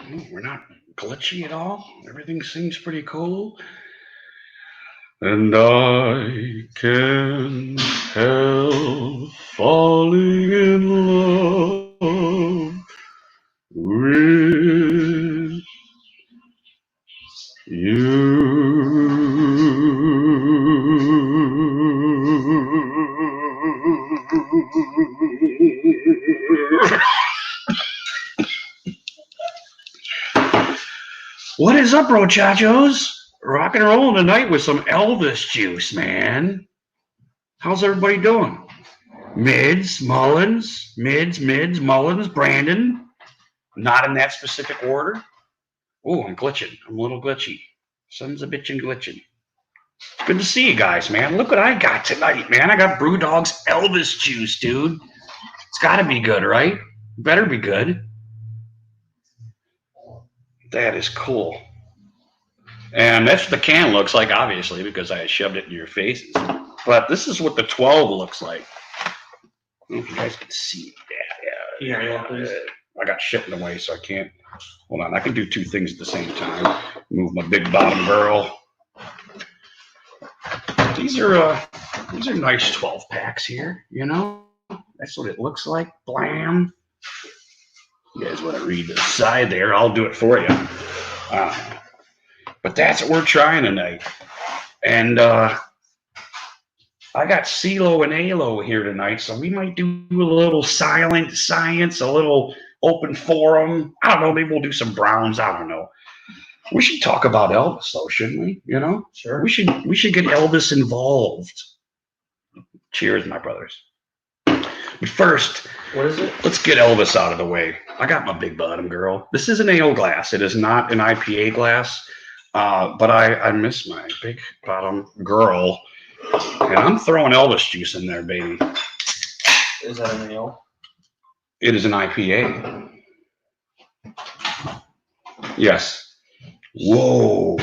We're not glitchy at all. Everything seems pretty cool. And I can't help falling in love with you. What is up, brochachos? Rock and rolling tonight with some Elvis juice, man. How's everybody doing? Mids, Mullins, Mullins, Brandon. Not in that specific order. Oh, I'm glitching. I'm a little glitchy. Sons of bitchin' glitching. It's good to see you guys, man. Look what I got tonight, man. I got BrewDog's Elvis juice, dude. It's got to be good, right? Better be good. That is cool. And that's what the can looks like, obviously, because I shoved it in your faces. But this is what the 12 looks like. I don't know if you guys can see that. Yeah, please. I got shit in the way, so I can't. Hold on, I can do two things at the same time. Move my big bottom girl. These are nice 12 packs here. You know, that's what it looks like. Blam. You guys want to read the side there? I'll do it for you. But that's what we're trying tonight. And I got CeeLo and ALO here tonight, so we might do a little silent science, a little open forum. I don't know, maybe we'll do some Browns. I don't know. We should talk about Elvis, though, shouldn't we? You know? Sure. We should get Elvis involved. Cheers, my brothers. But first, what is it? Let's get Elvis out of the way. I got my big bottom girl. This is an ale glass. It is not an IPA glass. But I miss my big bottom girl, and I'm throwing Elvis juice in there, baby. Is that an ale? It is an IPA. Yes. Whoa.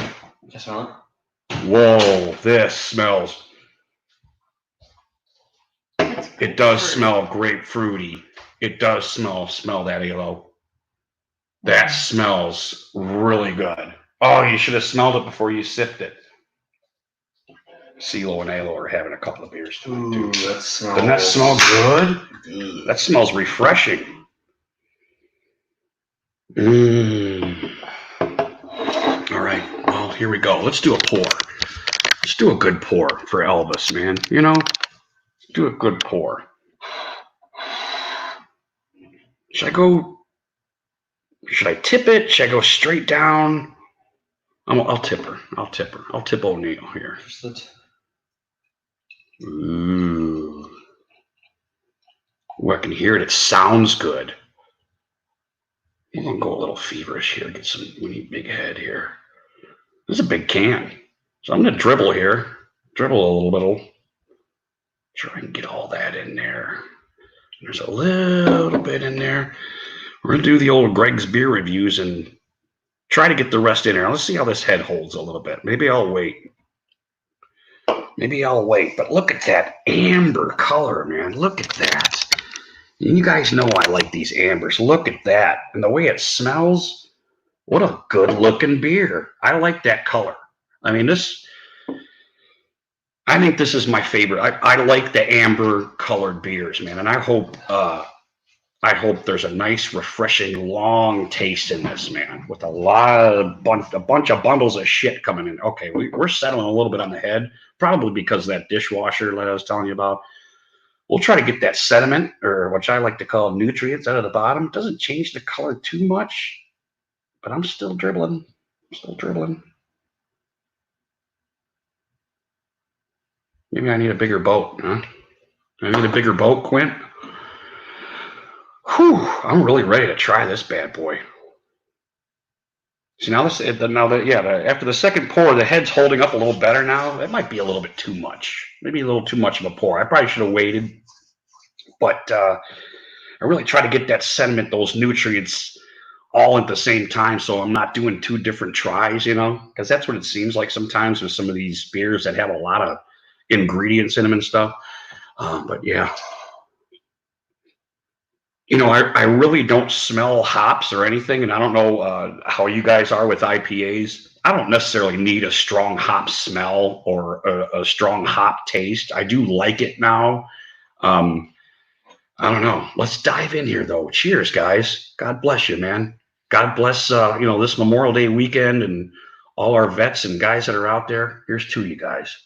You smell it? Whoa. This smells. It does smell grapefruity. It does smell that aloe. That smells really good. Oh, you should have smelled it before you sipped it. CeeLo and ALO are having a couple of beers too. Ooh, that smells. Doesn't that smell good? That smells refreshing. All right. Well, here we go. Let's do a pour. Let's do a good pour for Elvis, man. You know, let's do a good pour. Should I tip it? Should I go straight down? I'll tip her. I'll tip O'Neill here. Ooh. I can hear it. It sounds good. I'm going to go a little feverish here. Get some big head here. This is a big can. So I'm going to dribble here. Dribble a little bit. Try and get all that in there. There's a little bit in there. We're going to do the old Greg's beer reviews and try to get the rest in there. Let's see how this head holds a little bit. Maybe I'll wait. But look at that amber color, man. Look at that. You guys know I like these ambers. Look at that. And the way it smells, what a good-looking beer. I like that color. I mean, I think this is my favorite. I like the amber-colored beers, man. And I hope there's a nice, refreshing, long taste in this, man, with a bunch of bundles of shit coming in. Okay, we're settling a little bit on the head, probably because of that dishwasher that I was telling you about. We'll try to get that sediment, or what I like to call nutrients, out of the bottom. It doesn't change the color too much, but I'm still dribbling. Maybe I need a bigger boat, huh? I need a bigger boat, Quint. Whew, I'm really ready to try this bad boy. See, after the second pour, the head's holding up a little better now. It might be a little bit too much. Maybe a little too much of a pour. I probably should have waited. But I really try to get that sediment, those nutrients, all at the same time, so I'm not doing two different tries, you know? Because that's what it seems like sometimes with some of these beers that have a lot of ingredients in them and stuff. But yeah. You know, I really don't smell hops or anything, and I don't know how you guys are with IPAs. I don't necessarily need a strong hop smell or a strong hop taste. I do like it now. Um, I don't know. Let's dive in here, though. Cheers, guys. God bless you, man. God bless this Memorial Day weekend and all our vets and guys that are out there. Here's to you guys.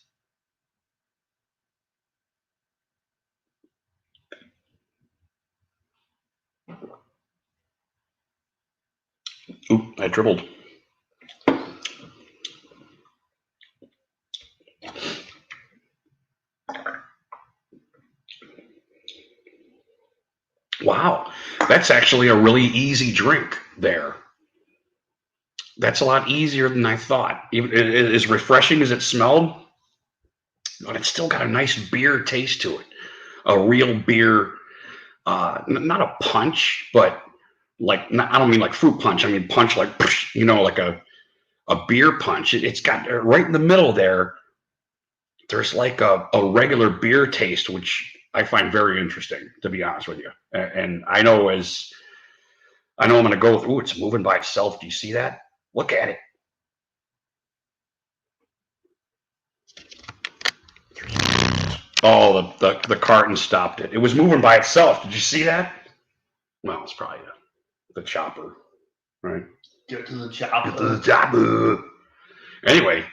Oop, I dribbled. Wow, that's actually a really easy drink there. That's a lot easier than I thought. Even as refreshing as it smelled, but it's still got a nice beer taste to it. A real beer, not a punch, but like I don't mean like fruit punch. I mean punch like like a beer punch. It's got right in the middle there. There's like a regular beer taste, which I find very interesting, to be honest with you. And I know I'm going to go. Ooh, it's moving by itself. Do you see that? Look at it. Oh, the carton stopped it. It was moving by itself. Did you see that? Well, it's probably the chopper, right? Get to the chopper. Get to the chopper. Anyway,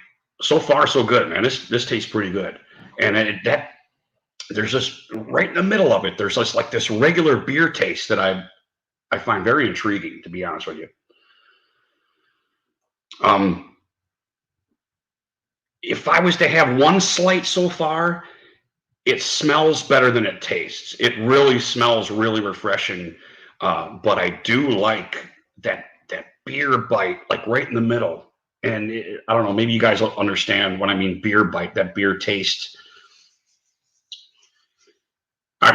so far so good, man. This tastes pretty good, and there's just right in the middle of it. There's just like this regular beer taste that I find very intriguing, to be honest with you. If I was to have one slight so far, it smells better than it tastes. It really smells really refreshing, but I do like that beer bite, like right in the middle. And I don't know, maybe you guys will understand when I mean beer bite, that beer taste,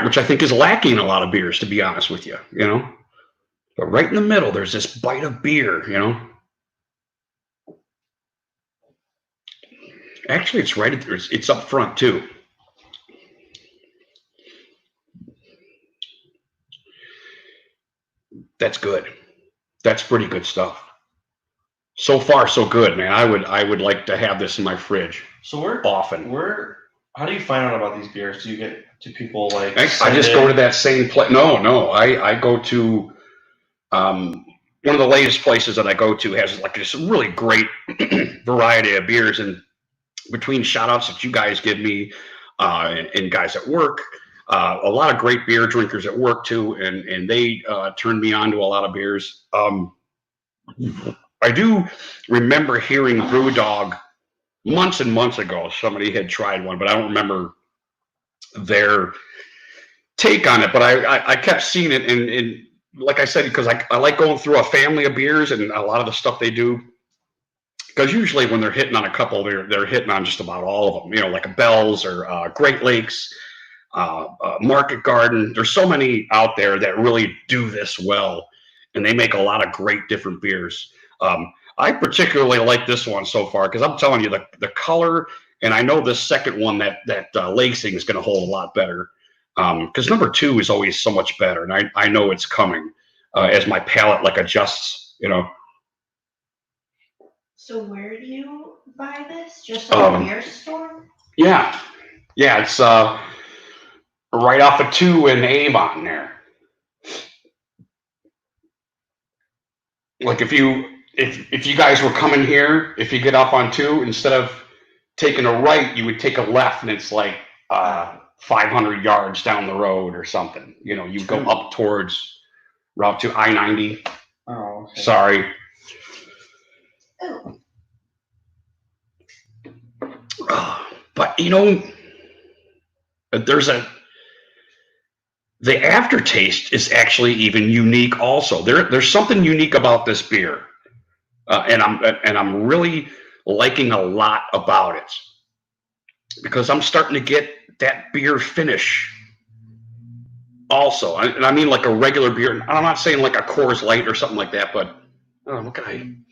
which I think is lacking in a lot of beers, to be honest with you. But right in the middle, there's this bite of beer. Actually, it's right. It's up front too. That's good. That's pretty good stuff. So far, so good, man. I would like to have this in my fridge. So where often. How do you find out about these beers? Do people like? I just go to that same place. No. I go to one of the latest places that I go to has like this really great variety of beers, and between shout outs that you guys give me and guys at work, a lot of great beer drinkers at work too, and they turned me on to a lot of beers. I do remember hearing BrewDog months and months ago. Somebody had tried one, but I don't remember their take on it. But I kept seeing it, and like I said, because I like going through a family of beers and a lot of the stuff they do. Because usually when they're hitting on a couple, they're hitting on just about all of them. Like a Bell's or Great Lakes, Market Garden. There's so many out there that really do this well, and they make a lot of great different beers. I particularly like this one so far because I'm telling you the color, and I know this second one that lacing is going to hold a lot better because number 2 is always so much better, and I know it's coming as my palate like adjusts. So where do you buy this? Just at a beer store? Yeah, it's right off of 2 and Avon there. Like if you guys were coming here, if you get off on 2, instead of taking a right, you would take a left, and it's like 500 yards down the road or something. You go up towards Route 2, I-90. Oh, okay. Sorry. Oh. But the aftertaste is actually even unique. Also, there's something unique about this beer, and I'm really liking a lot about it because I'm starting to get that beer finish. Also, and I mean like a regular beer. I'm not saying like a Coors Light or something like that, but what can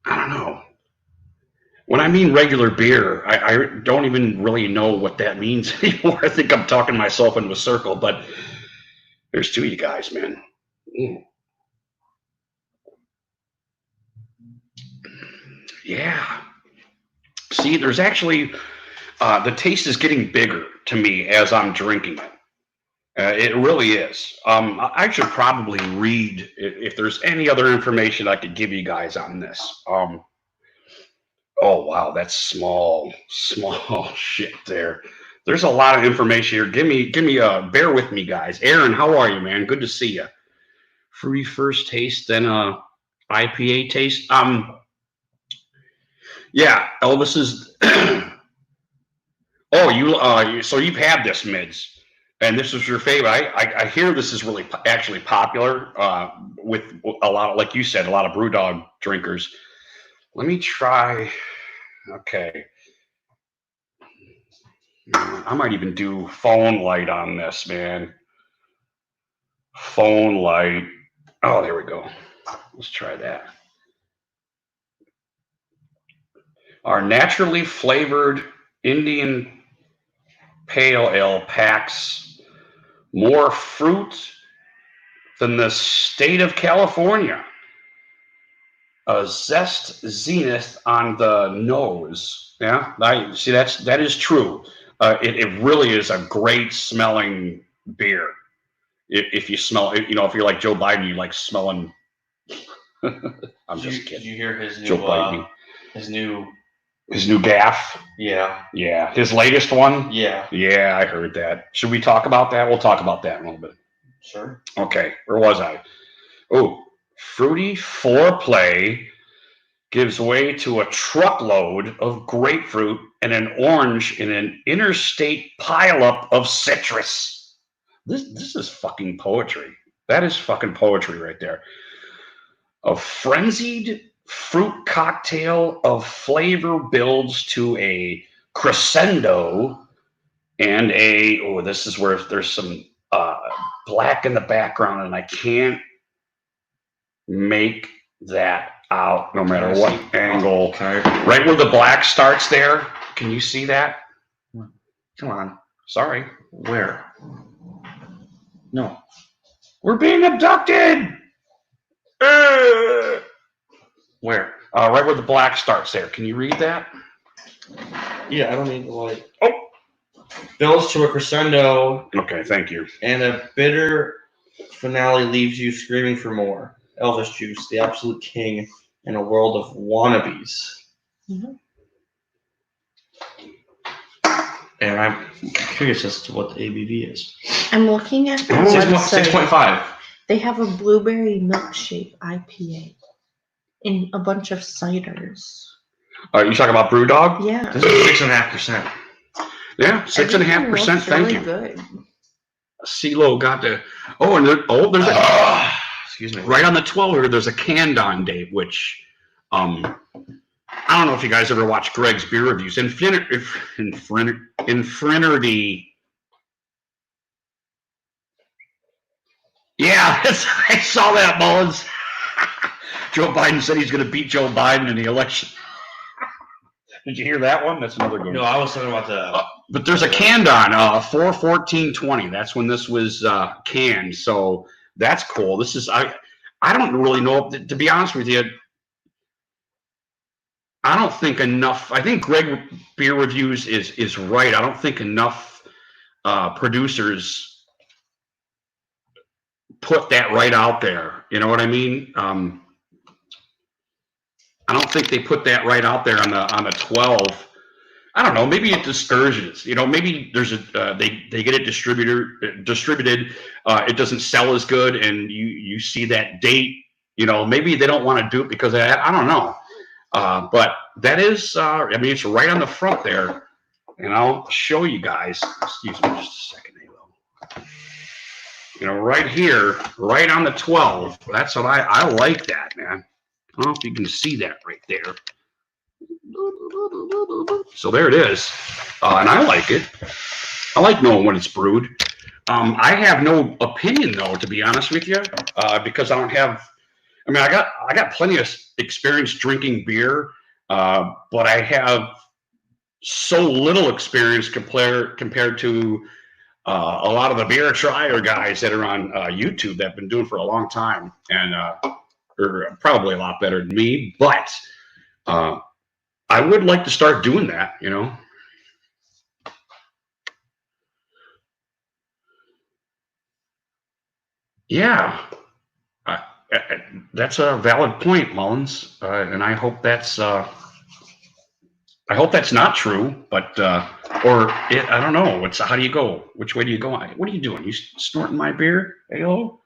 I don't know. When I mean regular beer, I don't even really know what that means anymore. I think I'm talking myself into a circle, but there's two of you guys, man. Yeah. See, there's actually, the taste is getting bigger to me as I'm drinking it. It really is. I should probably read if there's any other information I could give you guys on this. Oh wow, that's small shit there. There's a lot of information here. Give me bear with me, guys. Aaron, how are you, man? Good to see you. Fruity first taste, then IPA taste. Yeah, Elvis is. Oh, so you've had this mids, and this is your favorite. I hear this is really actually popular with a lot of, like you said, a lot of BrewDog drinkers. Let me try. Okay. I might even do phone light on this, man. Phone light. Oh, there we go. Let's try that. Our naturally flavored Indian Pale Ale packs more fruit than the state of California. A zest zenith on the nose. Yeah, I see. That is true. It really is a great smelling beer. If you smell it, if you're like Joe Biden, you like smelling. I'm just kidding. Did you hear his new Joe Biden. his new gaff? Yeah. His latest one? Yeah. Yeah, I heard that. Should we talk about that? We'll talk about that in a little bit. Sure. Okay, where was I? Oh, fruity foreplay gives way to a truckload of grapefruit and an orange in an interstate pileup of citrus. This is fucking poetry. That is fucking poetry right there. A frenzied fruit cocktail of flavor builds to a crescendo and this is where there's some black in the background and I can't make that out no matter what angle. Okay. Right where the black starts there. Can you see that? Come on. Sorry. Where? No. We're being abducted. Where? Right where the black starts there. Can you read that? Yeah, I don't need the light. Oh. Builds to a crescendo. Okay, thank you. And a bitter finale leaves you screaming for more. ELVIS Juice, the absolute king in a world of wannabes. Mm-hmm. And I'm curious as to what the ABV is. I'm looking at their 6.5. They have a blueberry milkshake IPA in a bunch of ciders. You talking about BrewDog? Yeah. This is 6.5%. Yeah, 6.5%. Thank you. Good. CeeLo got the. Oh, and there's a. Excuse me. Right on the 12 here, there's a canned on date, which I don't know if you guys ever watched Greg's beer reviews. Infinity. Yeah, I saw that, Mullins. Joe Biden said he's going to beat Joe Biden in the election. Did you hear that one? That's another good one. No, I was talking about the. But there's a canned on 4/14/20. That's when this was canned. So that's cool. This is I don't really know, to be honest with you. I don't think enough. I think Greg Beer Reviews is right. I don't think enough producers put that right out there. You know what I mean? I don't think they put that right out there on the 12. I don't know. Maybe it discourages. Maybe there's they get it distributed. It doesn't sell as good, and you see that date. Maybe they don't want to do it because I don't know. But that is, it's right on the front there, and I'll show you guys. Excuse me just a second, Halo. Right here, right on the 12. That's what I like that, man. I don't know if you can see that right there. So there it is, and I like it. I like knowing when it's brewed. I have no opinion though, to be honest with you, because I don't have. I got plenty of experience drinking beer, but I have so little experience compared to a lot of the beer trier guys that are on YouTube that have been doing for a long time and are probably a lot better than me. But I would like to start doing that, you know. Yeah, that's a valid point, Mullins, and I hope that's not true, but I don't know. How do you go? Which way do you go? What are you doing? You snorting my beer? Hello?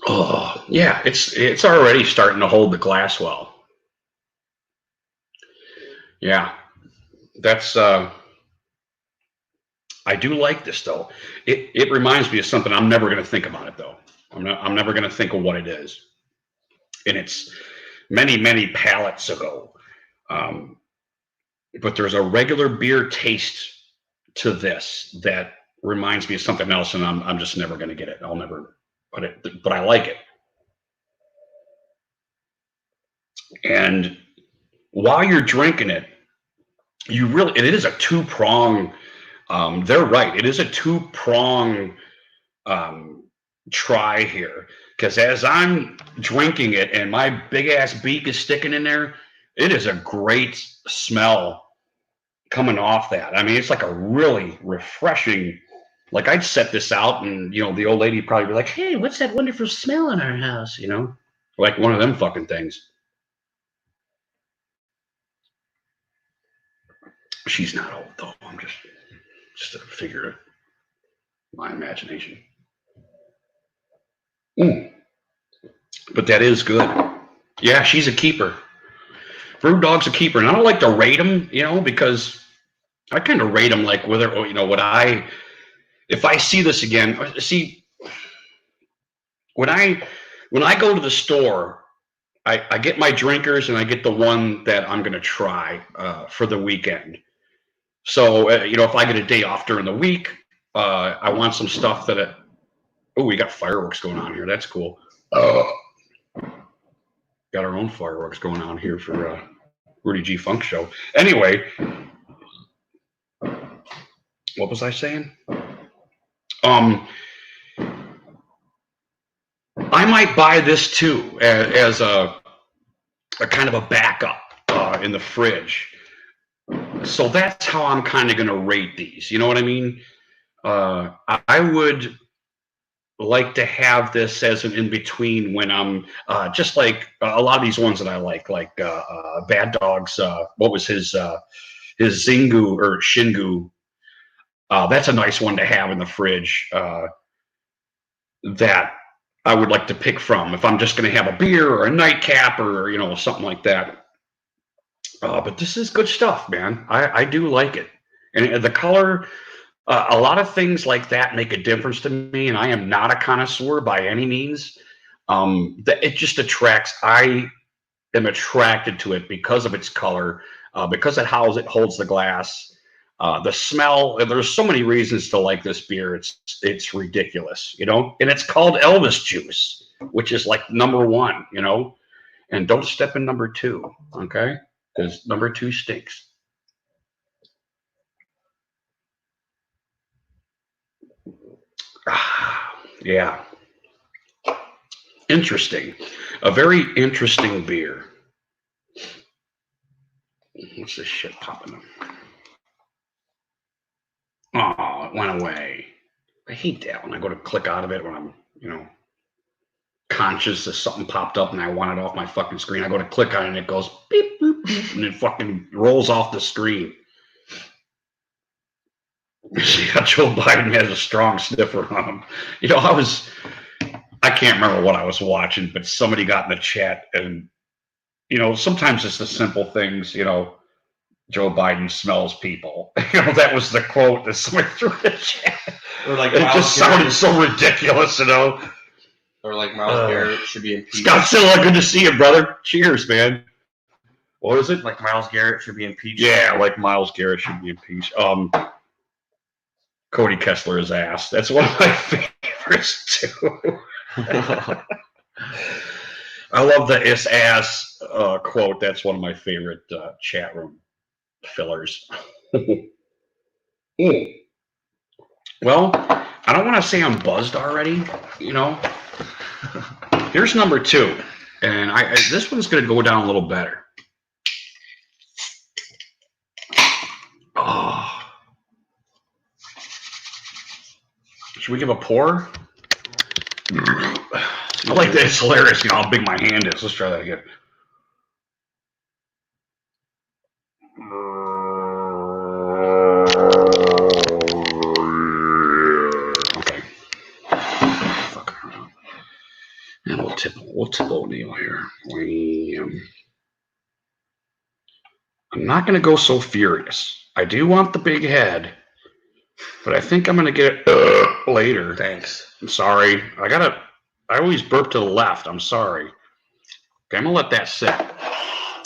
Oh, yeah, it's already starting to hold the glass well. Yeah, that's I do like this though. It reminds me of something. I'm never going to think about it though. I'm never going to think of what it is. And it's many pallets ago. But there's a regular beer taste to this that reminds me of something else, and I'm just never going to get it. I'll never put it, but I like it. And while you're drinking it, it is a two-prong. They're right. It is a two-prong try here, because as I'm drinking it and my big ass beak is sticking in there, it is a great smell coming off that. I mean, it's like a really refreshing. Like I'd set this out, and the old lady probably be like, "Hey, what's that wonderful smell in our house?" Like one of them fucking things. She's not old though. I'm just a figure of my imagination. But that is good. Yeah, she's a keeper. BrewDog's a keeper, and I don't like to rate them, because I kind of rate them like whether, if I see this again, when I go to the store, I get my drinkers and I get the one that I'm going to try for the weekend. So, if I get a day off during the week, I want some stuff that, we got fireworks going on here. That's cool. Got our own fireworks going on here for Rudy G Funk Show. Anyway, what was I saying? I might buy this too as a kind of a backup in the fridge. So that's how I'm kind of going to rate these. You know what I mean? I would like to have this as an in-between when I'm just like a lot of these ones that I like Bad Dog's, what was his Zingu or Shingu. That's a nice one to have in the fridge that I would like to pick from if I'm just going to have a beer or a nightcap or, something like that. But this is good stuff, man. I do like it. And the color, a lot of things like that make a difference to me, and I am not a connoisseur by any means. It just attracts. I am attracted to it because of its color, because of how it holds the glass, the smell. There's so many reasons to like this beer. It's ridiculous, and it's called Elvis Juice, which is like number one, and don't step in number two, okay? Because number two stinks. Yeah. Interesting. A very interesting beer. What's this shit popping up? Oh, it went away. I hate that when I go to click out of it when I'm, conscious that something popped up and I want it off my fucking screen. I go to click on it and it goes beep, boop, beep, and it fucking rolls off the screen. Yeah, Joe Biden has a strong sniffer on him. I can't remember what I was watching, but somebody got in the chat and, sometimes it's the simple things, Joe Biden smells people. That was the quote that somebody threw in the chat. Or like it just sounded so ridiculous, Or like Miles Garrett should be impeached. Godzilla, good to see you, brother. Cheers, man. What is it? Like Miles Garrett should be impeached. Yeah, like Miles Garrett should be impeached. Cody Kessler is ass. That's one of my favorites too. I love the "is ass" quote. That's one of my favorite chat room fillers. Mm. Well, I don't want to say I'm buzzed already. You know, here's number 2, and this one's going to go down a little better. Oh, should we give a pour? I like that. It's hilarious. You know how big my hand is. Let's try that again. Okay. And we'll tip O'Neill here. I'm not going to go so furious. I do want the big head, but I think I'm going to get it later. Thanks. I'm sorry. I always burp to the left. I'm sorry. Okay, I'm going to let that sit.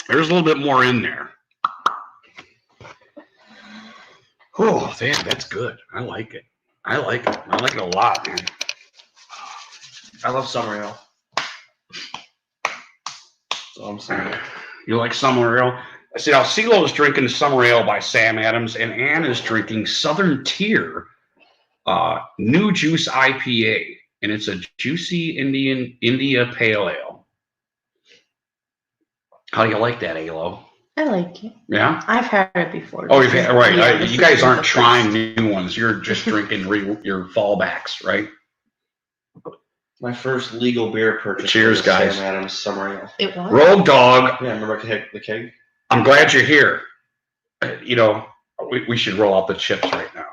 There's a little bit more in there. Oh, damn, that's good. I like it. I like it. I like it a lot, man. I love summer ale. So I'm saying. You like summer ale? I see now CeeLo is drinking Summer Ale by Sam Adams, and Ann is drinking Southern Tier New Juice IPA, and it's a juicy India Pale Ale. How do you like that, Alo? I like it. Yeah? I've had it before. Oh, you've had, right. Yeah, You guys aren't the trying first. new ones. You're just drinking your fallbacks, right? My first legal beer purchase. Cheers, was guys. Sam Adams Summer Ale. It was? Rogue Dog, Yeah, remember the keg? I'm glad you're here. You know, we should roll out the chips right now.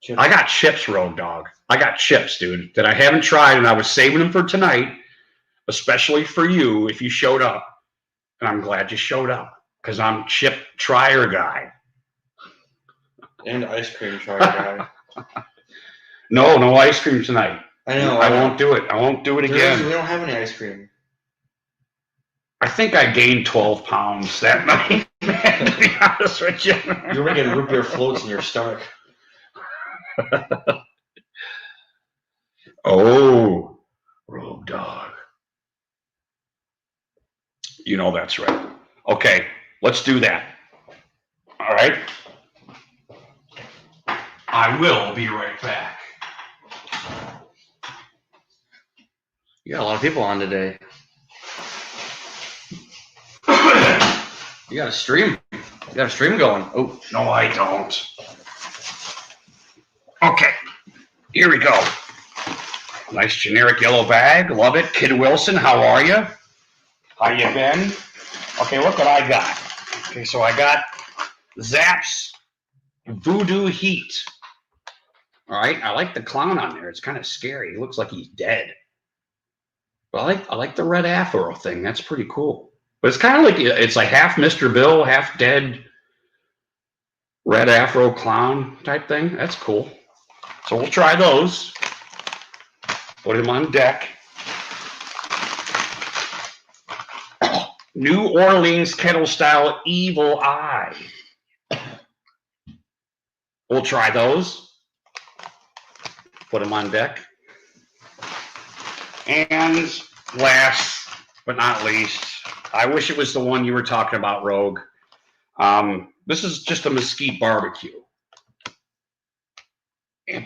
Chips. I got chips, Rogue Dog. I got chips, dude, that I haven't tried, and I was saving them for tonight, especially for you if you showed up. And I'm glad you showed up because I'm chip trier guy. And ice cream trier guy. No ice cream tonight. I know. I won't do it. I won't do it again. We don't have any ice cream. I think I gained 12 pounds that night, man, to be honest with you. You were making root beer floats in your stomach. Oh, Rogue Dog. You know that's right. Okay, let's do that. All right? I will be right back. You got a lot of people on today. You got a stream. You got a stream going. Oh, No, I don't. Okay, here we go. Nice generic yellow bag. Love it. Kid Wilson, how are you? How you been? Okay, look what I got. Okay, so I got Zap's Voodoo Heat. All right, I like the clown on there. It's kind of scary. He looks like he's dead. But I like the red afro thing. That's pretty cool. But it's kind of like it's like half Mr. Bill, half dead red afro clown type thing. That's cool. So we'll try those. Put him on deck. New Orleans kettle style Evil Eye. We'll try those. Put them on deck. And last but not least, I wish it was the one you were talking about, Rogue. This is just a mesquite barbecue.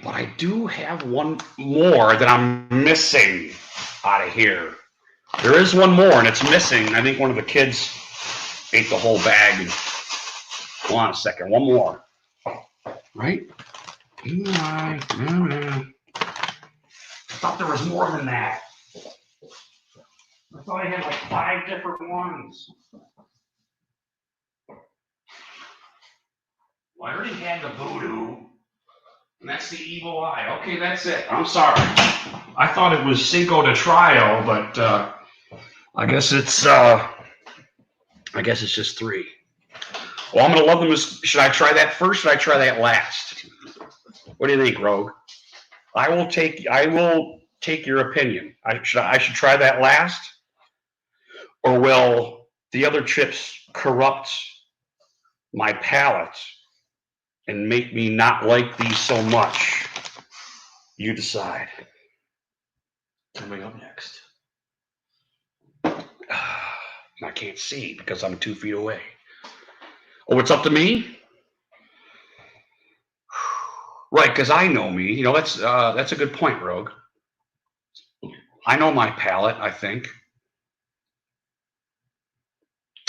But I do have one more that I'm missing out of here. There is one more, and it's missing. I think one of the kids ate the whole bag. Hold on a second. One more. Right? I thought there was more than that. I thought I had like 5 different ones. Well, I already had the voodoo. And that's the Evil Eye. Okay, that's it. I'm sorry. I thought it was Cinco de Trio, but I guess it's just 3. Well, I'm gonna love them. Should I try that first? Should I try that last? What do you think, Rogue? I will take your opinion. I should try that last, or will the other chips corrupt my palate and make me not like these so much? You decide. Coming up next. I can't see because I'm 2 feet away. Oh, it's up to me? Right, because I know me. You know, that's a good point, Rogue. I know my palate, I think.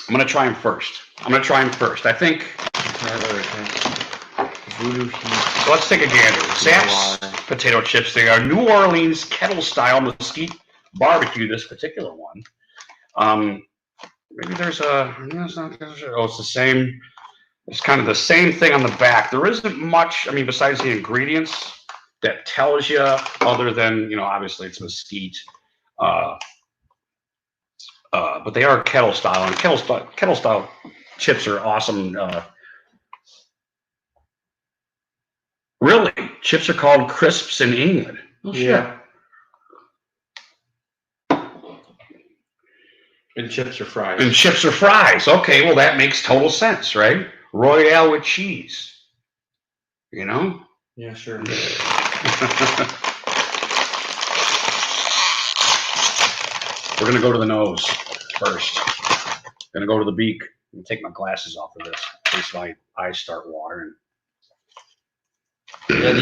I'm going to try him first. I think. Voodoo Heat. So let's take a gander. Zapp's potato chips. They are New Orleans kettle style mesquite barbecue. This particular one. Maybe there's a. Oh, it's the same. It's kind of the same thing on the back. There isn't much. I mean, besides the ingredients that tells you, other than obviously it's mesquite. But they are kettle style, and kettle style chips are awesome. Really, chips are called crisps in England. Oh, yeah. And chips are fries. Okay, well that makes total sense, right? Royale with cheese. Yeah, sure. We're gonna go to the nose first. Gonna go to the beak. I'm gonna take my glasses off of this in case my eyes start watering. Yeah,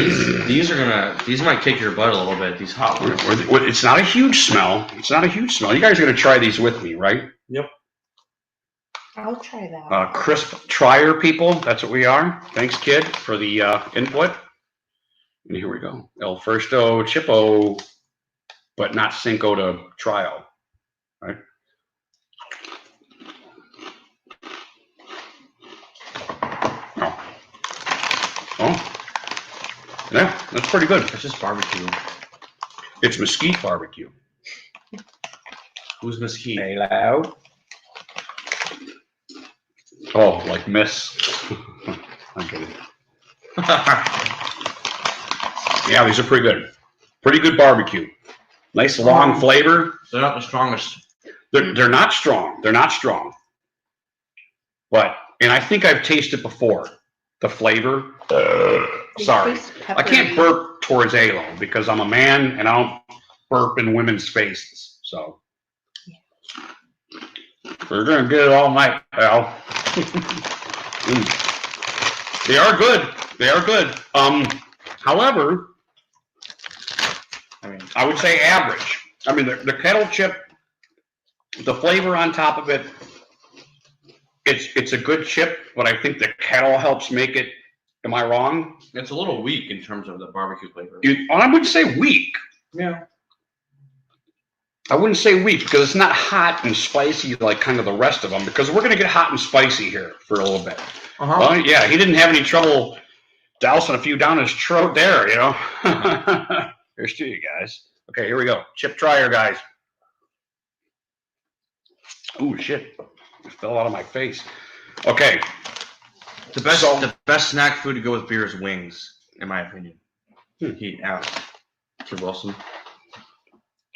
these might kick your butt a little bit. These hot ones. It's not a huge smell. You guys are gonna try these with me, right? Yep. I'll try that. Crisp trier people. That's what we are. Thanks, kid, for the input. And here we go. El Firsto Chippo, but not Cinco de Trio, right? Oh, yeah, that's pretty good. It's just barbecue. It's mesquite barbecue. Who's mesquite? Hello. Oh, like miss. I'm kidding. Yeah, these are pretty good. Pretty good barbecue. Nice long flavor. They're not the strongest. They're not strong. But, and I think I've tasted before the flavor. Sorry, I can't burp towards Alo because I'm a man and I don't burp in women's faces. So we're gonna get it all night, pal. They are good. However, I would say average. I mean, the kettle chip, the flavor on top of it, it's a good chip, but I think the kettle helps make it. Am I wrong? It's a little weak in terms of the barbecue flavor. I wouldn't say weak. Yeah. I wouldn't say weak because it's not hot and spicy like kind of the rest of them, because we're going to get hot and spicy here for a little bit. Uh-huh. Yeah, he didn't have any trouble dousing a few down his throat there, Here's to you guys. Okay, here we go. Chip trier, guys. Ooh, shit. It fell out of my face. Okay. The best snack food to go with beer is wings, in my opinion. He asked. Kid Wilson.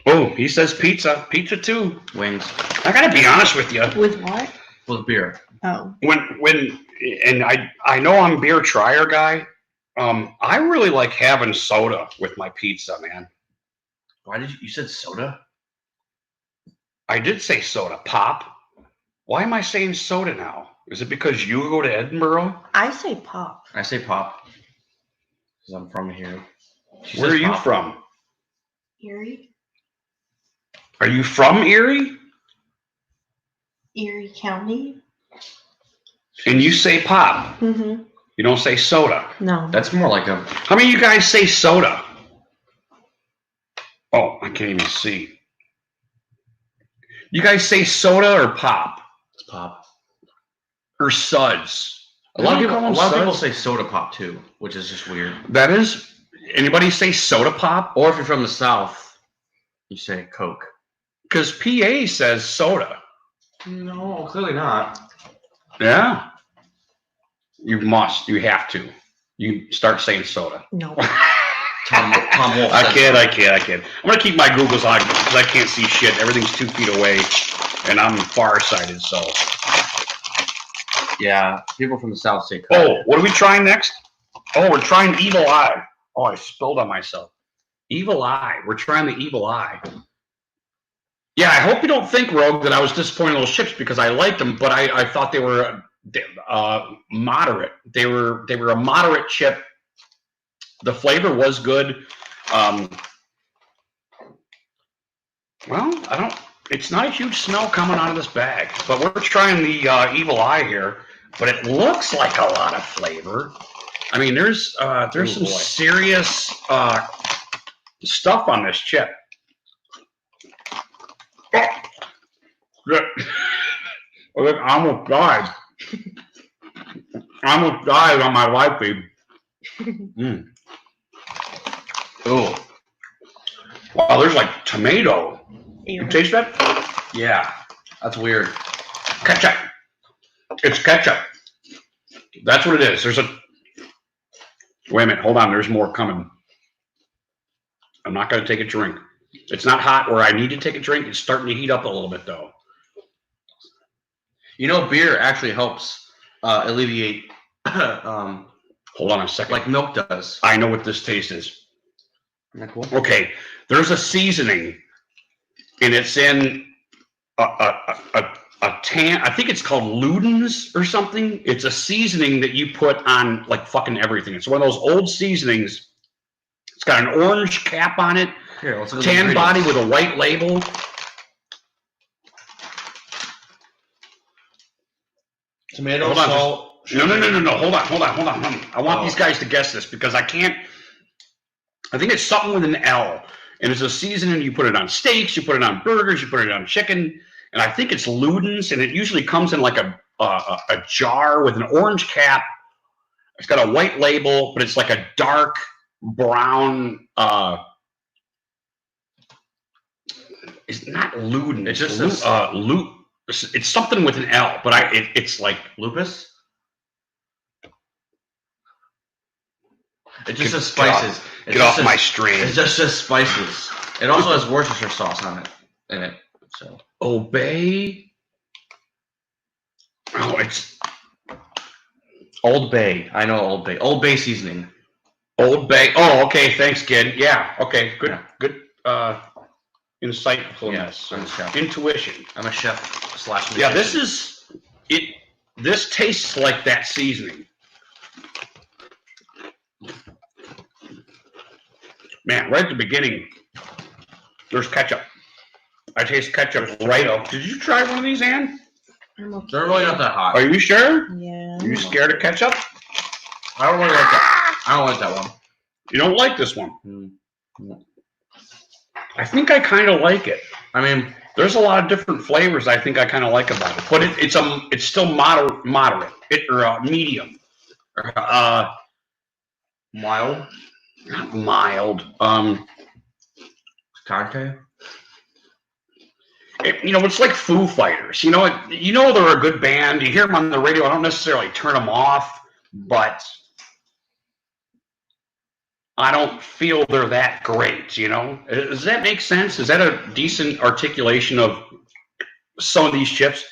Oh, he says pizza. Pizza too. Wings. I gotta be honest with you. With what? With beer. Oh. And I know I'm beer trier guy. I really like having soda with my pizza, man. Why did you said soda? I did say soda. Pop. Why am I saying soda now? Is it because you go to Edinburgh? I say pop. I say pop. Because I'm from here. Where are you from? Erie. Are you from Erie? Erie County. And you say pop. Mm-hmm. You don't say soda. No. That's more like a... How many of you guys say soda? Oh, I can't even see. You guys say soda or pop? It's pop. Or suds? A lot of people say soda pop too, which is just weird. That is? Anybody say soda pop? Or if you're from the South, you say Coke. Because PA says soda. No, clearly not. Yeah. You must. You have to. You start saying soda. No. Tom Wolf. I kid. I'm going to keep my Googles on because I can't see shit. Everything's 2 feet away and I'm farsighted, so. Yeah, people from the South say Coke. Oh, what are we trying next? Oh, we're trying Evil Eye. Oh, I spilled on myself. Evil Eye. We're trying the Evil Eye. Yeah, I hope you don't think, Rogue, that I was disappointed in those chips because I liked them, but I thought they were moderate. They were a moderate chip. The flavor was good. Well, it's not a huge smell coming out of this bag, but we're trying the Evil Eye here, but it looks like a lot of flavor. I mean, there's some serious stuff on this chip. Oh, I almost died. I almost died on my live feed. Oh. Wow, there's like tomato. You taste that? Yeah, that's weird. Ketchup. It's ketchup. That's what it is. Wait a minute, hold on, there's more coming. I'm not gonna take a drink. It's not hot where I need to take a drink. It's starting to heat up a little bit though. You know, beer actually helps alleviate. Hold on a second. Like milk does. I know what this taste is. Isn't that cool? Okay, there's a seasoning, and it's in a tan. I think it's called Ludens or something. It's a seasoning that you put on like fucking everything. It's one of those old seasonings. It's got an orange cap on it. Here, let's look at the Tan body ingredients. with a white label. Tomato, Hold on, salt. No. Hold on. I want these guys to guess this because I can't. I think it's something with an L, and it's a seasoning. You put it on steaks, you put it on burgers, you put it on chicken, and I think it's Ludens, and it usually comes in like a jar with an orange cap. It's got a white label, but it's like a dark brown. It's not Ludens. It's just It's something with an L, but it's like lupus. It just says spices. Get off my stream. It just says spices. It also has Worcestershire sauce in it. So Obey. Oh, it's Old Bay. I know Old Bay. Old Bay seasoning. Old Bay. Oh, okay. Thanks, kid. Yeah. Okay. Good. Yeah. Good. Insightfulness. I'm a chef. Intuition. I'm a chef / Yeah. This is it. This tastes like that seasoning. Man, right at the beginning, there's ketchup. I taste ketchup right up. Did you try one of these, Ann? I'm okay. They're really not that hot. Are you sure? Yeah. Are you scared of ketchup? I don't really like that. I don't like that one. You don't like this one? Mm. I think I kind of like it. I mean, there's a lot of different flavors I think I kind of like about it, but it's still moderate, medium, mild. Not mild. Conte. It's like Foo Fighters. They're a good band. You hear them on the radio. I don't necessarily turn them off, but I don't feel they're that great. Does that make sense? Is that a decent articulation of some of these chips?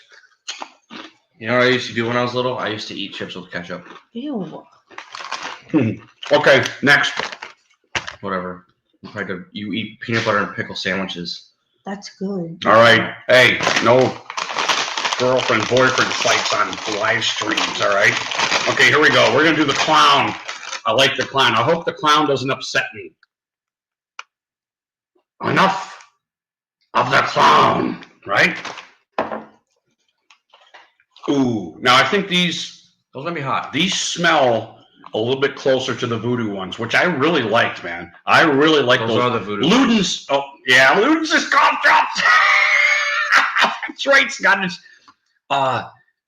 You know what I used to do when I was little? I used to eat chips with ketchup. Ew. Okay, next. Whatever. You eat peanut butter and pickle sandwiches. That's good. All right. Hey, no girlfriend, boyfriend fights on live streams, all right? Okay, here we go. We're going to do the clown. I like the clown. I hope the clown doesn't upset me. Enough of the clown, right? Ooh. Now, I think those are going to be hot. These smell a little bit closer to the voodoo ones, which I really liked, man. I really like those. Are the voodoo Ludens. Oh, yeah, Ludens is cough drops. That's right, Scott.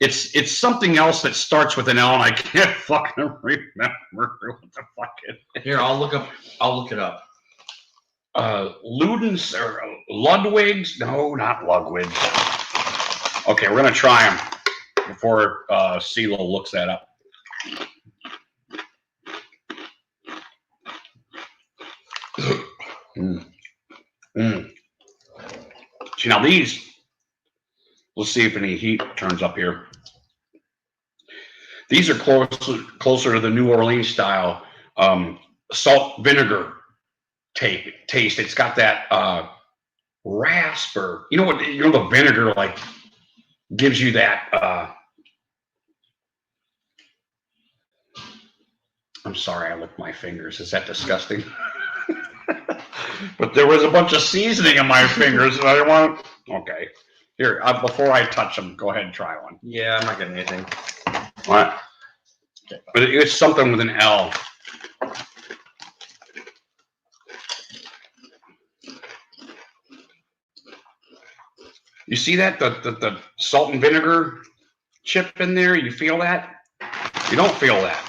It's something else that starts with an L, and I can't fucking remember what the fuck it is. Here, I'll look it up. Ludens or Ludwigs? No, not Ludwigs. Okay, we're gonna try them before CeeLo looks that up. See, now these, let's see if any heat turns up here. These are closer to the New Orleans style salt vinegar taste. It's got that rasp, or you know what? You know the vinegar like gives you that. I'm sorry, I licked my fingers. Is that disgusting? But there was a bunch of seasoning in my fingers, and I don't want. Okay, here before I touch them, go ahead and try one. Yeah, I'm not getting anything. What? But it's something with an L. You see that the salt and vinegar chip in there? You feel that? You don't feel that.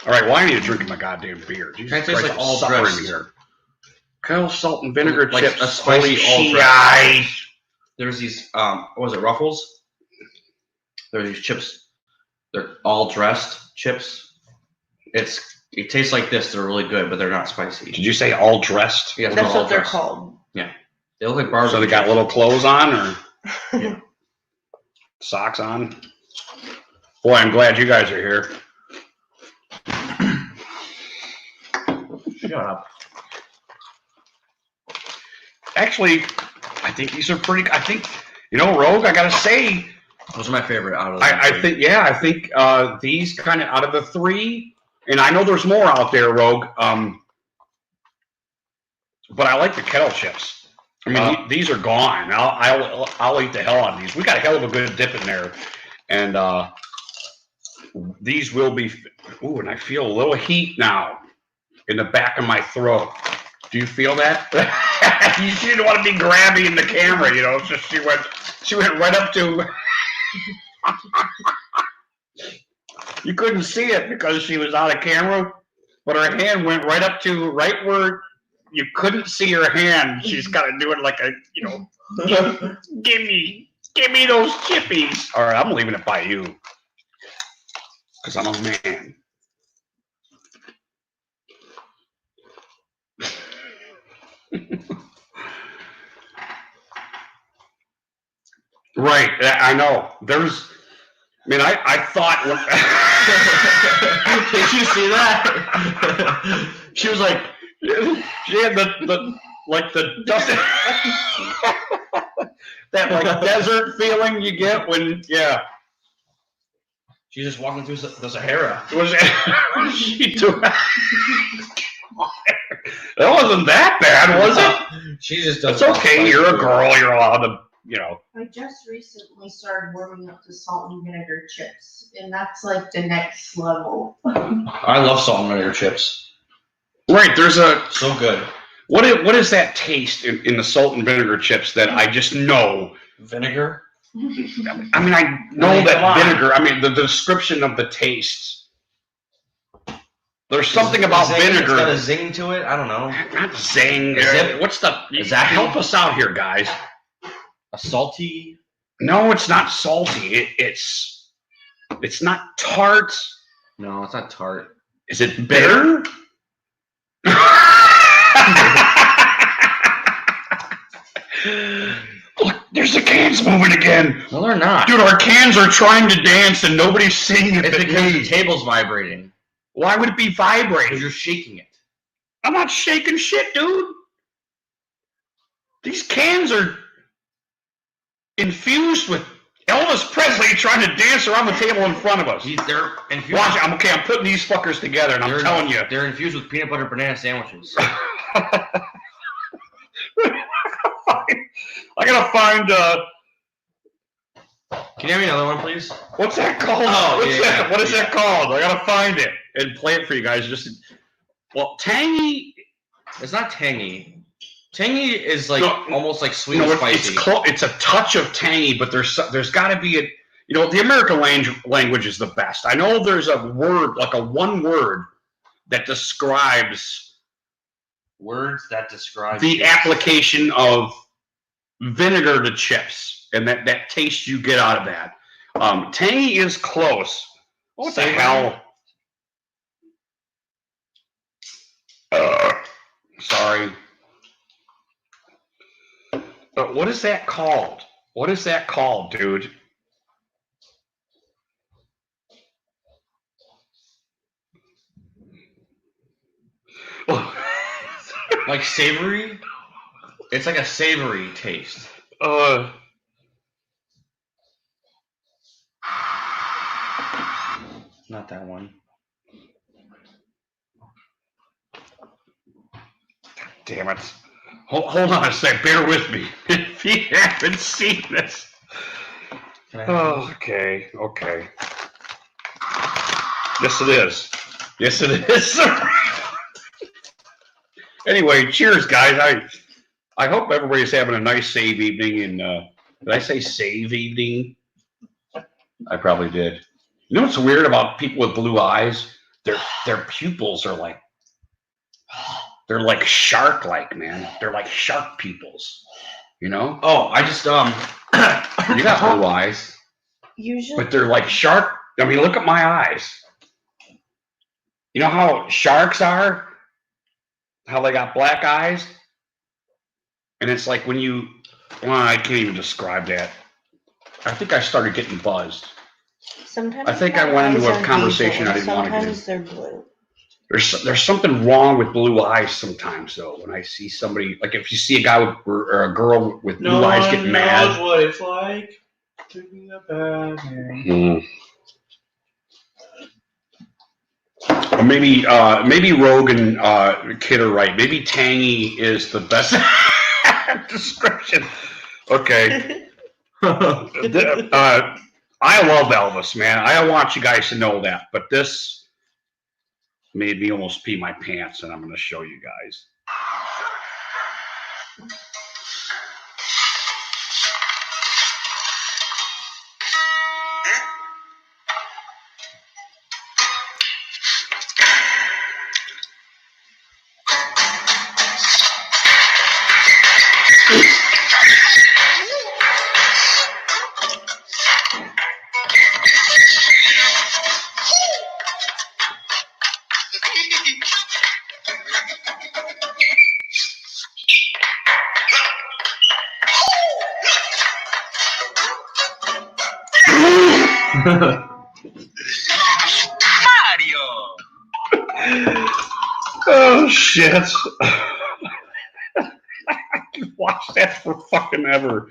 All right. Well, I need to drink my goddamn beer. Jesus It tastes Christ, like I'm all suffering dressed. here. Kyle, salt and vinegar Like chips. a spicy Holy all dressed. shit. There's these what was it, Ruffles? There's these chips. They're all dressed chips. It tastes like this. They're really good, but they're not spicy. Did you say all dressed? Yeah, That's all what they're dressed. called. They look like barbecue. So they got chips. little clothes on or socks on? Boy, I'm glad you guys are here. Shut up. Actually, I think these are pretty. I think Rogue. I gotta say, Those are my favorite out of the I think these kind of out of the three, and I know there's more out there, Rogue. But I like the kettle chips. I mean, these are gone. I'll eat the hell out of these. We got a hell of a good dip in there, and these will be. Ooh, and I feel a little heat now in the back of my throat. Do you feel that? She didn't want to be grabby in the camera, so she went right up to. You couldn't see it because she was out of camera, but her hand went right where you couldn't see her hand. She's got to do it like a, give me those chippies. All right, I'm leaving it by you because I'm a man. Right, I know. I thought. Did you see that? She was like, she had the dust, that like desert feeling you get when, she's just walking through the Sahara. Was it? She took. That wasn't that bad, was it? She just It's okay. You're a girl. You're allowed to, I just recently started warming up to salt and vinegar chips, and that's like the next level. I love salt and vinegar chips. Right. There's So good. What is that taste in the salt and vinegar chips that I just know? Vinegar? I mean, I know that vinegar. I mean, the description of the taste. There's something about vinegar. It's got a zing to it. I don't know. Not zing. What's the? Help us out here, guys. A salty? No, it's not salty. It's not tart. No, it's not tart. Is it bitter? Look, there's the cans moving again. No, they're not. Dude, our cans are trying to dance and nobody's seeing it. It's because the table's vibrating. Why would it be vibrating? Because you're shaking it. I'm not shaking shit, dude. These cans are infused with Elvis Presley trying to dance around the table in front of us. They're infused. Watch, I'm putting these fuckers together, and I'm telling you. They're infused with peanut butter banana sandwiches. I gotta find. Can you have me another one, please? What's that called? Oh, What is that called? I gotta find it and play it for you guys. Tangy. It's not tangy. Tangy is like almost like sweet and spicy. It's a touch of tangy, but there's got to be the American language is the best. I know there's a word, like a one word that describes the application of vinegar to chips and that taste you get out of that. Tangy is close. What the hell? Sorry. But what is that called? What is that called, dude? What Like savory. It's like a savory taste. Not that one. Damn it. Hold on a sec. Bear with me. If you haven't seen this. Oh, okay. Yes, it is. Yes, it is, sir. Anyway, cheers, guys. I hope everybody's having a nice save evening. And did I say save evening? I probably did. You know what's weird about people with blue eyes? Their pupils are like, they're like shark-like, man. They're like shark pupils. You know? Oh, I just You got blue eyes. Usually. But they're like shark. I mean, look at my eyes. You know how sharks are? How they got black eyes? And it's like when you, well, I can't even describe that. I think I started getting buzzed. Sometimes I think I went into a conversation I didn't want to get in. Sometimes they're blue. There's something wrong with blue eyes sometimes, though. When I see somebody, like if you see a guy with, or a girl with blue eyes getting mad. No one knows what it's like to be a bad man. Or maybe Rogue and Kid are right. Maybe tangy is the best description. Okay. I love Elvis, man. I want you guys to know that. But this made me almost pee my pants, and I'm going to show you guys. Oh shit! I can watch that for fucking ever.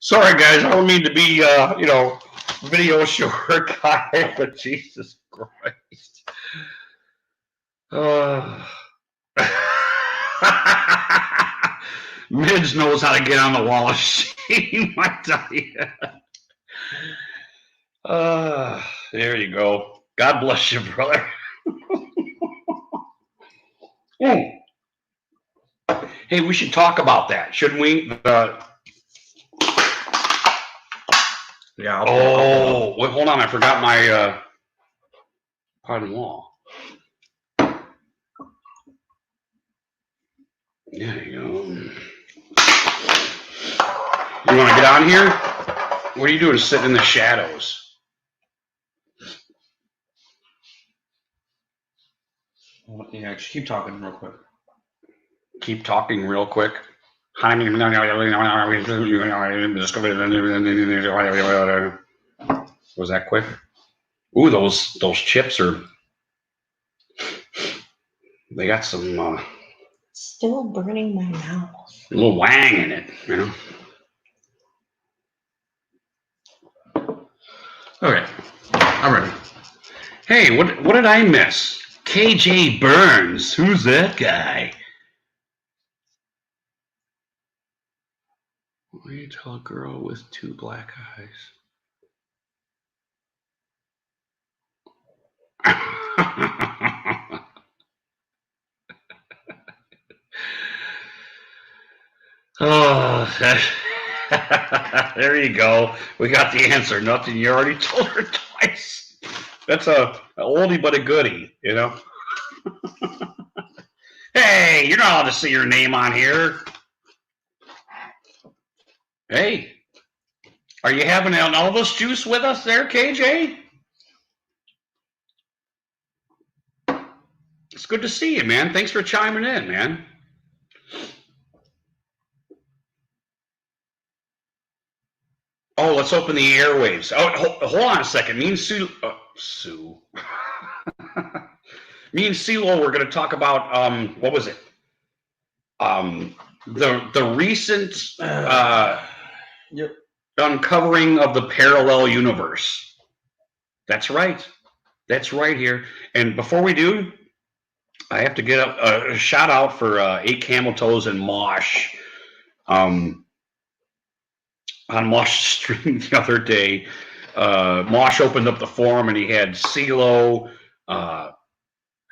Sorry guys, I don't mean to be video short guy, but Jesus Christ. Mids knows how to get on the wall of shame, I tell you. There you go. God bless you, brother. Hey, we should talk about that, shouldn't we? Yeah. Wait, hold on. I forgot my pardon law. There you go. You want to get on here? What are you doing sitting in the shadows? Yeah, just keep talking real quick. Keep talking real quick. Was that quick? Ooh, those chips are. They got some. Still burning my mouth. A little wang in it, you know. Okay, I'm ready. Hey, what did I miss? KJ Burns. Who's that guy? Why do you tell a girl with two black eyes? Oh, there you go. We got the answer. Nothing. You already told her twice. That's a oldie but a goodie, you know. Hey, you're not allowed to say your name on here. Hey, are you having an Elvis juice with us there, KJ? It's good to see you, man. Thanks for chiming in, man. Oh, let's open the airwaves. Oh, hold on a second. Me and Sue. Me and CeeLo, we're going to talk about, what was it? The recent Yep. uncovering of the parallel universe. That's right. That's right here. And before we do, I have to get a shout out for 8 Camel Toes and Mosh. On Mosh's stream the other day, Mosh opened up the forum and he had CeeLo, I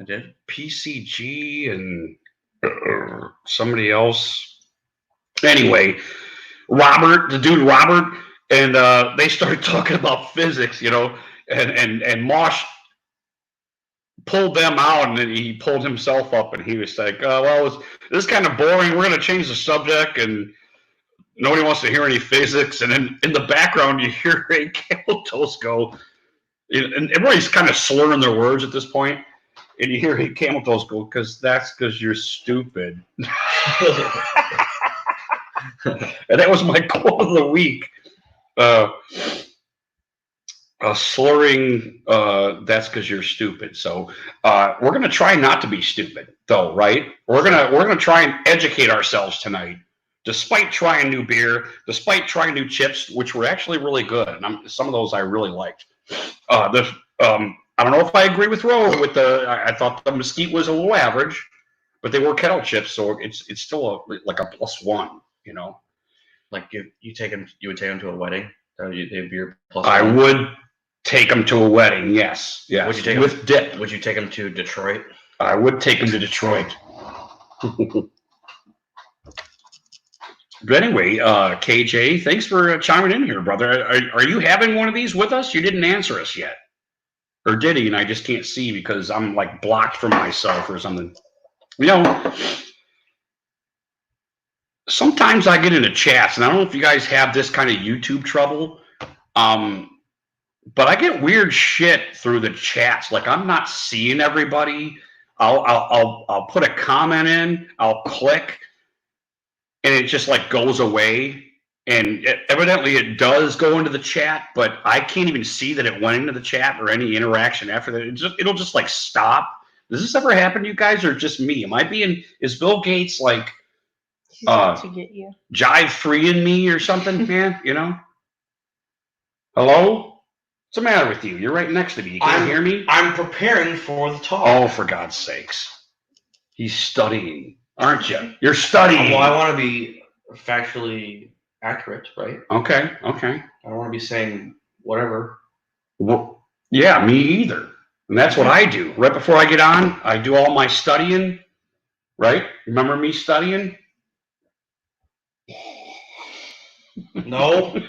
did. PCG, and somebody else. Anyway, Robert, the dude Robert, and they started talking about physics, you know, and Mosh pulled them out, and then he pulled himself up, and he was like, well, this is kind of boring. We're going to change the subject, and nobody wants to hear any physics. And then in the background, you hear a Camel Toes go, and everybody's kind of slurring their words at this point, and you hear a Camel Toes go, because you're stupid. And that was my quote of the week. Slurring, that's because you're stupid. So we're gonna try not to be stupid, though, right? We're gonna try and educate ourselves tonight, despite trying new beer, despite trying new chips, which were actually really good. And some of those I really liked. I don't know if I agree with Roe with I thought the Mesquite was a little average, but they were kettle chips, so it's still like a +1, you know. Like you would take them to a wedding. They'd be your +1. I would take them to a wedding. Yes. Would you take with dip? Would you take them to Detroit? I would take them to Detroit. But anyway, KJ, thanks for chiming in here, brother. Are you having one of these with us? You didn't answer us yet, or did he? And I just can't see because I'm like blocked from myself or something. You know, sometimes I get into chats, and I don't know if you guys have this kind of YouTube trouble. But I get weird shit through the chats. Like I'm not seeing everybody. I'll put a comment in. I'll click, and it just like goes away. And evidently it does go into the chat, but I can't even see that it went into the chat or any interaction after that. It'll just like stop. Does this ever happen to you guys, or just me? Is Bill Gates like He's out to get you. jive freeing me or something, man? You know? Hello? What's the matter with you? You're right next to me. You can't hear me? I'm preparing for the talk. Oh, for God's sakes. He's studying, aren't you? You're studying. Well, I want to be factually accurate, right? Okay. I don't want to be saying whatever. Well, yeah, me either. And that's what I do. Right before I get on, I do all my studying, right? Remember me studying? No.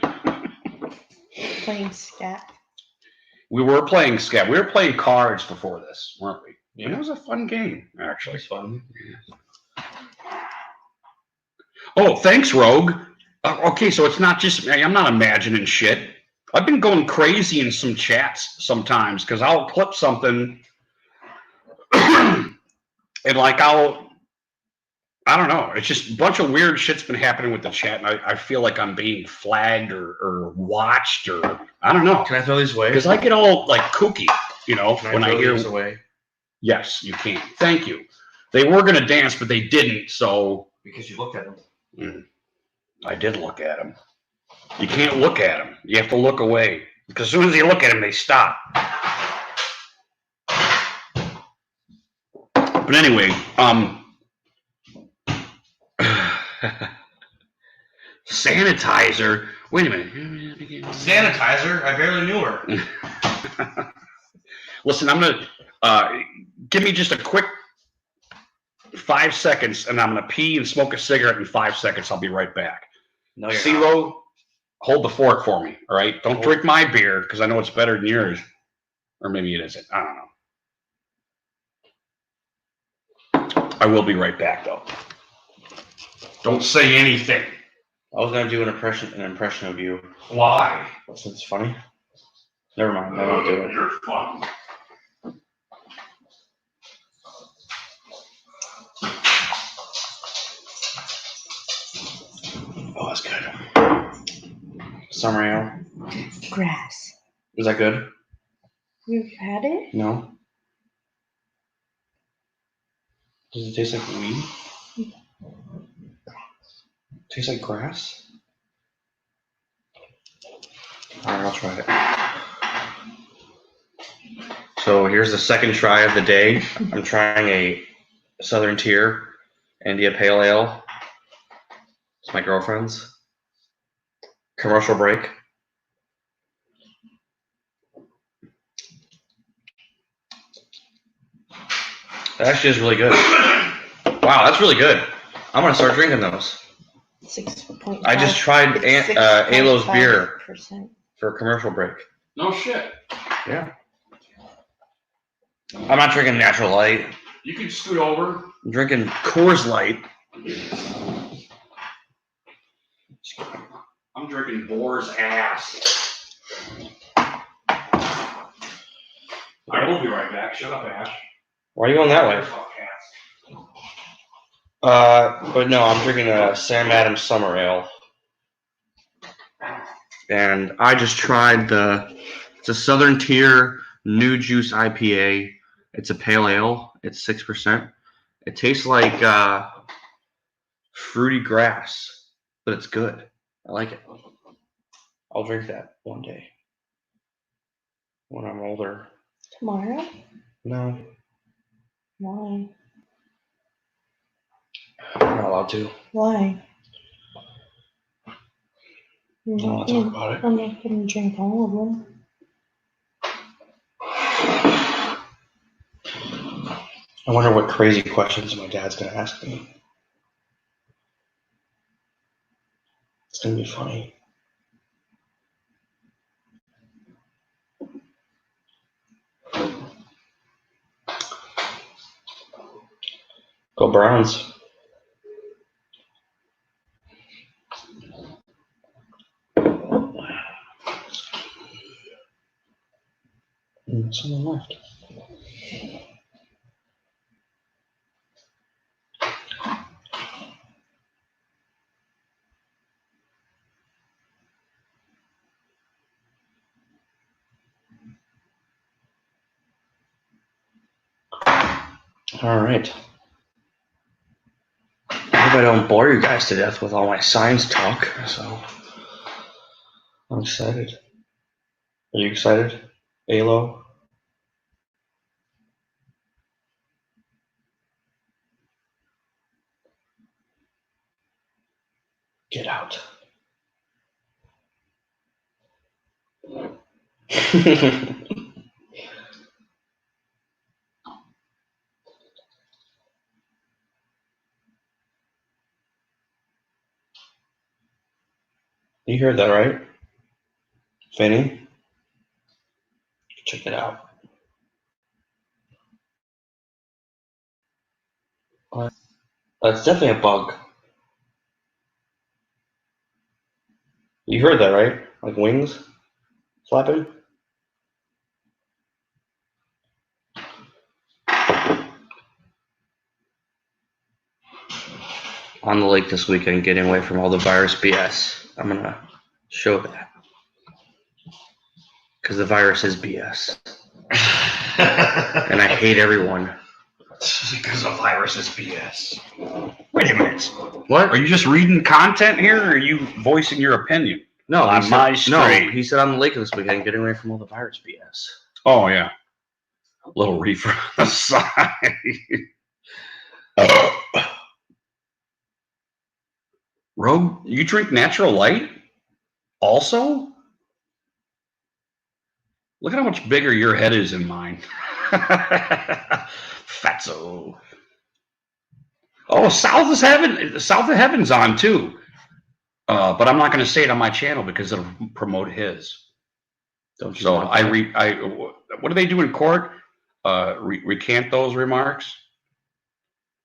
Playing scat. We were playing scat. We were playing cards before this, weren't we? Yeah. And it was a fun game, actually. It's fun. Oh, thanks, Rogue. Okay, so it's not just me. I'm not imagining shit. I've been going crazy in some chats sometimes because I'll clip something and like I don't know. It's just a bunch of weird shit's been happening with the chat, and I feel like I'm being flagged or watched, or I don't know. Can I throw these away? Because I get all like kooky, you know, when I hear these away. Yes, you can. Thank you. They were gonna dance, but they didn't. So because you looked at them. I did look at them. You can't look at them. You have to look away. Because as soon as you look at them, they stop. But anyway, sanitizer. Wait a minute. Sanitizer? I barely knew her. Listen, I'm gonna give me just a quick 5 seconds, and I'm gonna pee and smoke a cigarette in 5 seconds. I'll be right back. No, you're CeeLo, hold the fork for me. All right. Don't drink my beer because I know it's better than yours, or maybe it isn't. I don't know. I will be right back, though. Don't say anything. I was gonna do an impression of you. Why? Since it's funny. Never mind. I won't do it. You're fun. Oh, that's good. Summer ale. Grass. Is that good? You've had it? No. Does it taste like weed? Tastes like grass. All right, I'll try it. So here's the second try of the day. I'm trying a Southern Tier India Pale Ale. It's my girlfriend's. Commercial break. That actually is really good. Wow, that's really good. I'm gonna start drinking those. 6.5. I just tried Alo's beer for a commercial break. No shit. Yeah. I'm not drinking Natural Light. You can scoot over. I'm drinking Coors Light. I'm drinking boar's ass. I will be right back. Shut up, Ash. Why are you going that way? But no, I'm drinking a Sam Adams Summer Ale. And I just tried it's a Southern Tier New Juice IPA. It's a pale ale. It's 6%. It tastes like fruity grass, but it's good. I like it. I'll drink that one day when I'm older. Tomorrow? No, Why? I'm not allowed to. Why? I don't want to talk about it. I'm not gonna drink all of them. I wonder what crazy questions my dad's gonna ask me. It's gonna be funny. Go Browns. Someone left. All right. I hope I don't bore you guys to death with all my science talk. So I'm excited. Are you excited, Alo? Get out. You heard that, right? Finny? Check it out. That's definitely a bug. You heard that, right? Like wings flapping? On the lake this weekend, getting away from all the virus BS. I'm going to show that. Because the virus is BS. And I hate everyone. Because the virus is BS. Wait a minute. What? Are you just reading content here, or are you voicing your opinion? No, on he my said, no, stream? he said on the lake this weekend, getting away from all the virus BS. Oh, yeah. A little reefer on the side. Rogue, you drink Natural Light? Also? Look at how much bigger your head is than mine. Fatso. Oh, South of Heaven's on too. But I'm not going to say it on my channel because it'll promote his. Don't you So want that? what do they do in court? Recant those remarks?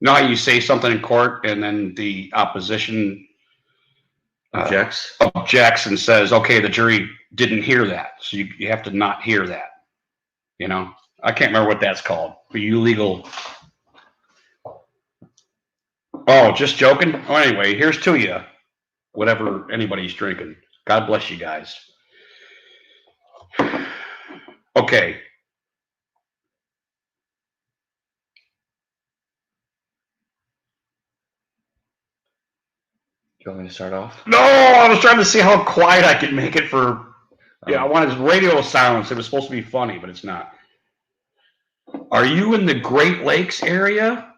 No, you say something in court and then the opposition objects and says, okay, the jury didn't hear that. So you have to not hear that. You know, I can't remember what that's called. But you legal. Oh, just joking. Oh, anyway, here's to you. Whatever anybody's drinking. God bless you guys. Okay. You want me to start off? No, I was trying to see how quiet I could make it for. Yeah, I wanted radio silence. It was supposed to be funny, but it's not. Are you in the Great Lakes area?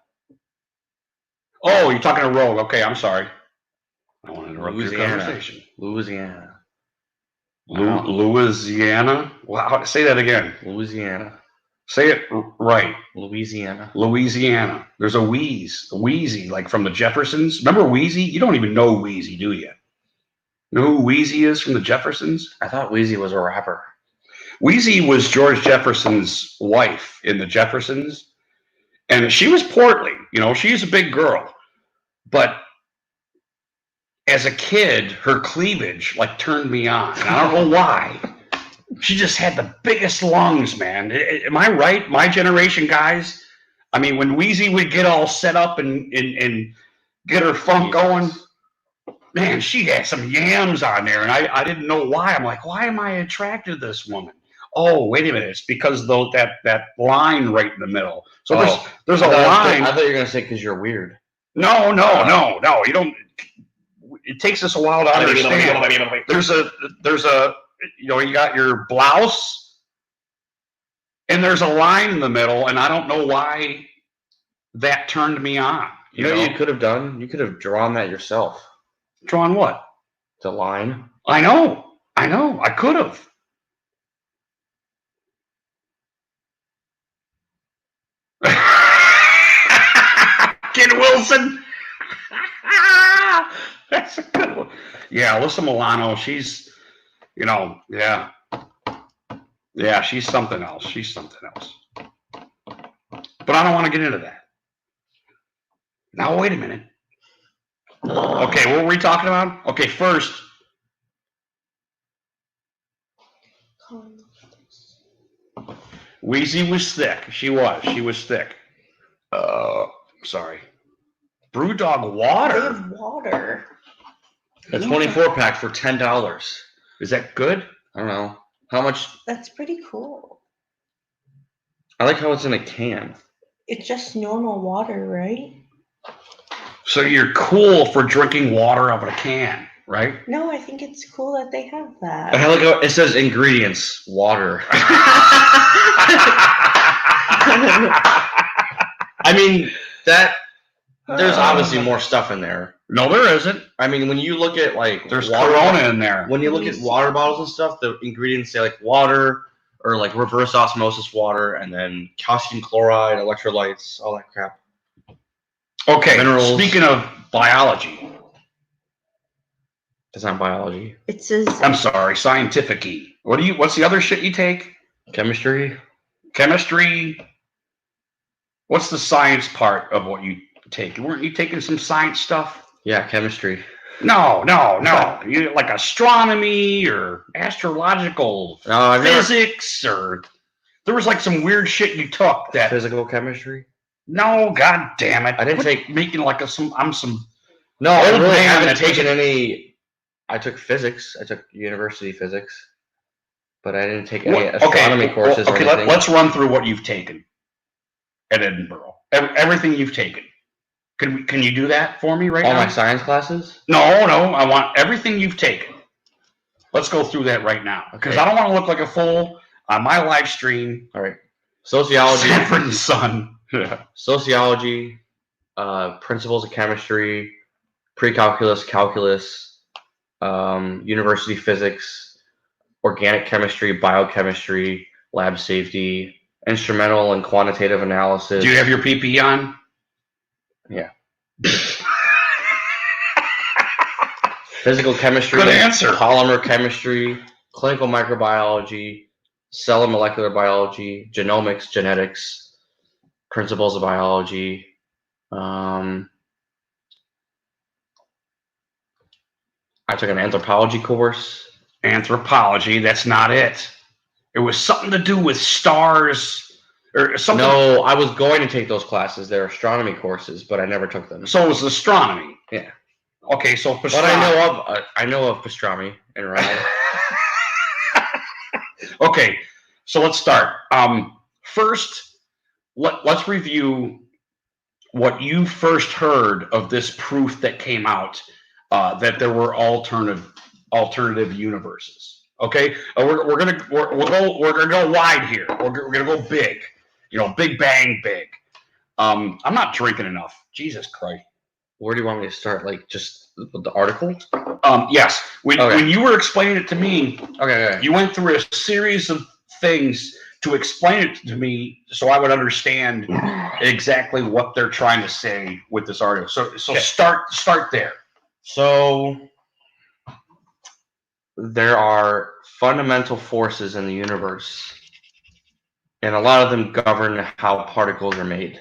Oh, you're talking to Rogue. Okay, I'm sorry. I want to interrupt your conversation. Louisiana. Louisiana? Wow, say that again. Louisiana. Say it right. Louisiana. Louisiana. There's a Wheezy, like from the Jeffersons. Remember Wheezy? You don't even know Wheezy, do you? You know who Wheezy is from the Jeffersons? I thought Wheezy was a rapper. Wheezy was George Jefferson's wife in the Jeffersons. And she was portly. You know, she's a big girl. But as a kid, her cleavage like turned me on. And I don't know why. She just had the biggest lungs, man. Am I right? My generation guys. I mean, when Wheezy would get all set up and get her funk going, man, she had some yams on there. And I didn't know why. I'm like, why am I attracted to this woman? Oh, wait a minute. It's because that line right in the middle. So there's a line. I thought you were going to say because you're weird. No. You don't. It takes us a while to understand. There's a you know, you got your blouse and there's a line in the middle, and I don't know why that turned me on. You know what you could have done? You could have drawn that yourself. Drawn what? The line. I know. I could have. Kid Wilson. That's a good one. Yeah, Alyssa Milano, she's, you know, yeah. Yeah, she's something else. But I don't want to get into that. Now, wait a minute. Okay, what were we talking about? Okay, first. Wheezy was thick. She was thick. Sorry. BrewDog water. They have water. A 24-pack for $10. Is that good? I don't know. How much? That's pretty cool. I like how it's in a can. It's just normal water, right? So you're cool for drinking water out of a can, right? No, I think it's cool that they have that. I like how it says ingredients, water. I mean, there's obviously more stuff in there. No, there isn't. I mean, when you look at like there's Corona in there. When you look at water bottles and stuff, the ingredients say like water or like reverse osmosis water, and then calcium chloride, electrolytes, all that crap. Okay. Minerals. Speaking of biology, it's not biology. It says. I'm sorry, scientific-y. What's the other shit you take? Chemistry. What's the science part of what you take? Weren't you taking some science stuff? Yeah, chemistry. No. You like astronomy or astrological physics, or there was like some weird shit you took that physical chemistry. No, god damn it! I didn't take making like I'm some. No, I really haven't taken any. I took physics. I took university physics, but I didn't take any astronomy courses or anything. Let's run through what you've taken at Edinburgh. Everything you've taken. Can you do that for me right now? All my science classes? No. I want everything you've taken. Let's go through that right now, because I don't want to look like a fool on my live stream. All right. Sociology. Sanford and Son. Sociology, principles of chemistry, pre-calculus, calculus, university physics, organic chemistry, biochemistry, lab safety, instrumental and quantitative analysis. Do you have your PP on? Yeah. Physical chemistry. Good answer. Polymer chemistry, clinical microbiology, cell and molecular biology, genomics, genetics, principles of biology. I took an anthropology course. Anthropology, that's not it. It was something to do with stars or something. No, I was going to take those classes. They're astronomy courses, but I never took them. So it was astronomy. Yeah. Okay, so pastrami. But I know of pastrami and rye. Okay, so let's start. First, let's review what you first heard of this proof that came out that there were alternative universes. Okay, we're gonna go wide here. We're gonna go big. Big bang, big. I'm not drinking enough. Jesus Christ. Where do you want me to start? Like just the article? Yes. When you were explaining it to me, Okay. you went through a series of things to explain it to me, so I would understand exactly what they're trying to say with this article. So Okay. start there. So there are fundamental forces in the universe, and a lot of them govern how particles are made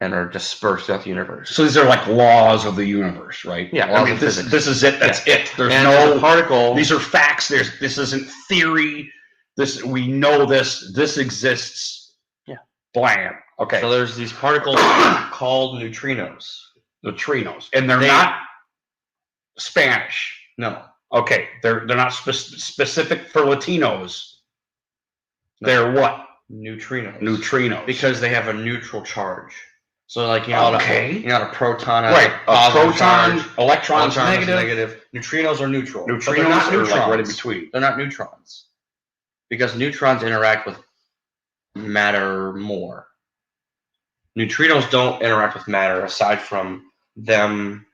and are dispersed throughout the universe. So these are like laws of the universe, right? Yeah, I mean, this is it. That's it. There's and no the particle. These are facts. This isn't theory. We know this. This exists. Yeah. Blam. Okay. So there's these particles called neutrinos. Neutrinos, and they're not Spanish. No. Okay, they're not specific for Latinos. No. They're what? Neutrinos. Neutrinos. Because they have a neutral charge. So like a proton has right, a positive proton, charge, electrons is negative. Neutrinos are neutral. Neutrinos but they're not are neutrons. like right in between. They're not neutrons. Because neutrons interact with matter more. Neutrinos don't interact with matter aside from them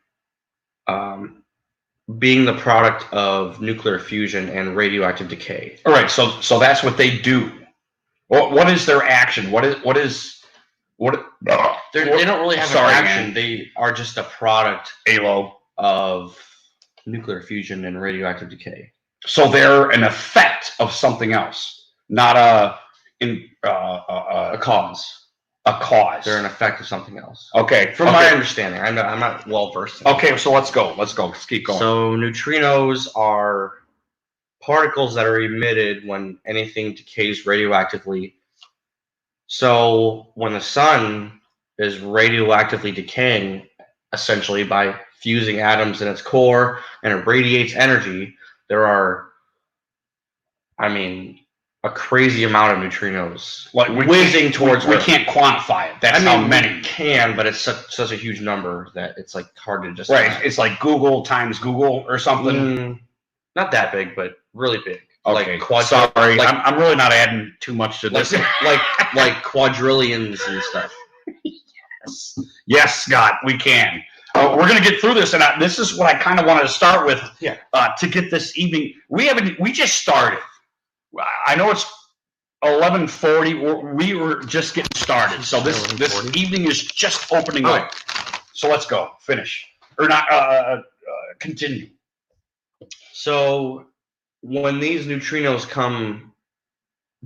being the product of nuclear fusion and radioactive decay. All right, so that's what they do. What is their action? They don't really have an action. Man. They are just a product of nuclear fusion and radioactive decay. So they're an effect of something else, not a cause. A cause. They're an effect of something else. Okay. From my understanding, I'm not well versed. Okay, so let's go. Let's keep going. So neutrinos are particles that are emitted when anything decays radioactively. So when the sun is radioactively decaying, essentially by fusing atoms in its core, and it radiates energy, there are, a crazy amount of neutrinos whizzing towards Earth. We can't quantify it. That's how many. We can, but it's such a huge number that it's like hard to just. Right. It's like Google times Google or something. Not that big, but really big. Okay. Sorry, I'm really not adding too much to this. like quadrillions and stuff. Yes, Scott, we can. We're going to get through this, and this is what I kind of wanted to start with. Yeah. To get this evening, we just started. I know it's 11:40. We were just getting started, so this evening is just opening up. So let's go. Finish or not? Continue. So when these neutrinos come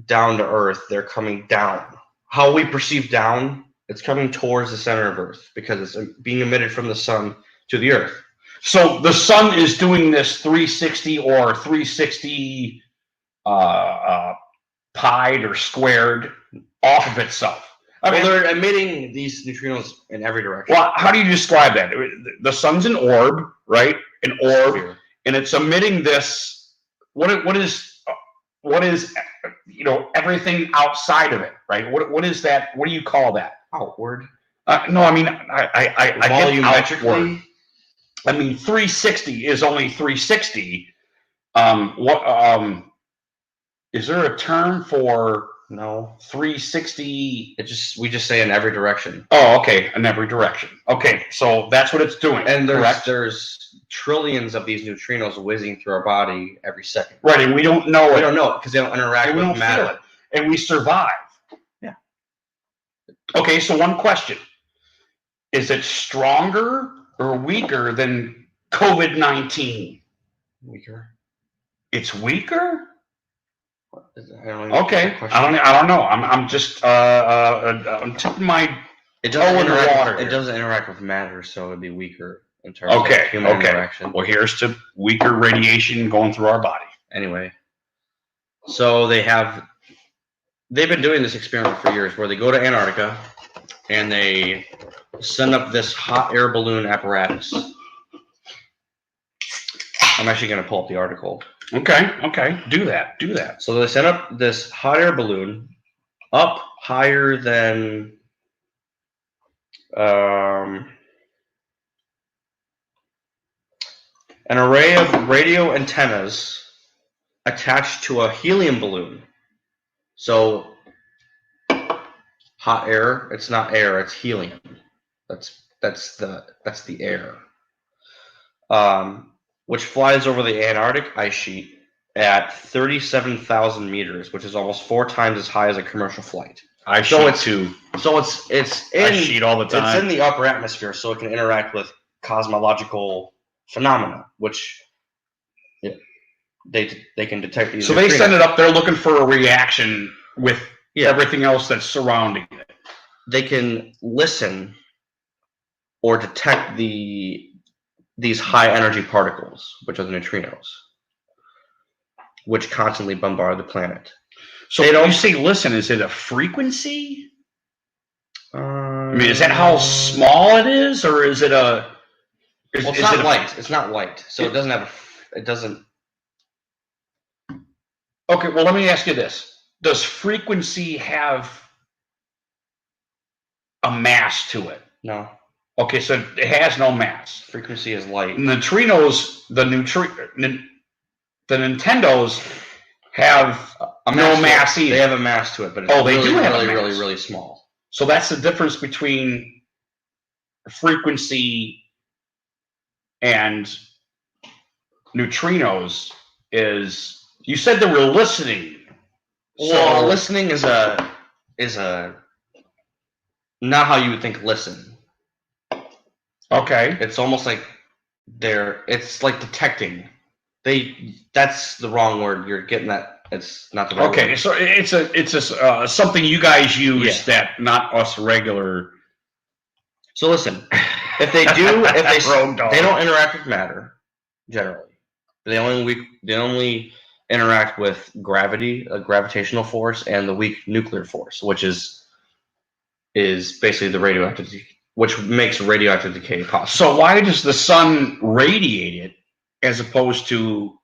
down to Earth, they're coming down. How we perceive down, it's coming towards the center of Earth because it's being emitted from the sun to the Earth. So the sun is doing this 360 or 360 pied or squared off of itself. They're emitting these neutrinos in every direction. Well, how do you describe that? The sun's an orb, right? An orb, sphere. And it's emitting this. What is everything outside of it, right? What is that? What do you call that? Outward. No, I mean I volumetrically. 360 is only 360. Is there a term for 360? We just say in every direction. Oh, okay, in every direction. Okay, so that's what it's doing. And there's trillions of these neutrinos whizzing through our body every second. Right, and we don't know it. We don't know it because they don't interact with matter. Feel it, and we survive. Yeah. Okay, so one question: is it stronger or weaker than COVID-19? Weaker. It's weaker. Okay. I don't know. I'm just I'm tipping my toe in the water. It doesn't interact with matter, so it'd be weaker in terms of human interaction. Well, here's to weaker radiation going through our body. Anyway, so they've been doing this experiment for years, where they go to Antarctica and they send up this hot air balloon apparatus. I'm actually going to pull up the article. Okay. Do that. So they sent up this hot air balloon up higher than An array of radio antennas attached to a helium balloon. So hot air, it's not air, it's helium. That's the air. Which flies over the Antarctic ice sheet at 37,000 meters, which is almost 4 times as high as a commercial flight. I So sheet too. So it's I in sheet all the it's time. in the upper atmosphere, so it can interact with cosmological phenomena, which they can detect these. So they send it up there looking for a reaction with Yeah. everything else that's surrounding it. They can listen or detect these high energy particles, which are the neutrinos, which constantly bombard the planet. So They when don't- you say listen, is it a frequency? I I mean, is that how small it is, or is it a? Well, it's not light. It's not light, so it doesn't have. It doesn't. Okay, well, let me ask you this: does frequency have a mass to it? No. Okay, so it has no mass. Frequency is light. Neutrinos, the Nintendos have A no to mass it. either. They have a mass to it, but it's Oh, they really, do have a really, mass. really, really small. So that's the difference between frequency and neutrinos. Is you said they were listening. Well, So listening is a not how you would think listen. okay. It's almost like it's like detecting. That's the wrong word. You're getting that. It's not the right Okay, word. so it's something you guys use that not us regular. So listen, if they do, Road dog. they don't interact with matter generally. They only interact with gravity, a gravitational force, and the weak nuclear force, which is basically the radioactivity, which makes radioactive decay possible. So why does the sun radiate it as opposed to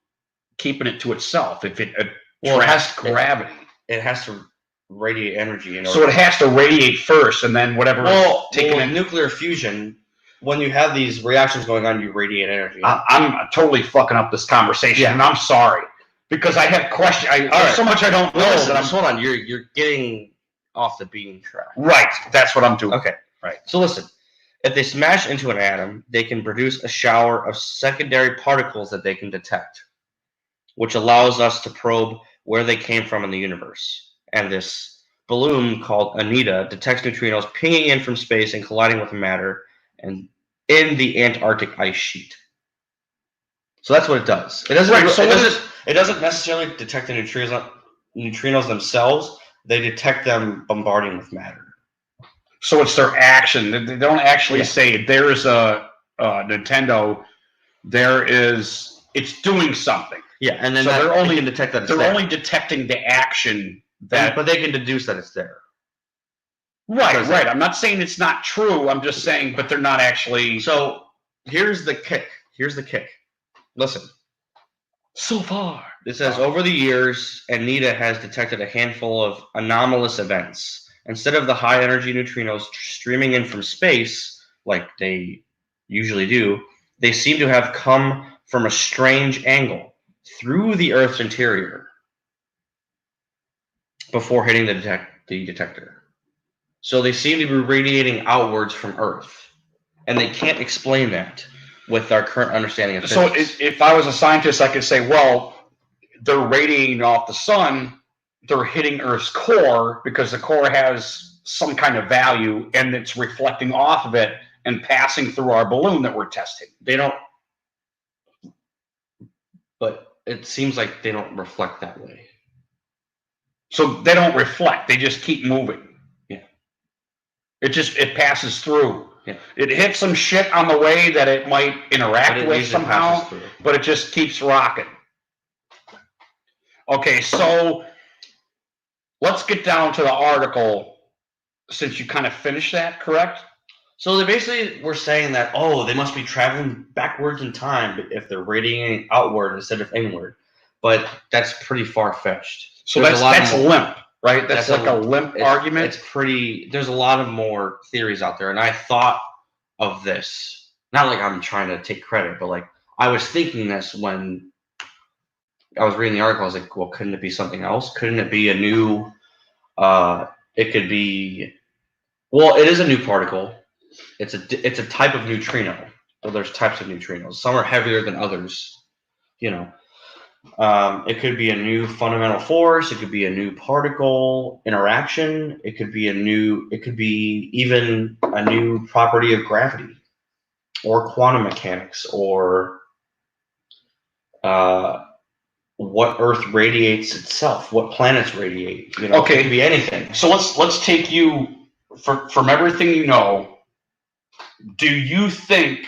keeping it to itself? If it attracts gravity, It has to radiate energy in order. so it has to radiate first, and then whatever. Taking nuclear fusion, when you have these reactions going on, you radiate energy. I'm totally fucking up this conversation, and I'm sorry because I have questions. There's so much I don't know. Listen, that I'm hold on. You're getting off the beating track. right. That's what I'm doing. Okay. Right. So listen, if they smash into an atom, they can produce a shower of secondary particles that they can detect, which allows us to probe where they came from in the universe. And this balloon called Anita detects neutrinos pinging in from space and colliding with matter and in the Antarctic ice sheet. So that's what it does. It doesn't. It doesn't necessarily detect the neutrinos themselves. They detect them bombarding with matter. So it's their action. They don't actually say there is a Nintendo. It's doing something. Yeah, and then So they're only they can detect that it's They're there. only detecting the action that. But they can deduce that it's there. Right. I'm not saying it's not true. I'm just saying, but they're not actually. So here's the kick. Listen. So far. It says, over the years, Anita has detected a handful of anomalous events. Instead of the high-energy neutrinos streaming in from space, like they usually do, they seem to have come from a strange angle through the Earth's interior before hitting the detector. So they seem to be radiating outwards from Earth, and they can't explain that with our current understanding of physics. So if I was a scientist, I could say, well, they're radiating off the sun. They're hitting Earth's core because the core has some kind of value, and it's reflecting off of it and passing through our balloon that we're testing. They don't, but it seems like they don't reflect that way. So they don't reflect. They just keep moving. Yeah. It passes through. Yeah. It hits some shit on the way that it might interact with somehow, but it just keeps rocking. Okay, so let's get down to the article since you kind of finished that, correct? So they basically were saying that, they must be traveling backwards in time if they're radiating outward instead of inward. But that's pretty far-fetched. So that's limp, right? That's like a limp argument. It's pretty. There's a lot of more theories out there, and I thought of this. Not like I'm trying to take credit, but like I was thinking this when I was reading the article. I was like, well, couldn't it be something else? Couldn't it be a new? It could be. Well, it is a new particle. It's a type of neutrino. Well, there's types of neutrinos. Some are heavier than others. You know, it could be a new fundamental force. It could be a new particle interaction. It could be even a new property of gravity, or quantum mechanics, or what Earth radiates itself, what planets radiate. You know, Okay. it could be anything. So let's take you from everything you know. Do you think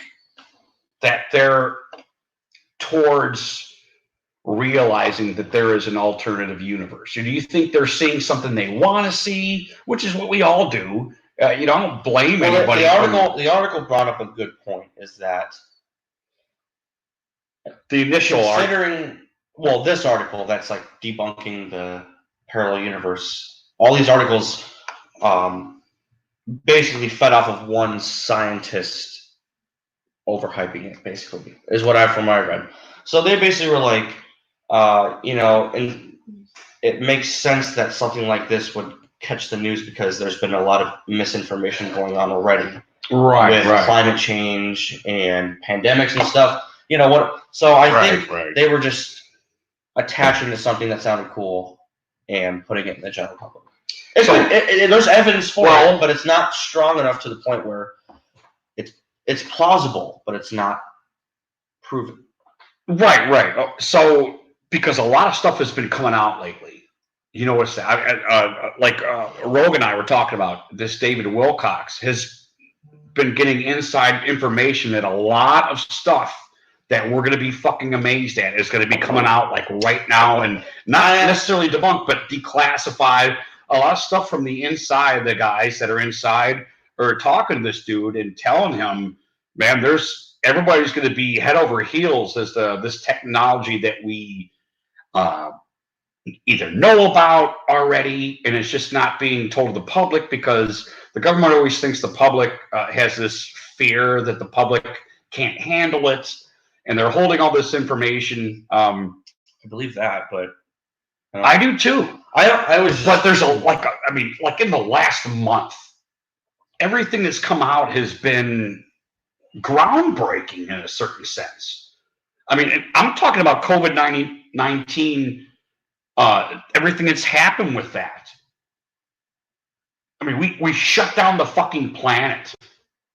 that they're towards realizing that there is an alternative universe? Or do you think they're seeing something they want to see, which is what we all do? I don't blame anybody. The article brought up a good point. Is that The initial considering this article that's like debunking the parallel universe. All these articles basically fed off of one scientist overhyping it. Basically, is what I read. So they basically were like, and it makes sense that something like this would catch the news because there's been a lot of misinformation going on already, with climate change and pandemics and stuff. You know what? So I think they were just attaching to something that sounded cool and putting it in the general public. There's evidence for it, but it's not strong enough to the point where it's plausible, but it's not proven. Right. So because a lot of stuff has been coming out lately, you know what's that? Rogue and I were talking about this. David Wilcox has been getting inside information that a lot of stuff that we're going to be fucking amazed at is going to be coming out like right now, and not necessarily debunked, but declassified. A lot of stuff from the inside, the guys that are inside are talking to this dude and telling him, man, everybody's going to be head over heels as this technology that we either know about already, and it's just not being told to the public because the government always thinks the public has this fear that the public can't handle it, and they're holding all this information. I believe that, but I do too. But there's like in the last month, everything that's come out has been groundbreaking in a certain sense. I mean, I'm talking about COVID-19, everything that's happened with that. I mean, we shut down the fucking planet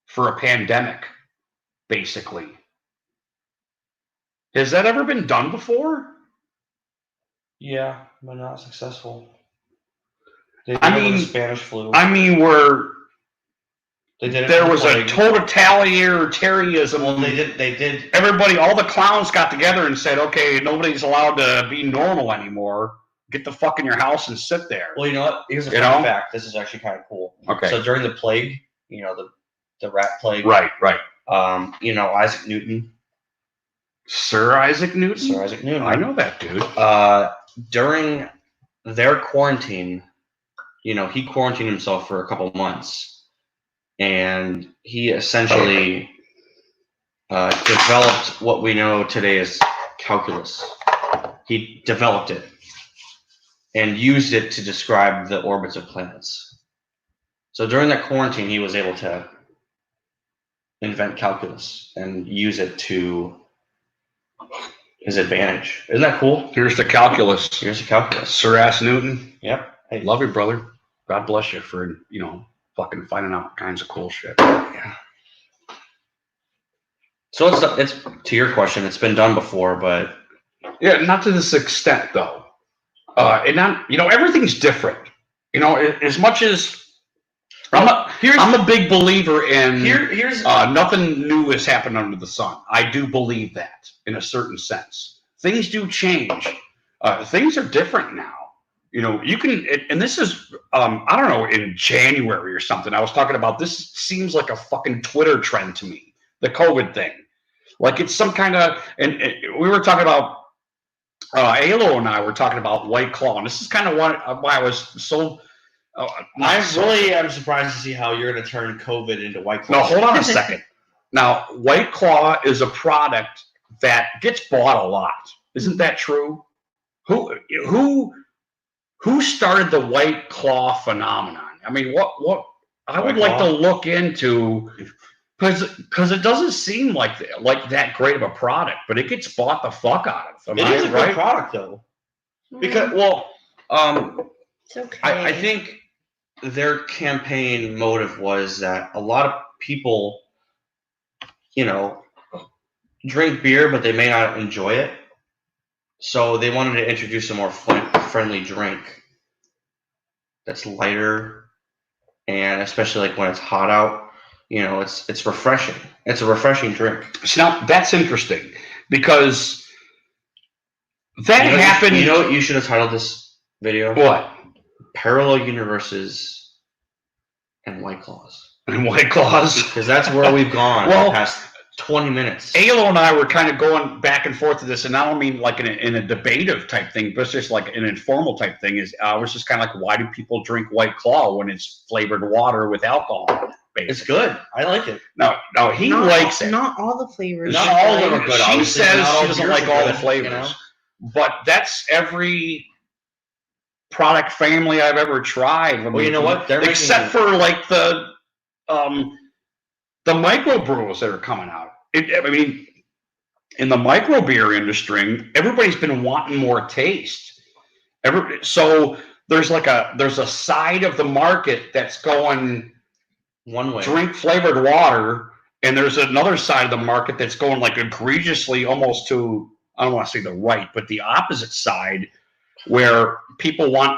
for a pandemic, basically. Has that ever been done before? Yeah, but not successful. The Spanish flu. I mean, there was a totalitarianism. Well, they did. Everybody, all the clowns got together and said, okay, nobody's allowed to be normal anymore. Get the fuck in your house and sit there. Well, you know what? Here's a fun fact. This is actually kind of cool. Okay. So during the plague, the rat plague. Right. Isaac Newton. Sir Isaac Newton? Sir Isaac Newton. I know that dude. During their quarantine, he quarantined himself for a couple months. And he essentially developed what we know today as calculus. He developed it and used it to describe the orbits of planets. So during that quarantine, he was able to invent calculus and use it to his advantage. Isn't that cool? Here's the calculus. Sir Ass Newton. Yep. Hey, love you, brother. God bless you for, fucking finding out kinds of cool shit. Yeah. So it's to your question, it's been done before, but yeah, not to this extent though. And not, everything's different. As much as I'm a big believer in nothing new has happened under the sun. I do believe that in a certain sense. Things do change. Things are different now. You can, and this is, I don't know, in January or something, I was talking about, this seems like a fucking Twitter trend to me, the COVID thing. Like it's some kind of, and we were talking about, Alo and I were talking about White Claw, and this is kind of why I was so, I'm surprised to see how you're going to turn COVID into White Claw. No, hold on a second. Now, White Claw is a product that gets bought a lot. Isn't that true? Who started the White Claw phenomenon? I mean, what I would like to look into, because it doesn't seem like that great of a product, but it gets bought the fuck out of. It is a good product though, because It's okay. I think their campaign motive was that a lot of people, drink beer, but they may not enjoy it. So they wanted to introduce a more friendly drink that's lighter, and especially like when it's hot out, it's refreshing. It's a refreshing drink. So now that's interesting, because that happened. You know what you should have titled this video? What? Parallel Universes and White Claws. And White Claws. Because that's where we've gone the past 20 minutes. Alo and I were kind of going back and forth to this, and I don't mean like in a debative type thing, but it's just like an informal type thing. I was just kind of like, why do people drink White Claw when it's flavored water with alcohol? Basically. It's good. I like it. No, he likes it. Not all the flavors. Not all of them are good. She says she doesn't like all the good, flavors, but that's every product family I've ever tried. Well, you know what? Except for like the microbrews that are coming out. I mean, in the microbeer industry, everybody's been wanting more taste. So there's a side of the market that's going one way, drink flavored water, and there's another side of the market that's going like egregiously almost to, I don't want to say the right, but the opposite side, where people want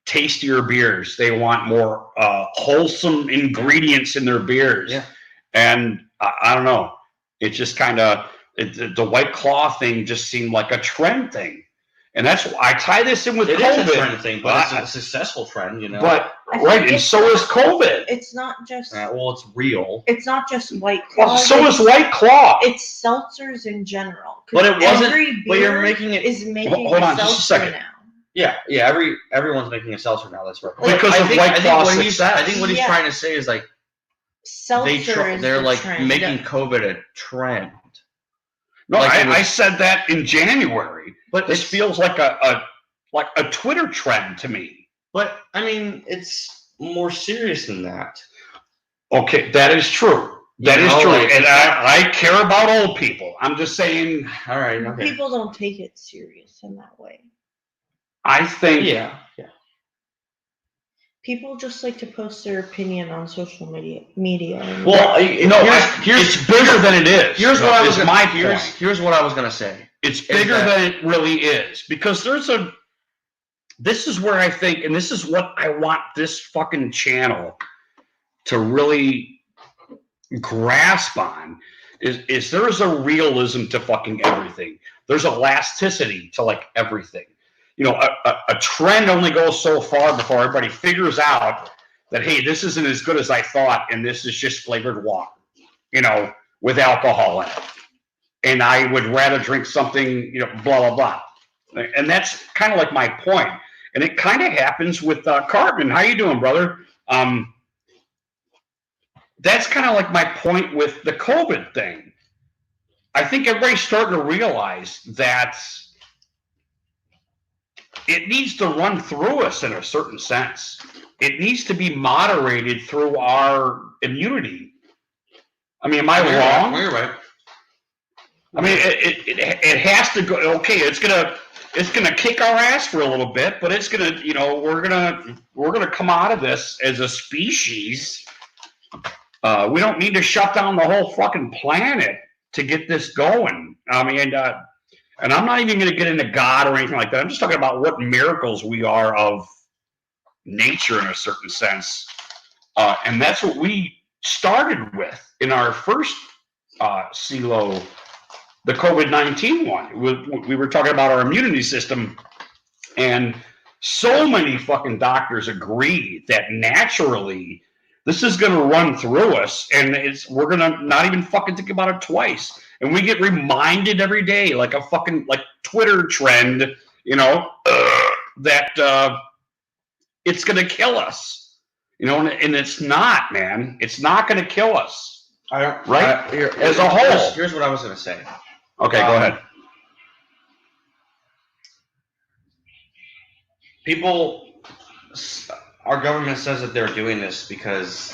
tastier beers. They want more wholesome ingredients in their beers. Yeah. And I don't know. It just kind of, the White Claw thing just seemed like a trend thing. And that's why I tie this in with it COVID. It is a trend thing, but it's a successful trend, But, right, and so is COVID. It's not just... well, it's real. It's not just White Claw. Well, so is White Claw. It's seltzers in general. But it wasn't... But you're making it... is making hold on a just a seltzer second. now. Yeah, everyone's making a seltzer now, that's right. Because of White Claw's success. I think what he's trying to say is like... They're like trend. making COVID a trend. No, like I said that in January, but this feels like a Twitter trend to me. But I mean, it's more serious than that. Okay, that is true. That is true, and I care about old people. I'm just saying. All right, okay. People don't take it serious in that way. I think. Yeah. People just like to post their opinion on social media. Well, it's bigger than it is. Here's what I was my point. Here's what I was gonna say. It's bigger than it really is, because this is where I think, and this is what I want this fucking channel to really grasp on, is there is a realism to fucking everything. There's elasticity to like everything. A trend only goes so far before everybody figures out that, hey, this isn't as good as I thought, and this is just flavored water, with alcohol in it. And I would rather drink something, blah, blah, blah. And that's kind of like my point. And it kind of happens with Cartman. How you doing, brother? That's kind of like my point with the COVID thing. I think everybody's starting to realize that it needs to run through us in a certain sense. It needs to be moderated through our immunity. I mean, am I wrong? You're right. I mean, it has to go. Okay, it's gonna kick our ass for a little bit, but it's gonna, we're gonna come out of this as a species. We don't need to shut down the whole fucking planet to get this going. I mean, and I'm not even going to get into God or anything like that. I'm just talking about what miracles we are of nature in a certain sense. And that's what we started with in our first CELO, the COVID-19 one. We were talking about our immunity system, and so many fucking doctors agree that naturally this is going to run through us, and we're going to not even fucking think about it twice. And we get reminded every day, like a fucking Twitter trend, that it's going to kill us, and it's not, man. It's not going to kill us. As a whole. Here's what I was going to say. Okay, go ahead. Our government says that they're doing this because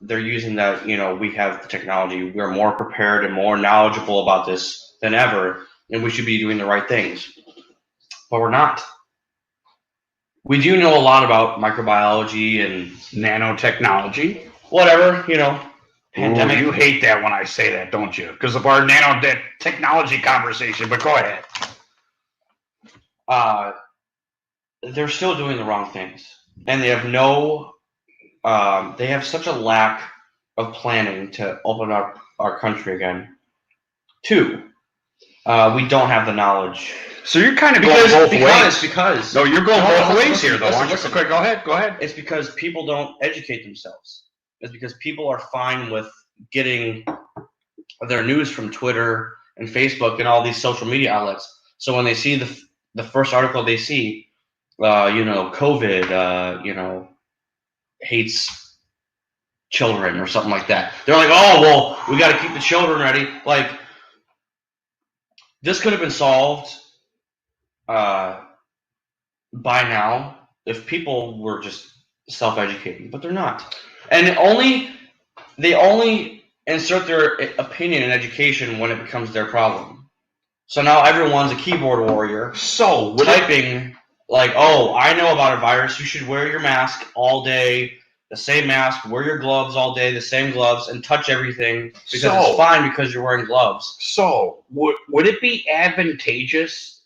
they're using that, we have the technology. We're more prepared and more knowledgeable about this than ever, and we should be doing the right things. But we're not. We do know a lot about microbiology and Nanotechnology. whatever, Pandemic. Ooh, you hate that when I say that, don't you? Because of our nanotechnology conversation, but go ahead. They're still doing the wrong things. And they have they have such a lack of planning to open up our country again. 2, we don't have the knowledge. So you're kind of going both ways. Because no, you're going both ways here, though. Listen. Okay, go ahead. It's because people don't educate themselves. It's because people are fine with getting their news from Twitter and Facebook and all these social media outlets. So when they see the first article they see, COVID, hates children or something like that, they're like, oh, well, we got to keep the children ready. Like, this could have been solved by now if people were just self-educating, but they're not. And they only insert their opinion in education when it becomes their problem. So now everyone's a keyboard warrior. So typing like, oh, I know about a virus. You should wear your mask all day, the same mask. Wear your gloves all day, the same gloves, and touch everything because it's fine because you're wearing gloves. So would it be advantageous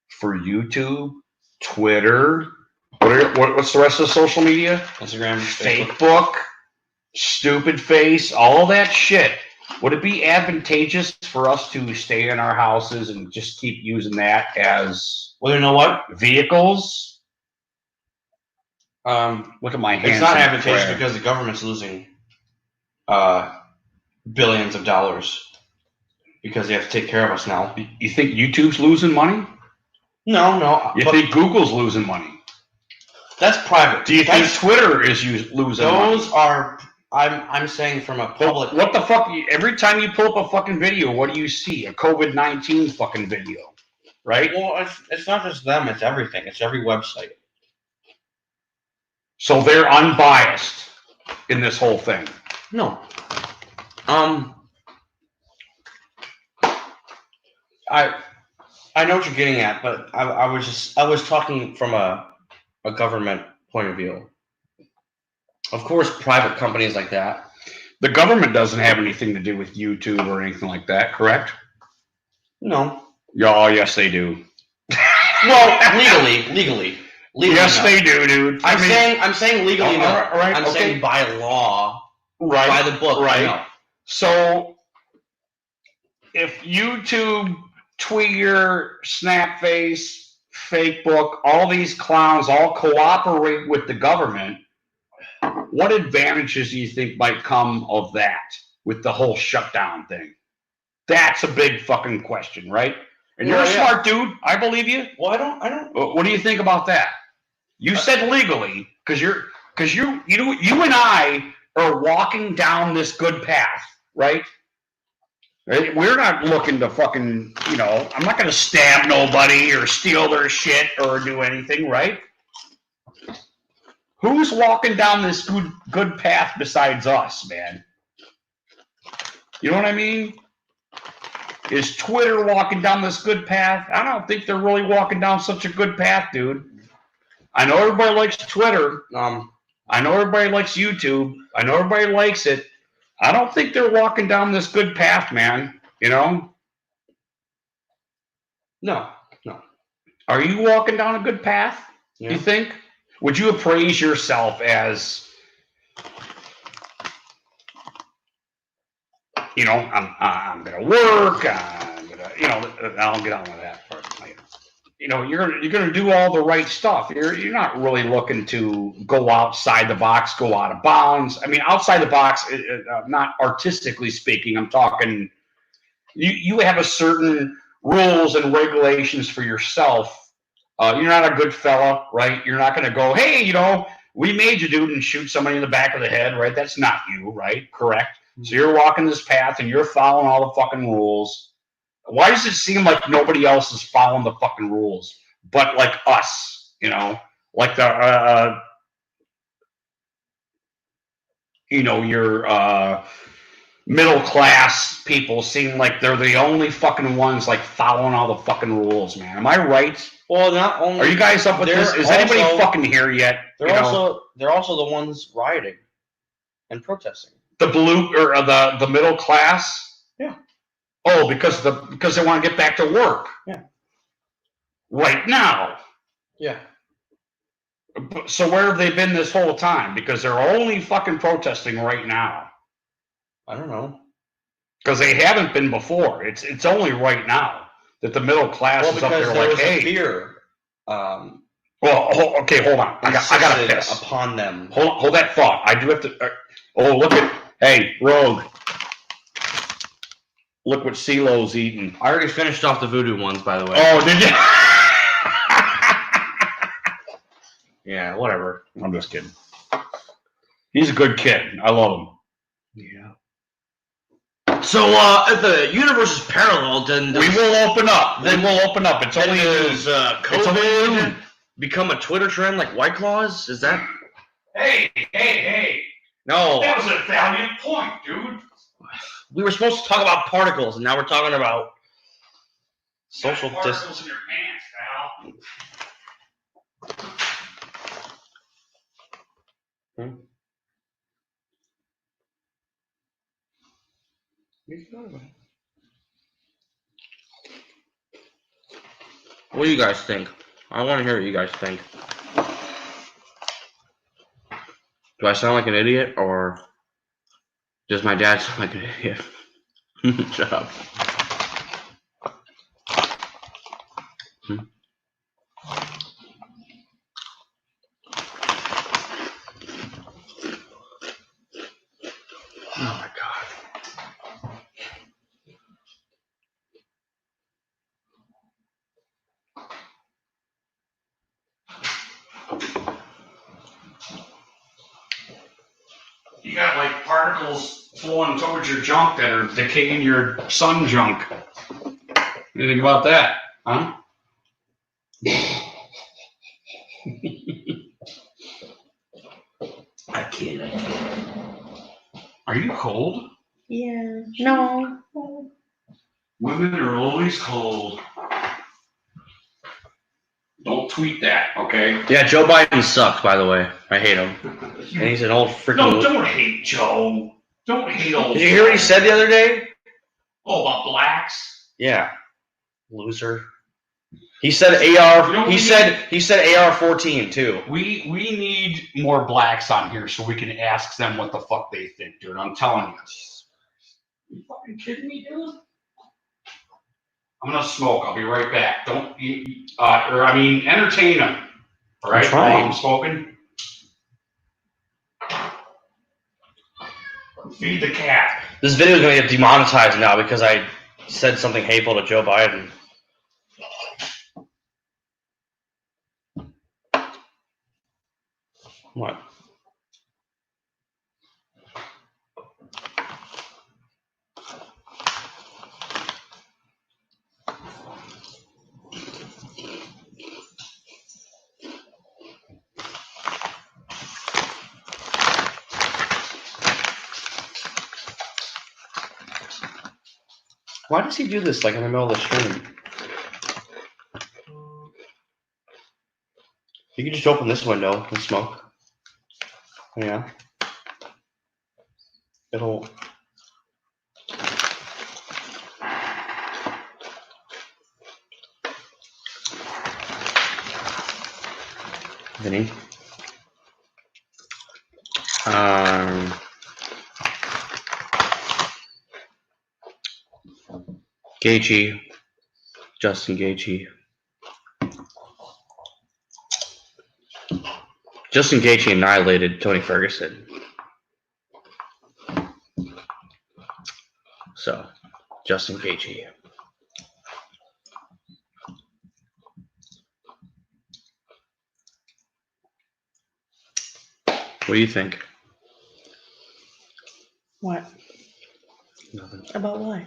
for YouTube, Twitter, what's the rest of the social media? Instagram, Facebook, Stupid Face, all that shit. Would it be advantageous for us to stay in our houses and just keep using that as, well, you know what, vehicles? Look at my hands. It's not advantageous because the government's losing billions of dollars because they have to take care of us now. You think YouTube's losing money? No. You think Google's losing money? That's private. Do you think Twitter is losing money? Those are. I'm saying from a public. What the fuck? Every time you pull up a fucking video, what do you see? A COVID-19 fucking video, right? Well, it's not just them. It's everything. It's every website. So they're unbiased in this whole thing. No. I know what you're getting at, but I was talking from a government point of view. Of course, private companies like that. The government doesn't have anything to do with YouTube or anything like that, correct? No. Oh, yes, they do. Well, legally. Yes, they do, dude. I'm saying legally, no. Right, I'm saying by law, right, by the book, right. No. So, if YouTube, Twitter, Snapface, Facebook, all these clowns all cooperate with the government, what advantages do you think might come of that with the whole shutdown thing? That's a big fucking question, right? And you're a smart dude. I believe you. Well, I don't. What do you think about that? You said legally, because you and I are walking down this good path, right? We're not looking to fucking, I'm not going to stab nobody or steal their shit or do anything, right? Who's walking down this good path besides us, man? You know what I mean? Is Twitter walking down this good path? I don't think they're really walking down such a good path, dude. I know everybody likes Twitter. I know everybody likes YouTube. I know everybody likes it. I don't think they're walking down this good path, man. No. Are you walking down a good path? Yeah. You think? Would you appraise yourself as, I'm going to work, I'm going to, I'll get on with that part later. You're going to do all the right stuff. You're not really looking to go outside the box, go out of bounds. I mean, outside the box, not artistically speaking, I'm talking, you have a certain rules and regulations for yourself. You're not a good fella, right? You're not going to go, hey, we made you, dude, and shoot somebody in the back of the head, right? That's not you, right? Correct. So you're walking this path and you're following all the fucking rules. Why does it seem like nobody else is following the fucking rules, but like us? You know, like the your middle class people seem like they're the only fucking ones like following all the fucking rules, man. Am I right? Well, not only Are you guys up with this? Is anybody fucking here yet? They're also the ones rioting and protesting. The blue or the middle class? Yeah. Oh, because they want to get back to work. Yeah. Right now. Yeah. So where have they been this whole time? Because they're only fucking protesting right now. I don't know. Because they haven't been before. It's only right now that the middle class is up there like, hey. Fear. Well, okay, hold on. I got to piss upon them. Hold that thought. I do have to. Look at. Hey, Rogue. Look what CeeLo's eating. I already finished off the voodoo ones, by the way. Oh, did you? Yeah, whatever. I'm just kidding. He's a good kid. I love him. Yeah. So, if the universe is parallel, then we will open up. Then we'll open up. It's only does it's only COVID become a Twitter trend like White Claws? Is that? Hey! No. That was a valiant point, dude. We were supposed to talk about particles, and now we're talking about social distance. Particles in your pants, pal. What do you guys think? I want to hear what you guys think. Do I sound like an idiot, or does my dad sound like an idiot? Shut up. Oh my god. You got like particles flowing towards your junk that are decaying your sun junk. Anything about that, huh? I kid. Are you cold? Yeah. No. Women are always cold. Don't tweet that, okay? Yeah, Joe Biden sucks, by the way. I hate him. And he's an old freaking... No, don't hate Joe. Don't hate old Did you hear what he said the other day? Oh, about blacks? Yeah. Loser. He said AR... He said AR-14, too. We need more blacks on here so we can ask them what the fuck they think, dude. I'm telling you. You fucking kidding me, dude? I'm gonna smoke. I'll be right back. Entertain them. All right, while I'm smoking. Feed the cat. This video is gonna get demonetized now because I said something hateful to Joe Biden. What? Why does he do this like in the middle of the stream? You can just open this window and smoke. Yeah. It'll... Vinny? Gaethje. Justin Gaethje. Justin Gaethje annihilated Tony Ferguson. So, Justin Gaethje. What do you think? What? Nothing. About what?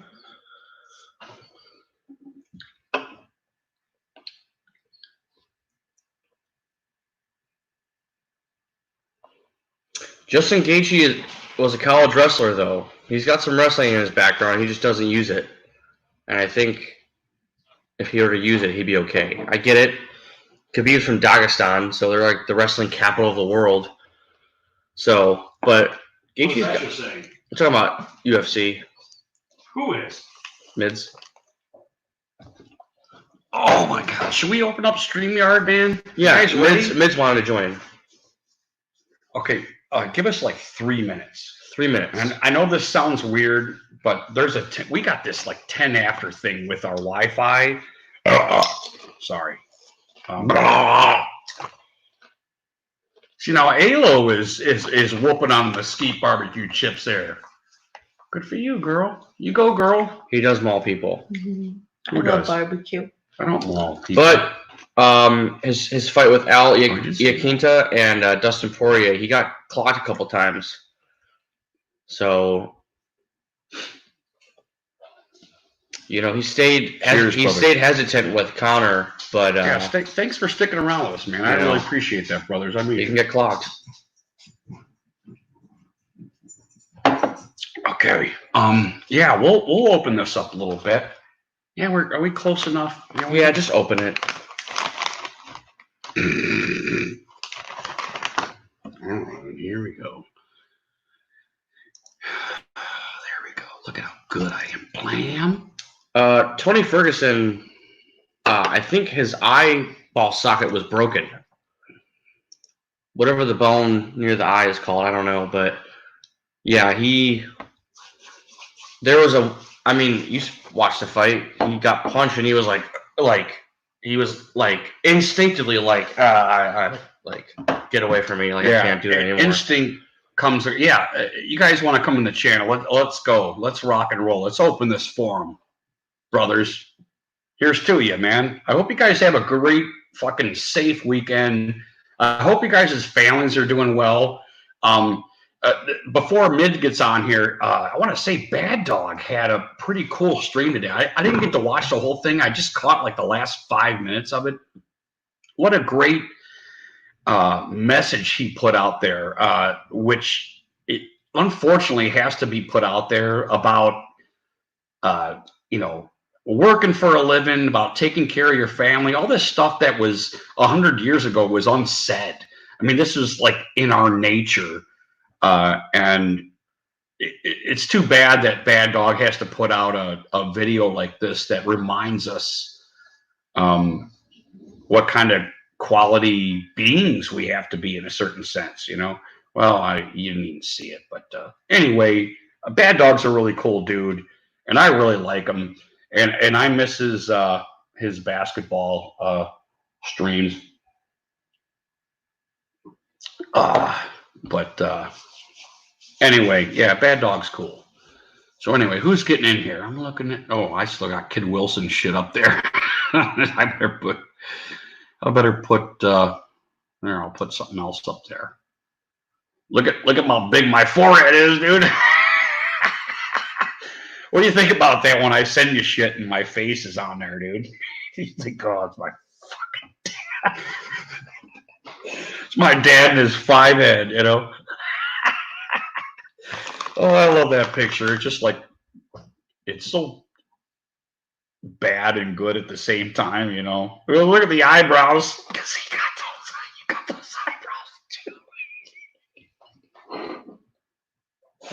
Justin Gaethje was a college wrestler, though. He's got some wrestling in his background. He just doesn't use it. And I think if he were to use it, he'd be okay. I get it. Khabib's from Dagestan, so they're like the wrestling capital of the world. So, but Gaethje's got, What's that you're saying? we're talking about UFC Who is? mids. Oh my God! Should we open up StreamYard, man? Yeah, You guys ready? mids wanted to join. Okay, give us like 3 minutes. 3 minutes. And I know this sounds weird, but there's we got this like 10 after thing with our Wi-Fi. Sorry. See now, Alo is whooping on mesquite barbecue chips there. Good for you, girl. You go, girl. He does maul people. I Who love does? barbecue. I don't maul people. But his fight with Al just- Iaquinta and Dustin Poirier, he got clocked a couple times. So, you know, he stayed Cheers, brother. stayed hesitant with Connor, but yeah, thanks for sticking around with us, man. I I know. really appreciate that, brothers. I he mean, can get clocked. okay. Yeah, we'll open this up a little bit. Yeah, are we close enough? Yeah, just open it. All right, here we go. There we go. Look at how good I am playing. Tony Ferguson, I think his eyeball socket was broken. Whatever the bone near the eye is called, I don't know, but yeah, there was I mean, you watched the fight. He got punched, and he was like instinctively like, get away from me, like I can't do it anymore. Instinct comes. Yeah, you guys want to come in the channel? Let's go. Let's rock and roll. Let's open this forum, brothers. Here's to you, man. I hope you guys have a great fucking safe weekend. I hope you guys' families are doing well. Before Mid gets on here, I want to say Bad Dog had a pretty cool stream today. I didn't get to watch the whole thing. I just caught like the last 5 minutes of it. What a great message he put out there, which it unfortunately has to be put out there about, working for a living, about taking care of your family, all this stuff that was 100 years ago was unsaid. I mean, this is like in our nature. And it's too bad that Bad Dog has to put out a video like this that reminds us what kind of quality beings we have to be in a certain sense, you know? Well, you didn't even see it, but anyway, Bad Dog's a really cool dude, and I really like him, and I miss his basketball streams. But anyway, yeah, Bad Dog's cool. So anyway, who's getting in here? I'm looking at. Oh, I still got Kid Wilson shit up there. I better put. There, I'll put something else up there. Look at how big my forehead is, dude. What do you think about that when I send you shit and my face is on there, dude? You think, oh, it's my fucking dad. It's my dad and his 5 head, you know? Oh, I love that picture. It's just like, it's so bad and good at the same time, you know? Look at the eyebrows. Because you got those eyebrows too.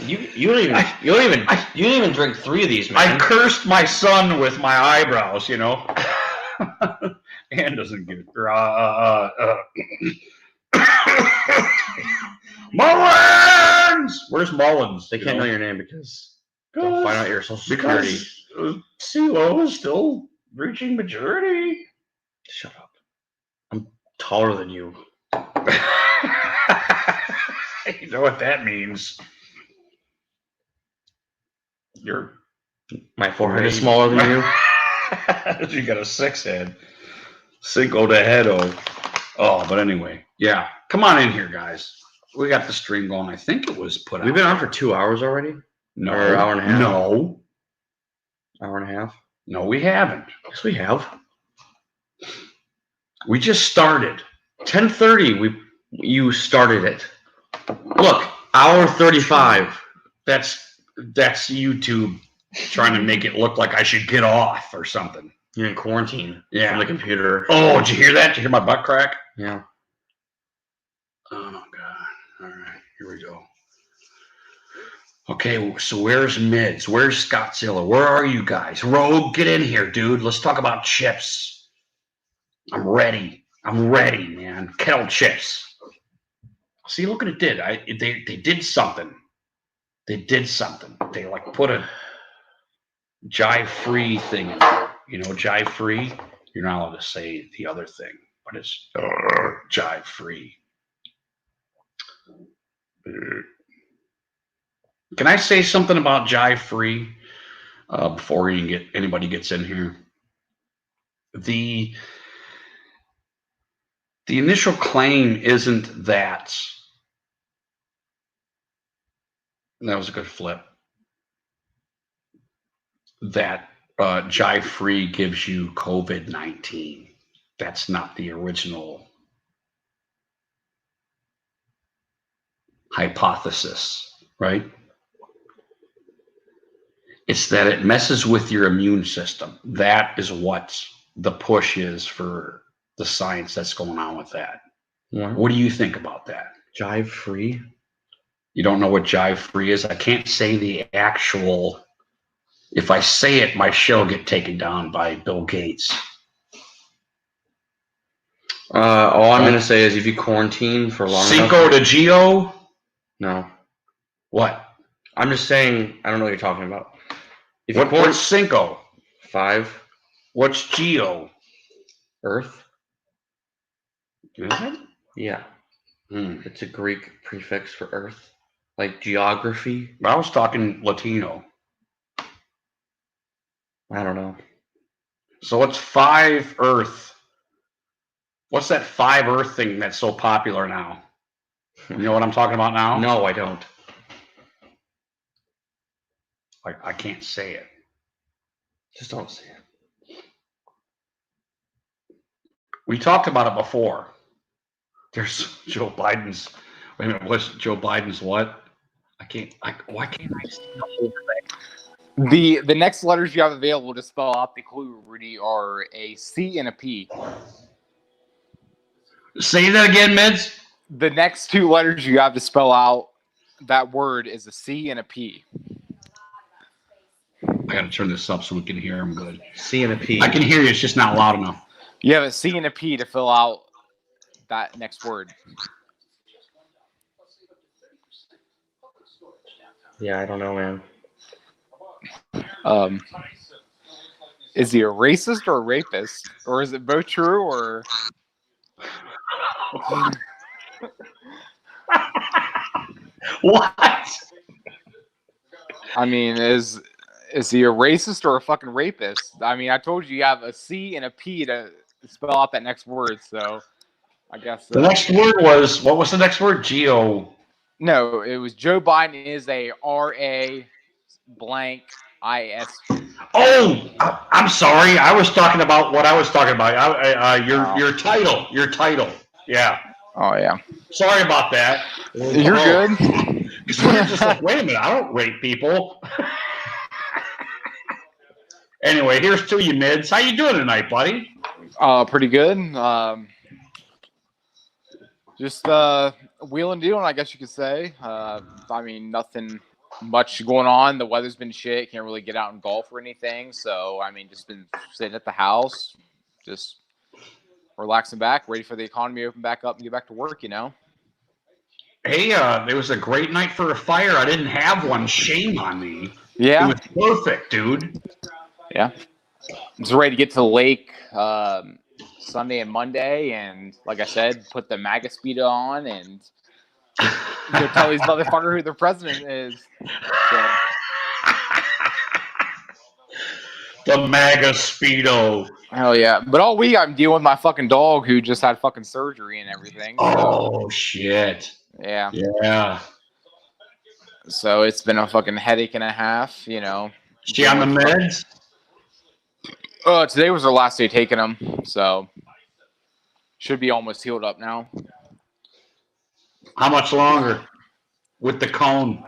You don't even drink 3 of these, man. I cursed my son with my eyebrows, you know? Ann doesn't get Mullins! Where's Mullins? They can't know your name because They'll they'll find out your social security. Because CeeLo is still reaching maturity. Shut up. I'm taller than you. You know what that means. My forehead is smaller than you. You got a 6 head. Cinco de Hedo. Oh, but anyway. Yeah. Come on in here, guys. We got the stream going. I think it was put out. We've been on for 2 hours already. No. Or hour and a half? No. Hour and a half? No, we haven't. Yes, we have. We just started. 10:30. You started it. Look, hour 35. That's YouTube trying to make it look like I should get off or something. You're in quarantine Yeah. from the computer. Oh, did you hear that? Did you hear my butt crack? Yeah. Oh, God. All right, here we go. Okay, so where's Mids? Where's Scottzilla? Where are you guys? Rogue, get in here, dude. Let's talk about chips. I'm ready. I'm ready, man. Kettle chips. See, look what it did. They did something. They did something. They like put a jive-free thing in there. You know, jive-free? You're not allowed to say the other thing, but it's jive-free. Can I say something about jive-free before anybody gets in here? The initial claim isn't that. That was a good flip. That jive-free gives you COVID-19. That's not the original hypothesis, right? It's that it messes with your immune system. That is what the push is for the science that's going on with that. Yeah. What do you think about that? Jive free? You don't know what jive free is? I can't say the actual. If I say it, my show will get taken down by Bill Gates. All I'm going to say is if you quarantine for long Cinco de Gio? No. What? I'm just saying, I don't know what you're talking about. If What's Cinco? 5. What's Geo? Earth? Is it? Yeah. Hmm. It's a Greek prefix for Earth. Like geography. I was talking Latino. I don't know. So what's 5 Earth? What's that 5 Earth thing that's so popular now? You know what I'm talking about now? No, I don't. Like, I can't say it. Just don't say it. We talked about it before. There's Joe Biden's. Wait a minute. What's Joe Biden's what? Why can't I see the whole thing? The next letters you have available to spell out the clue, Rudy, are a C and a P. Say that again, Mids. The next 2 letters you have to spell out that word is a C and a P. I got to turn this up so we can hear him good. C and a P. I can hear you. It's just not loud enough. You have a C and a P to fill out that next word. Yeah, I don't know, man. Is he a racist or a rapist? Or is it both true or... What? I mean, is he a racist or a fucking rapist? I mean, I told you have a C and a P to spell out that next word, so I guess... The next word was, what was the next word? Geo. No, it was Joe Biden is a R-A blank I-S. Oh, I'm sorry. I was talking about what I was talking about. Your title. Your title. Yeah. Oh, yeah. Sorry about that. You're good. Because we're just like, wait a minute. I don't rape people. Anyway, here's to you, Mids. How you doing tonight, buddy? Pretty good. Just wheeling dealing, I guess you could say. I mean, nothing much going on. The weather's been shit. Can't really get out and golf or anything. So, I mean, just been sitting at the house, just relaxing back, ready for the economy to open back up and get back to work, you know? Hey, it was a great night for a fire. I didn't have one. Shame on me. Yeah. It was perfect, dude. Yeah. I'm just ready to get to the lake Sunday and Monday, and like I said, put the MAGA Speedo on and go tell these motherfuckers who their president is. So. The MAGA Speedo. Hell yeah. But all week I'm dealing with my fucking dog who just had fucking surgery and everything. So, Oh, shit. yeah. Yeah. So it's been a fucking headache and a half, She on the meds? Today was her last day taking them, so should be almost healed up now. How much longer with the cone?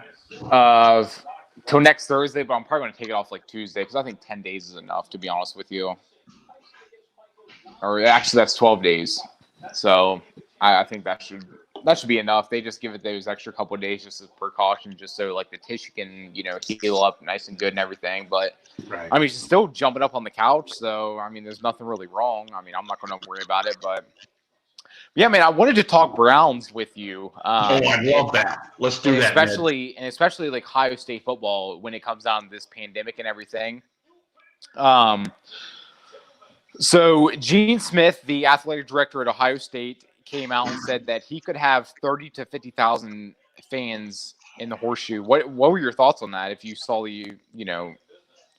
Till next Thursday, but I'm probably going to take it off like Tuesday because I think 10 days is enough, to be honest with you. Or actually, that's 12 days. So I think that should be enough. They just give it those extra couple of days just as precaution, just so like the tissue can heal up nice and good and everything. But Right. I mean, she's still jumping up on the couch, so I mean, there's nothing really wrong. I mean, I'm not going to worry about it, but yeah, man, I wanted to talk Browns with you. I love that. Let's do that. Especially like Ohio State football when it comes down to this pandemic and everything. So Gene Smith, the athletic director at Ohio State, came out and said that he could have 30 to 50,000 fans in the Horseshoe. What were your thoughts on that? If you saw the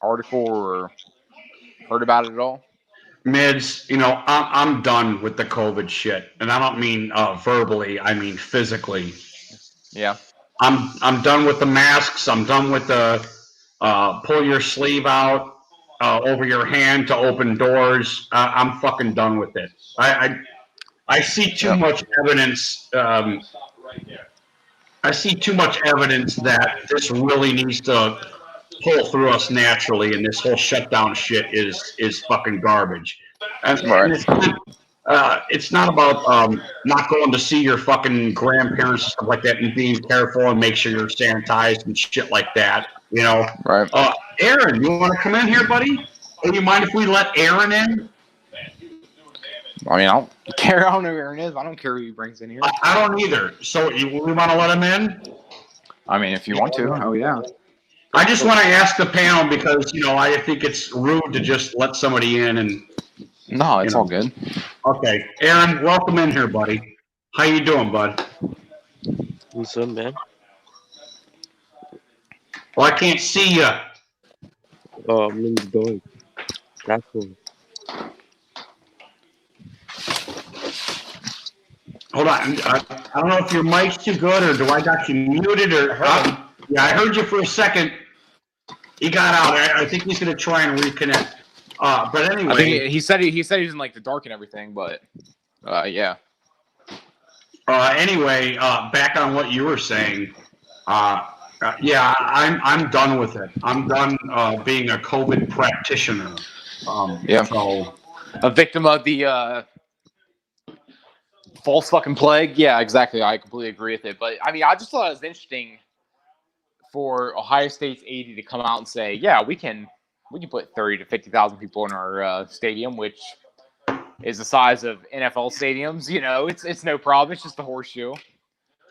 article or heard about it at all? Mids, I'm done with the COVID shit, and I don't mean verbally. I mean physically. Yeah. I'm done with the masks. I'm done with the pull your sleeve out over your hand to open doors. I'm fucking done with it. I see too much evidence. I see too much evidence that this really needs to pull through us naturally, and this whole shutdown shit is fucking garbage. And it's not about not going to see your fucking grandparents and stuff like that, and being careful and make sure you're sanitized and shit like that. Right. Aaron, you want to come in here, buddy? Do you mind if we let Aaron in? I mean, I don't care. I don't know who Aaron is. I don't care who he brings in here. I don't either. So we want to let him in? I mean, if you want to. Oh, yeah. I just want to ask the panel because, I think it's rude to just let somebody in and... No, it's all good. Okay. Aaron, welcome in here, buddy. How you doing, bud? What's up, man? Well, I can't see you. Oh, I'm in the door. That's cool. Hold on. I don't know if your mic's too good or do I got you muted or... yeah, I heard you for a second. He got out. I think he's going to try and reconnect. But anyway... I think he said he's in like the dark and everything, but yeah. Anyway, back on what you were saying. Yeah, I'm done with it. I'm done being a COVID practitioner. Yeah. So, a victim of the false fucking plague. Yeah, exactly. I completely agree with it. But I mean, I just thought it was interesting for Ohio State's AD to come out and say, "Yeah, we can put 30 to 50,000 people in our stadium, which is the size of NFL stadiums. It's no problem. It's just a Horseshoe."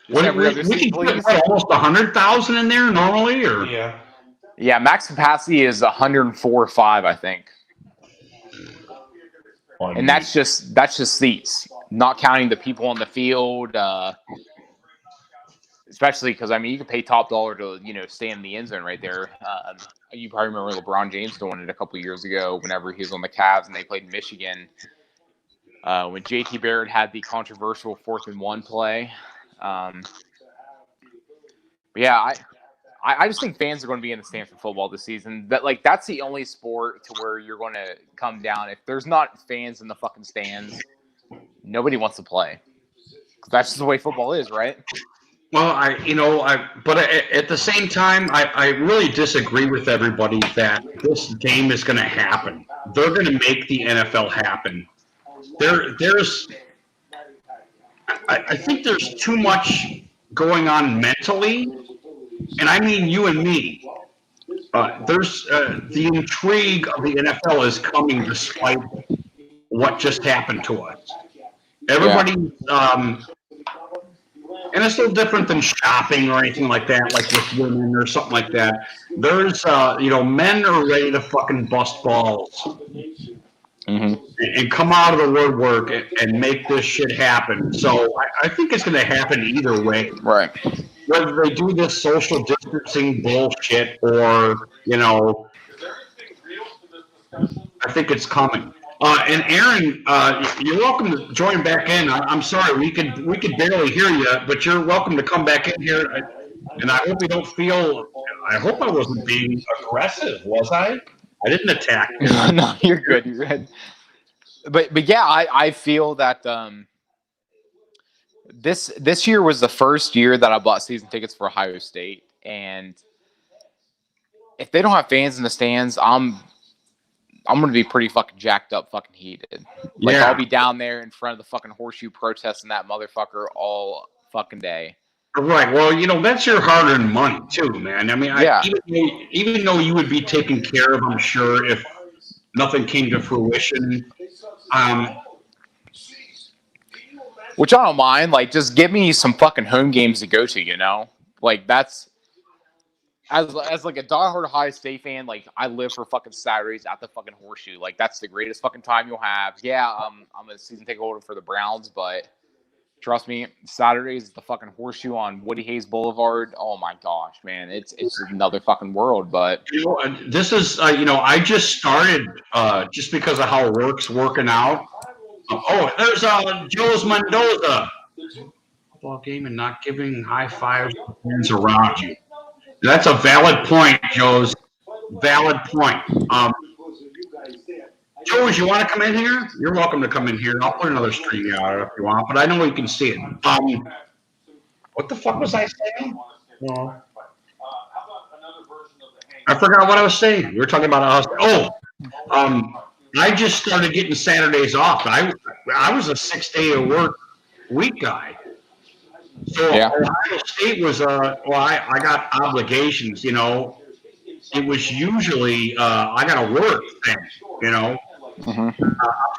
we can put almost 100,000 in there normally, or Yeah. Max capacity is 104.5, I think, and that's just seats, not counting the people on the field. Especially because you can pay top dollar to stay in the end zone right there. You probably remember LeBron James doing it a couple of years ago whenever he was on the Cavs and they played in Michigan. When JT Barrett had the controversial 4th and 1 play. But yeah, I just think fans are going to be in the stands for football this season. That's the only sport to where you're going to come down. If there's not fans in the fucking stands, nobody wants to play. That's just the way football is, right? Well, but at the same time, I really disagree with everybody that this game is going to happen. They're going to make the NFL happen. I think there's too much going on mentally, and I mean you and me. There's the intrigue of the NFL is coming despite what just happened to us. Everybody, and it's no different than shopping or anything like that, like with women or something like that. There's, men are ready to fucking bust balls. Mm-hmm. And come out of the woodwork and make this shit happen. So I think it's going to happen either way. Right. Whether they do this social distancing bullshit or, I think it's coming. And Aaron, you're welcome to join back in. I'm sorry, we could barely hear you, but you're welcome to come back in here. And I hope you don't feel. I hope I wasn't being aggressive, was I? I didn't attack you. No, you're good. You're good. But yeah, I feel that this year was the first year that I bought season tickets for Ohio State, and if they don't have fans in the stands, I'm gonna be pretty fucking jacked up, fucking heated. Like Yeah. I'll be down there in front of the fucking horseshoe protesting that motherfucker all fucking day. Right. Well, that's your hard-earned money too, man. I mean, Yeah. even though you would be taken care of, I'm sure, if nothing came to fruition. Which I don't mind. Like, just give me some fucking home games to go to. Like that's as like a diehard Ohio State fan. Like I live for fucking Saturdays at the fucking horseshoe. Like that's the greatest fucking time you'll have. Yeah, I'm a season ticket holder for the Browns, but trust me, Saturdays is the fucking horseshoe on Woody Hayes Boulevard. Oh my gosh, man, it's another fucking world. But This is I just started just because of how it working out. Oh, there's Joe's Mendoza. Football game and not giving high fives to friends around you. That's a valid point, Joe's. Valid point. Joe, you want to come in here? You're welcome to come in here. I'll put another stream out if you want, but I know you can see it. What the fuck was I saying? Well, I forgot what I was saying. We were talking about us. I just started getting Saturdays off. I was a 6-day a work week guy. So yeah. Ohio State was I got obligations. It was usually I got to work thing. Mm-hmm. I'm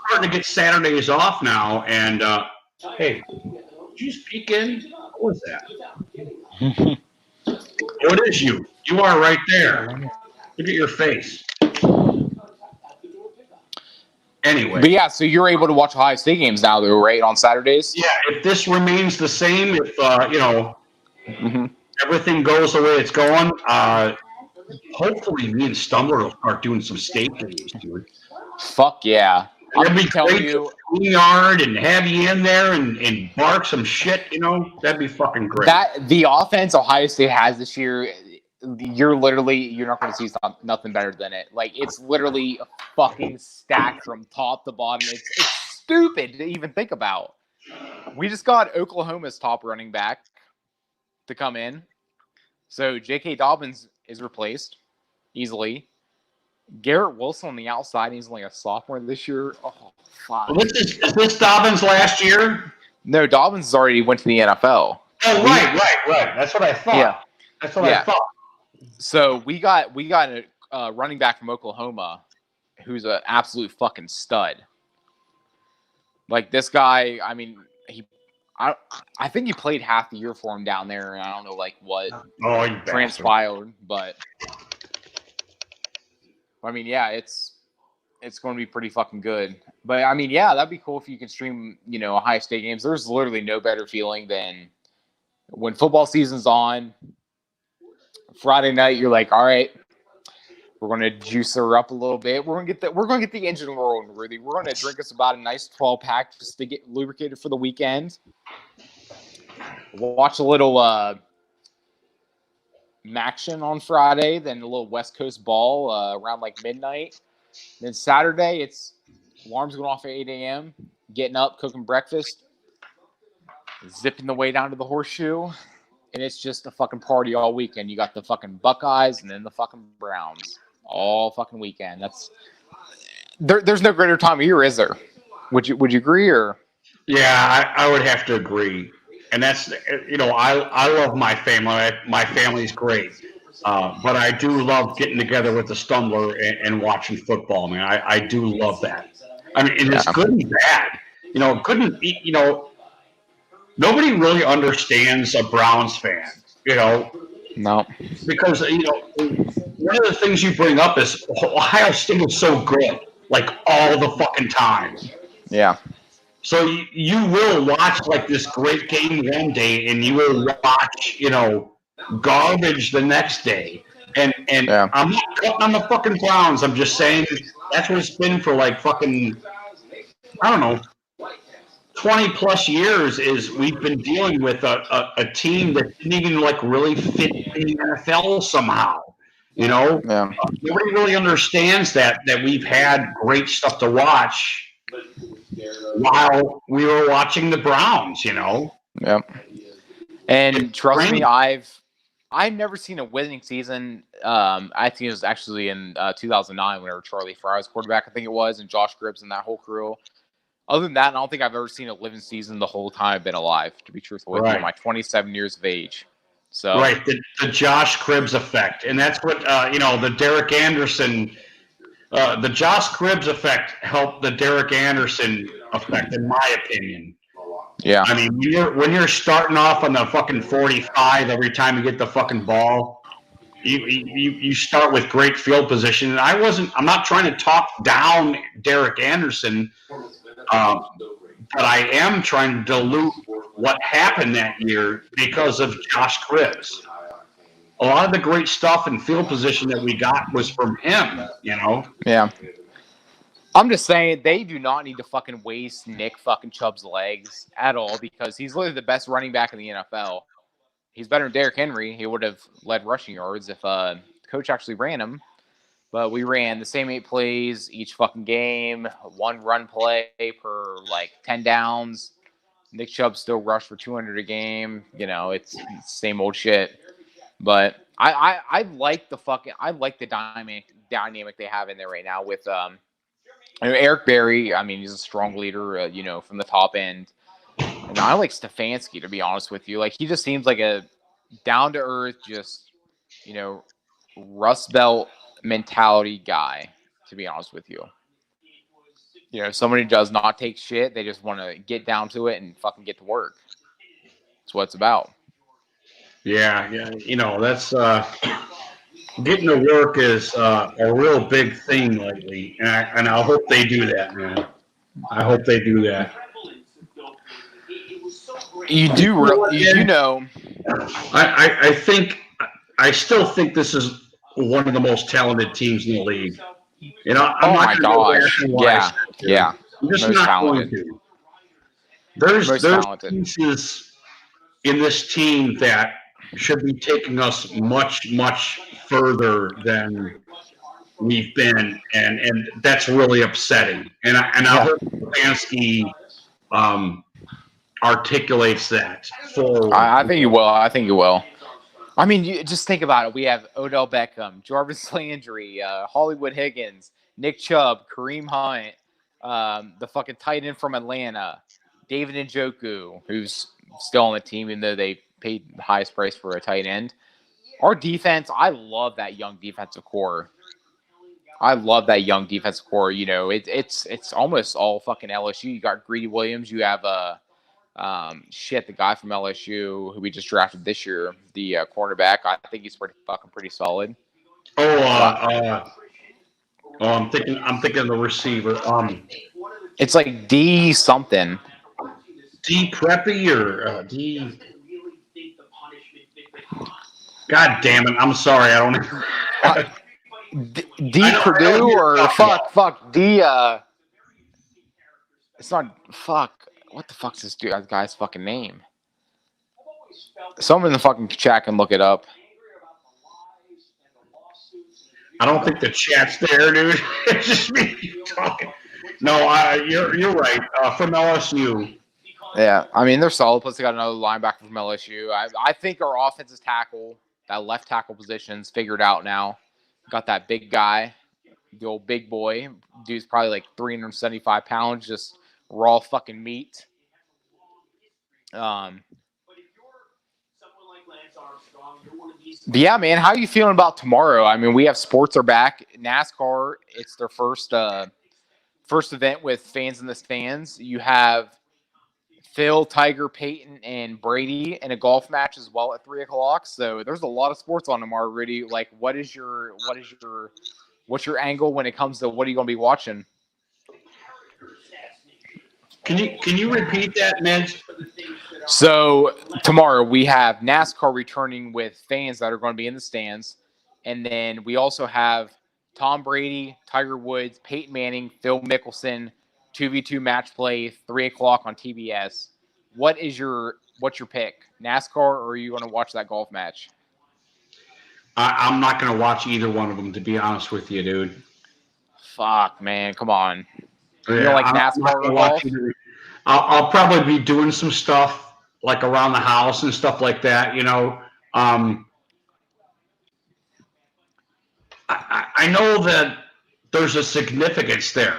starting to get Saturdays off now, and hey, did you speak in? What was that? What is you? You are right there. Look at your face. Anyway. But yeah, so you're able to watch Ohio State games now, though, right? On Saturdays? Yeah, if this remains the same, if Mm-hmm. everything goes the way it's going, hopefully me and Stumbler will start doing some state games, dude. Fuck yeah. That'd be telling great you, to yard and have you in there and bark some shit, that'd be fucking great. that the offense Ohio State has this year, you're not going to see nothing better than it. Like, it's literally a fucking stack from top to bottom. It's stupid to even think about. We just got Oklahoma's top running back to come in. So J.K. Dobbins is replaced easily. Garrett Wilson on the outside, he's only a sophomore this year. Oh, fuck. Well, is this Dobbins last year? No, Dobbins already went to the NFL. Oh, right. That's what I thought. Yeah. That's what I thought. So we got a running back from Oklahoma who's an absolute fucking stud. Like this guy, I mean, I think he played half the year for him down there, and I don't know like what transpired, but I mean, yeah, it's going to be pretty fucking good. But I mean, yeah, that'd be cool if you can stream, Ohio State games. There's literally no better feeling than when football season's on. Friday night, you're like, all right, we're going to juice her up a little bit. We're going to get the engine rolling, Rudy. We're going to drink us about a nice 12-pack just to get lubricated for the weekend. Watch a little Maction on Friday, then a little West Coast ball around like midnight. Then Saturday, it's alarms going off at 8 a.m., getting up, cooking breakfast, zipping the way down to the horseshoe. And it's just a fucking party all weekend. You got the fucking Buckeyes and then the fucking Browns all fucking weekend. There's no greater time of year, is there? Would you agree or? Yeah, I would have to agree. And that's I love my family. My family's great, but I do love getting together with the Stumbler and watching football. Man, I do love that. I mean, and it's good and bad. Couldn't be. Nobody really understands a Browns fan, No. Because, one of the things you bring up is Ohio State was so good, like all the fucking time. Yeah. So you will watch like this great game one day and you will watch, garbage the next day. And I'm not cutting on the fucking Browns. I'm just saying that's what it's been for like fucking, I don't know, 20 plus years is we've been dealing with a team that didn't even like really fit in the NFL somehow. You know, Yeah. nobody really understands that we've had great stuff to watch while we were watching the Browns. You know, Yep. And trust me, Great. I've never seen a winning season. I think it was actually in 2009 whenever Charlie Fry was quarterback, I think it was, and Josh Gribbs and that whole crew. Other than that, I don't think I've ever seen a living season the whole time I've been alive, to be truthful with you, Right. my 27 years of age. So right, the Josh Cribbs effect, and that's what the Derek Anderson, the Josh Cribbs effect helped the Derek Anderson effect, in my opinion. yeah. I mean, when you're starting off on the fucking 45 every time you get the fucking ball, you start with great field position. And I'm not trying to talk down Derek Anderson, but I am trying to dilute what happened that year because of Josh Cribbs. A lot of the great stuff in field position that we got was from him, you know? Yeah. I'm just saying they do not need to fucking waste Nick fucking Chubb's legs at all because he's literally the best running back in the NFL. He's better than Derrick Henry. He would have led rushing yards if the coach actually ran him. But we ran the same 8 plays each fucking game, 1 run play per like 10 downs. Nick Chubb still rushed for 200 a game. You know, it's same old shit. But I like the dynamic they have in there right now with Eric Berry. I mean, he's a strong leader, from the top end. And I like Stefanski, to be honest with you. Like, he just seems like a down to earth, just Rust Belt mentality guy, to be honest with you. Somebody who does not take shit. They just want to get down to it and fucking get to work. That's what it's about. Yeah. That's getting to work is a real big thing lately, and I hope they do that, man. I hope they do that. You do know. I still think this is one of the most talented teams in the league. I'm Oh not my gonna go back gosh. and why I Yeah. said that. Yeah. I'm just Most not talented. going to. There's Most talented. pieces in this team that should be taking us much, much further than we've been, and that's really upsetting. And I hope Stefanski articulates that forward. I think you will. I mean, you just think about it. We have Odell Beckham, Jarvis Landry, Hollywood Higgins, Nick Chubb, Kareem Hunt, the fucking tight end from Atlanta, David Njoku, who's still on the team, even though they paid the highest price for a tight end. Our defense, I love that young defensive core. It's almost all fucking LSU. You got Greedy Williams. You have the guy from LSU who we just drafted this year, the cornerback. I think he's pretty solid. I'm thinking of the receiver. It's like D something. D Preppy or D. God damn it! I'm sorry. I don't. D Purdue or fuck D. It's not fuck. What the fuck's this guy's fucking name? Someone in the fucking chat can look it up. I don't think the chat's there, dude. It's just me talking. No, you're right. From LSU. Yeah, I mean they're solid. Plus they got another linebacker from LSU. I think our offensive tackle, that left tackle position's figured out now. Got that big guy, the old big boy. Dude's probably like 375 pounds, just raw fucking meat. But yeah, man, how are you feeling about tomorrow? I mean, we have sports are back. NASCAR, it's their first event with fans in the stands. You have Phil, Tiger, Peyton, and Brady in a golf match as well at 3:00. So there's a lot of sports on tomorrow, Rudy. Like, what's your angle when it comes to what are you going to be watching? Can you repeat that, Mitch? So tomorrow we have NASCAR returning with fans that are going to be in the stands, and then we also have Tom Brady, Tiger Woods, Peyton Manning, Phil Mickelson, 2v2 match play, 3 o'clock on TBS. What's your pick? NASCAR, or are you going to watch that golf match? I'm not going to watch either one of them, to be honest with you, dude. Fuck, man, come on. Yeah, You don't like I'm not NASCAR gonna or watch golf? either. I'll probably be doing some stuff like around the house and stuff like that. I know that there's a significance there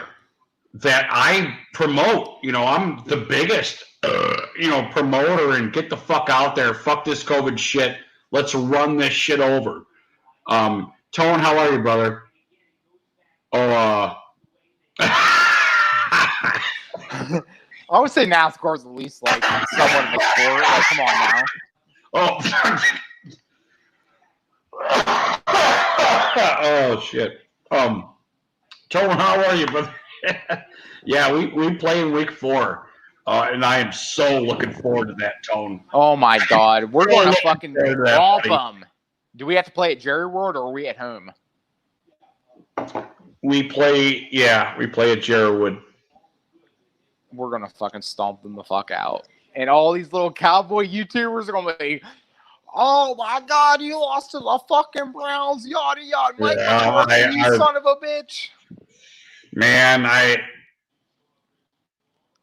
that I promote. I'm the biggest, promoter and get the fuck out there. Fuck this COVID shit. Let's run this shit over. Tone, how are you, brother? Oh, I would say NASCAR is at least like somewhat of a sport. Like, come on now. Oh shit. Tone, how are you, brother? Yeah, we play in week 4. And I am so looking forward to that, Tone. Oh my god. We're going to fucking forward to that, romp buddy. them. Do we have to play at Jerry World, or are we at home? We play at Jerrywood. We're going to fucking stomp them the fuck out. And all these little cowboy YouTubers are going to be, oh my god, you lost to the fucking Browns, yada yada. Mike McCarthy, you son of a bitch. Man,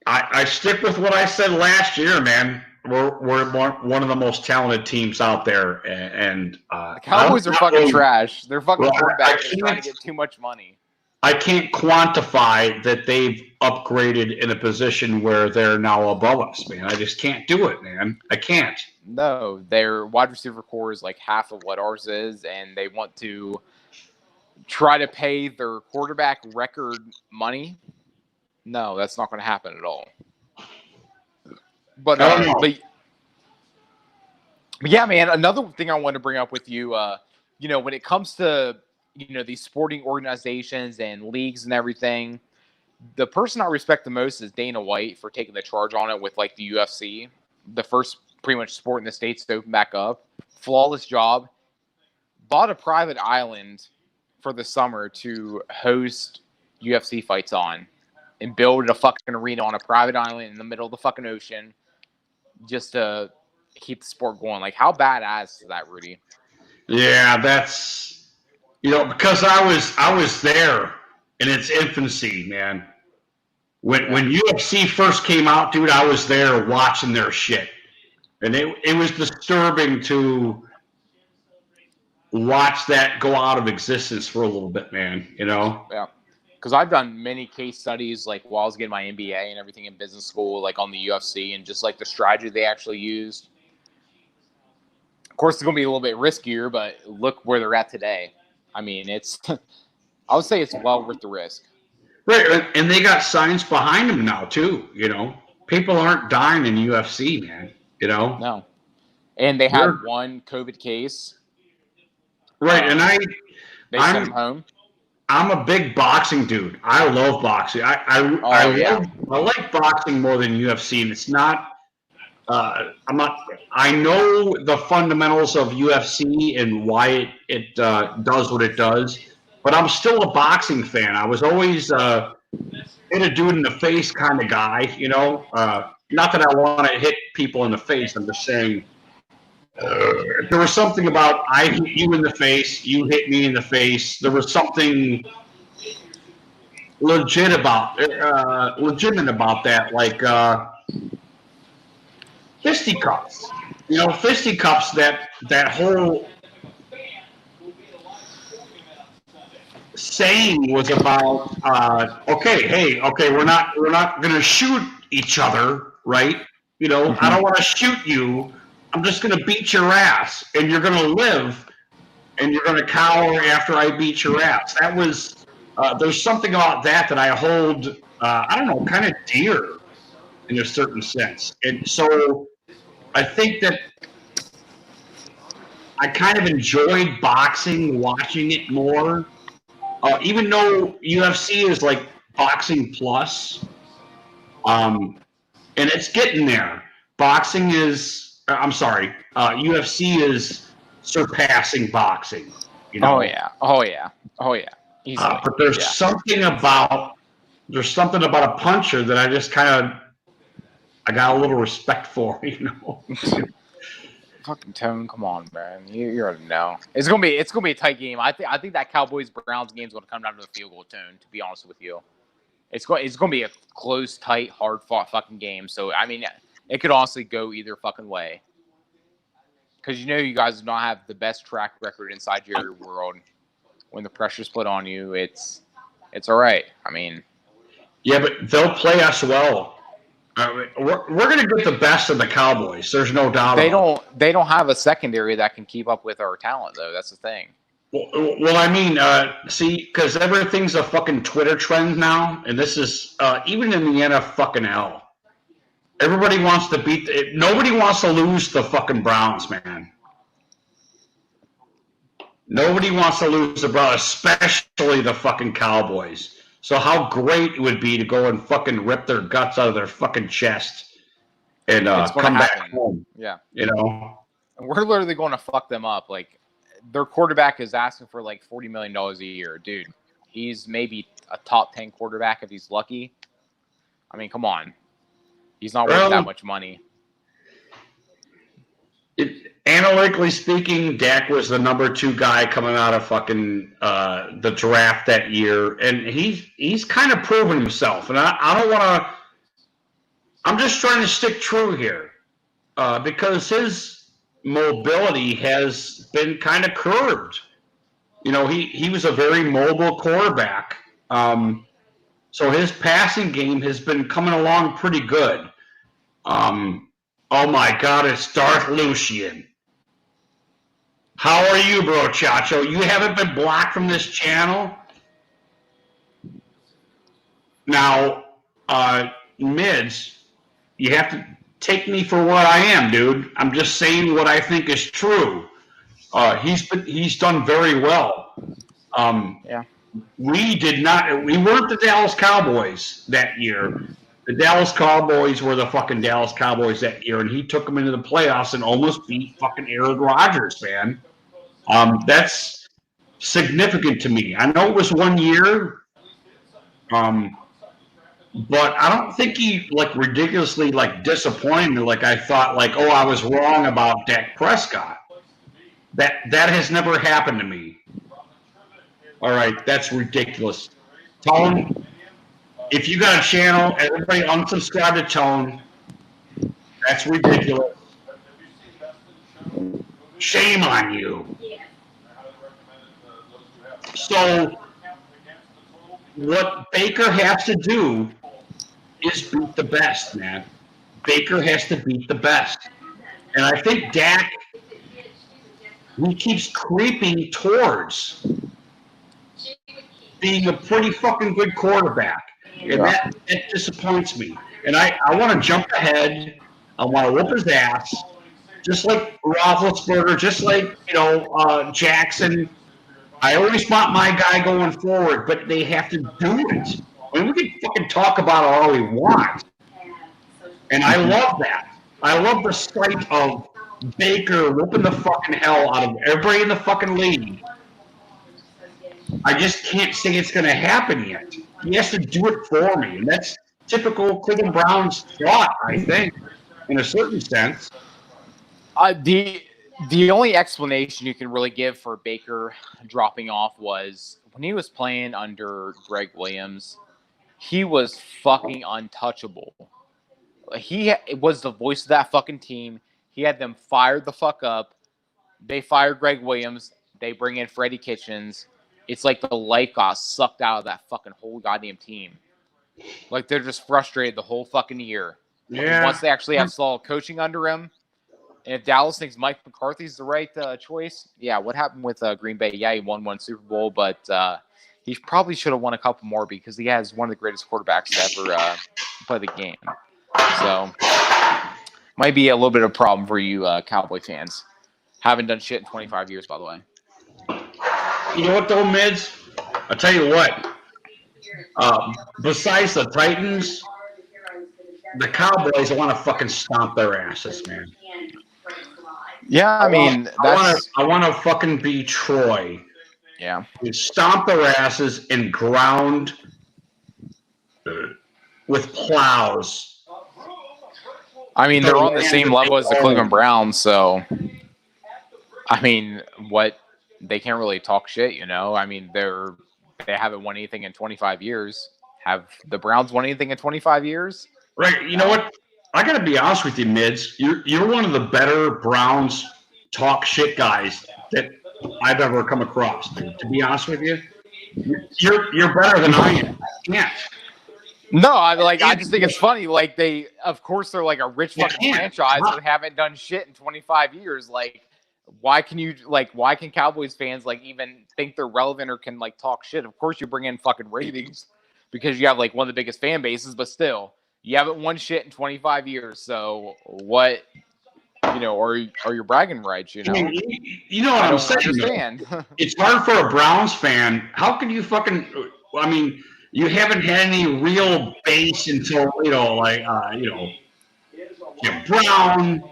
I stick with what I said last year, man. We're one of the most talented teams out there, and the Cowboys are fucking trash. They're fucking quarterbacks trying to get too much money. I can't quantify that they've upgraded in a position where they're now above us, man. I just can't do it, man. I can't. No, their wide receiver core is like half of what ours is, and they want to try to pay their quarterback record money. No, that's not going to happen at all. But yeah, man, another thing I want to bring up with you, when it comes to, these sporting organizations and leagues and everything, the person I respect the most is Dana White for taking the charge on it with like the UFC, the first pretty much sport in the States to open back up. Flawless job. Bought a private island for the summer to host UFC fights on, and build a fucking arena on a private island in the middle of the fucking ocean just to keep the sport going. Like, how badass is that, Rudy? Yeah, that's because I was there in its infancy, man. When UFC first came out, dude, I was there watching their shit, and it was disturbing to watch that go out of existence for a little bit, man. Yeah. Because I've done many case studies, like while I was getting my MBA and everything in business school, like on the UFC, and just like the strategy they actually used. Of course, it's going to be a little bit riskier, but look where they're at today. I mean, I would say it's well worth the risk. Right, and they got science behind them now too. People aren't dying in UFC, man. No, and they had one COVID case. Right, and they sent him home. I'm a big boxing dude. I love boxing. I like boxing more than UFC, and it's not. I know the fundamentals of UFC and why it does what it does, but I'm still a boxing fan. I was always hit a dude in the face kind of guy. Not that I want to hit people in the face. I'm just saying. There was something about I hit you in the face, you hit me in the face. There was something legitimate about that, like fisticuffs. Fisticuffs. That whole saying was about we're not gonna shoot each other, right? I don't want to shoot you. I'm just going to beat your ass, and you're going to live, and you're going to cower after I beat your ass. That was, there's something about that I hold, kind of dear in a certain sense. And so I think that I kind of enjoyed boxing, watching it more, even though UFC is like boxing plus, and it's getting there. Boxing is... UFC is surpassing boxing. Oh yeah. Easily. But there's something about there's something about a puncher that I just I got a little respect for, you know. Fucking Tone, come on, man. You already know. It's gonna be a tight game. I think that Cowboys Browns game is gonna come down to the field goal, Tone. To be honest with you, it's gonna be a close, tight, hard fought fucking game. So I mean, it could honestly go either fucking way. Because you guys do not have the best track record inside your world. When the pressure's put on you, it's all right. I mean, Yeah, but they'll play us well. We're going to get the best of the Cowboys. There's no doubt. They don't have a secondary that can keep up with our talent, though. That's the thing. Well, I mean, see, because everything's a fucking Twitter trend now, and this is even in the NFL. Everybody wants to beat. Nobody wants to lose the fucking Browns, man. Nobody wants to lose the Browns, especially the fucking Cowboys. So how great it would be to go and fucking rip their guts out of their fucking chest and come back home. Yeah. You know? And we're literally going to fuck them up. Like, their quarterback is asking for like $40 million a year. Dude, he's maybe a top 10 quarterback if he's lucky. I mean, come on. He's not worth that much money. Analytically speaking, Dak was the number 2 guy coming out of fucking the draft that year, and he's kind of proven himself. And I don't want to. I'm just trying to stick true here because his mobility has been kind of curbed. You know, he was a very mobile quarterback, so his passing game has been coming along pretty good. Oh my God, it's Darth Lucian. How are you, bro, Chacho? You haven't been blocked from this channel? Now, Mids, you have to take me for what I am, dude. I'm just saying what I think is true. He's done very well. Yeah. We weren't the Dallas Cowboys that year. The Dallas Cowboys were the fucking Dallas Cowboys that year, and he took them into the playoffs and almost beat fucking Aaron Rodgers, man. That's significant to me. I know it was 1 year, but I don't think he like ridiculously like disappointed. Like I thought, like, oh, I was wrong about Dak Prescott. That has never happened to me. All right, that's ridiculous. Tone, if you got a channel, everybody unsubscribe to Tone. That's ridiculous. Shame on you. So what Baker has to do is beat the best, man. Baker has to beat the best. And I think Dak, he keeps creeping towards being a pretty fucking good quarterback. And that disappoints me. And I want to jump ahead. I want to whoop his ass. Just like Roethlisberger, just like, Jackson. I always want my guy going forward, but they have to do it. I mean, we can fucking talk about it all we want. And I love that. I love the sight of Baker whooping the fucking hell out of everybody in the fucking league. I just can't say it's going to happen yet. He has to do it for me. And that's typical Cleveland Browns thought, I think, in a certain sense. The only explanation you can really give for Baker dropping off was when he was playing under Greg Williams, he was fucking untouchable. He was the voice of that fucking team. He had them fired the fuck up. They fired Greg Williams. They bring in Freddie Kitchens. It's like the life got sucked out of that fucking whole goddamn team. Like they're just frustrated the whole fucking year. Yeah. Once they actually have solid coaching under him, and if Dallas thinks Mike McCarthy's the right choice, yeah, what happened with Green Bay? Yeah, he won one Super Bowl, but he probably should have won a couple more because he has one of the greatest quarterbacks to ever play the game. So, might be a little bit of a problem for you Cowboy fans. Haven't done shit in 25 years, by the way. You know what, though, Mids? I'll tell you what. Besides the Titans, the Cowboys, I want to fucking stomp their asses, man. Yeah, I mean, I want to fucking be Troy. Yeah. And stomp their asses and ground with plows. I mean, they're on the same level as the Cleveland Browns, so I mean, they can't really talk shit, you know. I mean, they haven't won anything in 25 years. Have the Browns won anything in 25 years? Right. You know what? I got to be honest with you, Mids. You're one of the better Browns talk shit guys that I've ever come across, dude. To be honest with you, you're better than I am. Yeah. No, I just think it's funny. Like of course, they're like a rich fucking franchise that haven't done shit in 25 years. Like, why can Cowboys fans like even think they're relevant or can like talk shit? Of course, you bring in fucking ratings because you have like one of the biggest fan bases, but still, you haven't won shit in 25 years. So what, you know, are your bragging rights? You know, I mean, you know what I'm saying. Understand. It's hard for a Browns fan. How can you fucking? I mean, you haven't had any real base until Brown.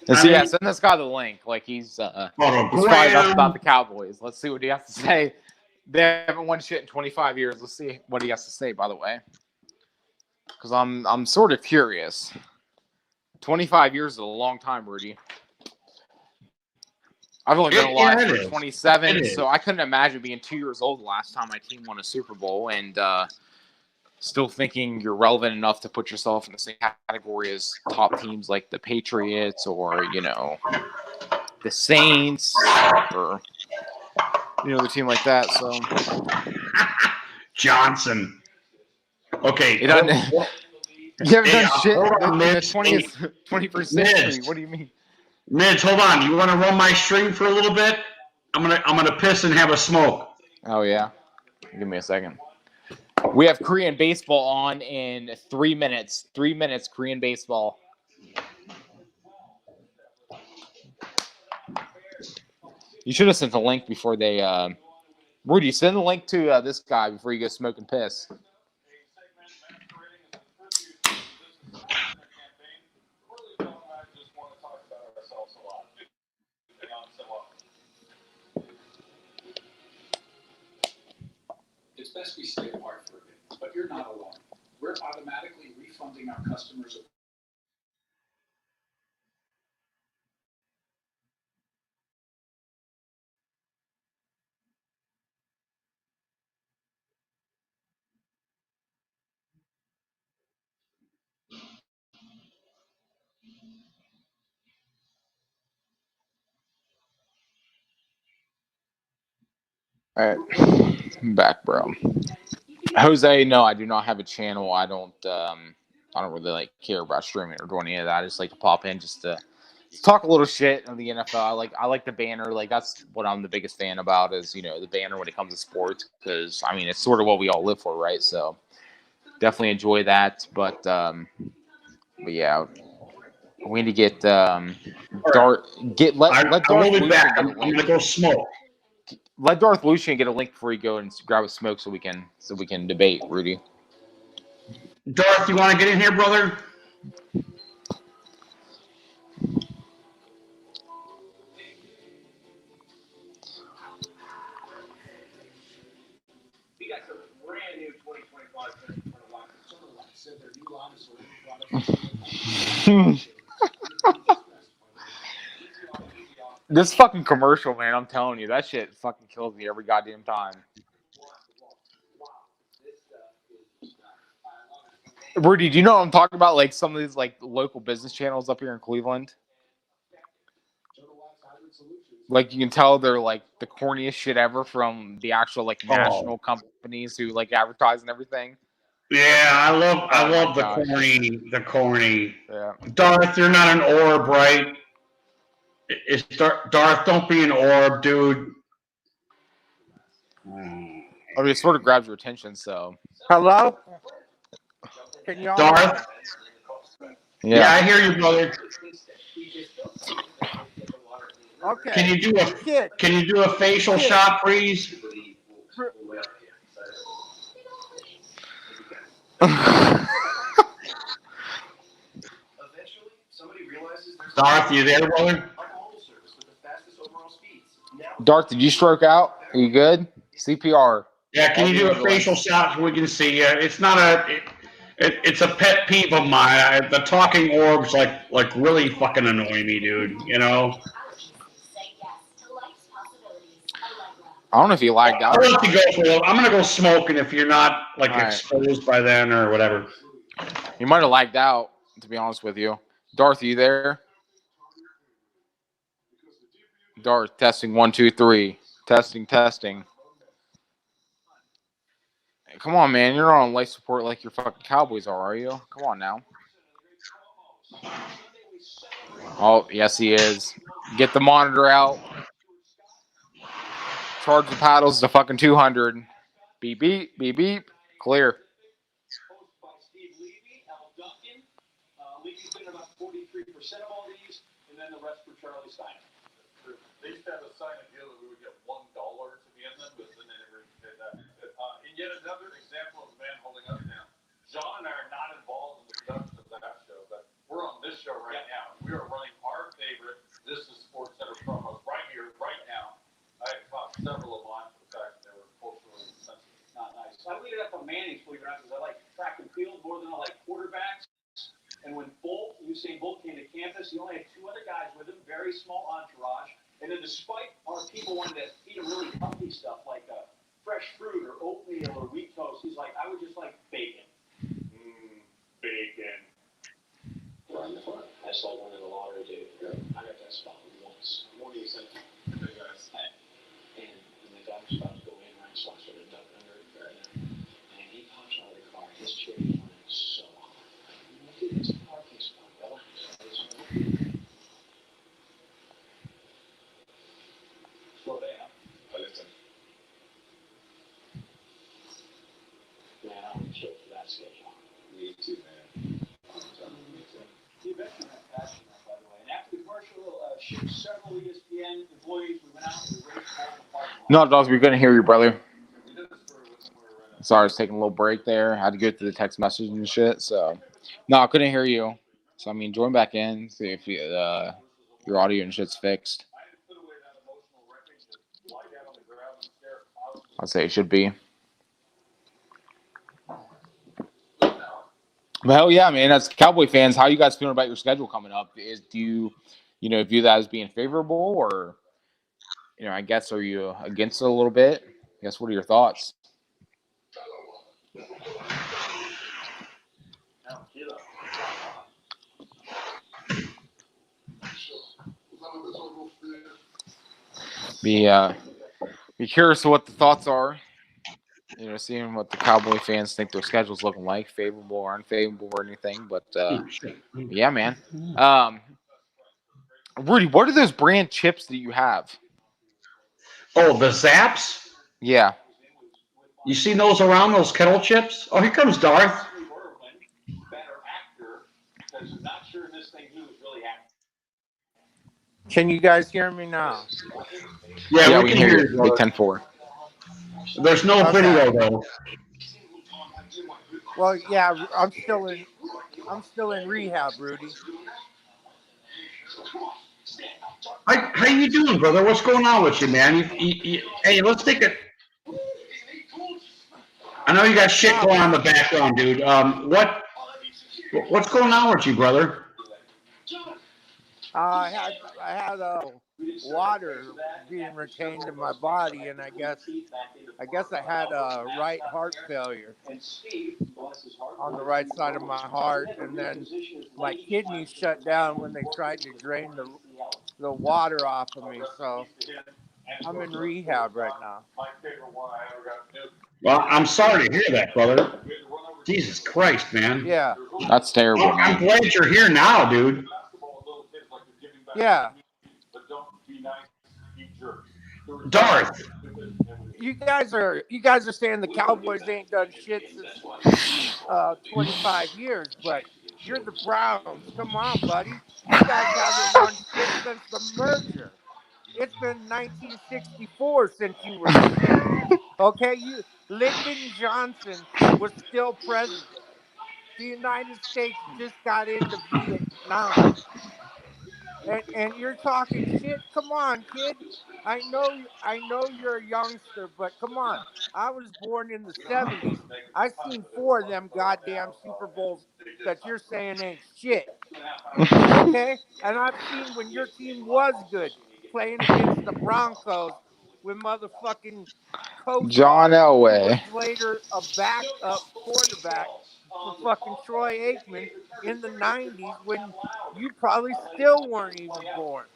And so, send this guy the link. Like he's fired up about the Cowboys. Let's see what he has to say. They haven't won shit in 25 years. Let's see what he has to say. By the way, because I'm sort of curious. 25 years is a long time, Rudy. I've only been alive for 27, so I couldn't imagine being 2 years old the last time my team won a Super Bowl, and still thinking you're relevant enough to put yourself in the same category as top teams like the Patriots or, you know, the Saints or, you know, the team like that. So Johnson. Okay. You haven't done shit in the 21st century. What do you mean? Mids, hold on. You want to run my stream for a little bit? I'm gonna piss and have a smoke. Oh yeah. Give me a second. We have Korean baseball on in 3 minutes. 3 minutes, Korean baseball. You should have sent the link before they. Rudy, send the link to this guy before you go smoke and piss. It's best we stay apart for a bit, but you're not alone. We're automatically refunding our customers. All right, I'm back, bro. Jose, no, I do not have a channel. I don't really like care about streaming or doing any of that. I just like to pop in just to talk a little shit on the NFL. I like the banner. Like that's what I'm the biggest fan about is, you know, the banner when it comes to sports because I mean it's sort of what we all live for, right? So definitely enjoy that. But yeah, we need to get Dart let Darth Lucian get a link. I'm gonna go smoke. Let Darth Lucian get a link before you go and grab a smoke so we can debate, Rudy. Darth, you want to get in here, brother? We got some brand new 2025 for the line. Some of the line said their new line is This fucking commercial, man, I'm telling you, that shit fucking kills me every goddamn time. Rudy, do you know what I'm talking about? Like some of these like local business channels up here in Cleveland. Like you can tell they're like the corniest shit ever from the actual like national companies who like advertise and everything. Yeah, I love the corny. Yeah. Darth, you're not an orb, right? It's Darth, don't be an orb, dude. I mean, it sort of grabs your attention, so. Hello? Can you all Darth? Yeah, I hear you, brother. Okay. Can you do a facial shot, please? Darth, you there, brother? Darth, did you stroke out? Are you good? CPR. Yeah, can you do a facial shot so we can see you? It's not It's a pet peeve of mine. The talking orbs like really fucking annoy me, dude. You know. I don't know if he lagged out I'll or let you not. go for a little. I'm gonna go smoking if you're not like All right. exposed by then or whatever. He might have lagged out, to be honest with you. Darth, you there? Darth, testing 1, 2, 3. Testing. Come on, man. You're not on life support like your fucking Cowboys are you? Come on now. Oh, yes, he is. Get the monitor out. Charge the paddles to fucking 200. Beep, beep, beep, beep. Clear. Levy's been about 43% of all these, and then the rest for Charlie Steiner. They used to have a sign a deal that we would get $1 to the end of it, but then they never did that. And yet another example of a man holding us down. John and I are not involved in the production of that show, but we're on this show right now. We are running our favorite This Is Sports Center promos right here, right now. I have caught several of mine for the fact that they were culturally sensitive. Not nice. I lead it up on Manning's, believe it or not, because I like track and field more than I like quarterbacks. And when Usain Bolt came to campus, he only had 2 other guys with him, very small entourage. And then despite our people wanting to feed him really healthy stuff like fresh fruit or oatmeal or wheat toast, he's like, I would just like bacon. Bacon. Right in the front. That's like winning the lottery, dude. I got that spot once. What do you think? And the guy was about to go in right, so I sort of ducked under it right now. And he pops out of the car. His chair is running so hard. Look at this parking spot, brother. Slow down. But listen. Man, I would kill for that schedule. Me too, man. Me too. The veteran had passion, by the way. And after the commercial, shipped several ESPN employees. We went out and we raced all the parking lot. No, Darth, we're going to hear you, brother. Sorry, I was taking a little break there. I had to go through the text message and shit. So, no, I couldn't hear you. So, I mean, join back in, see if you, your audio and shit's fixed. I'd say it should be. But hell yeah, man. As Cowboy fans, how are you guys feeling about your schedule coming up? Do you view that as being favorable, or I guess are you against it a little bit? I guess what are your thoughts? Be curious of what the thoughts are. Seeing what the Cowboy fans think their schedule's looking like, favorable or unfavorable or anything. But yeah, man. Rudy, what are those brand chips that you have? Oh, the Zaps. Yeah. You seen those around, those kettle chips? Oh, here comes Darth. Can you guys hear me now? Yeah, we can hear you. Big 10-4. There's no video though. Well, yeah, I'm still in rehab, Rudy. How you doing, brother? What's going on with you, man? Hey, let's take it. I know you got shit going on in the background, dude. What's going on with you, brother? I had water being retained in my body, and I guess I had a right heart failure on the right side of my heart, and then my kidneys shut down when they tried to drain the water off of me. So I'm in rehab right now. Well, I'm sorry to hear that, brother. Jesus Christ, man. Yeah. That's terrible. Well, I'm glad you're here now, dude. Yeah. Darth. You guys are saying the Cowboys ain't done shit since 25 years, but you're the Browns. Come on, buddy. You guys haven't won shit since the merger. It's been 1964 since you were shit. Okay, Lyndon Johnson was still president. The United States just got into Vietnam. And you're talking shit? Come on, kid. I know you're a youngster, but come on. I was born in the '70s. I seen 4 of them goddamn Super Bowls that you're saying ain't shit. Okay? And I've seen when your team was good playing against the Broncos with motherfucking John Kosar, who was Elway. later a backup quarterback for fucking Troy Aikman in the '90s when you probably still weren't even born.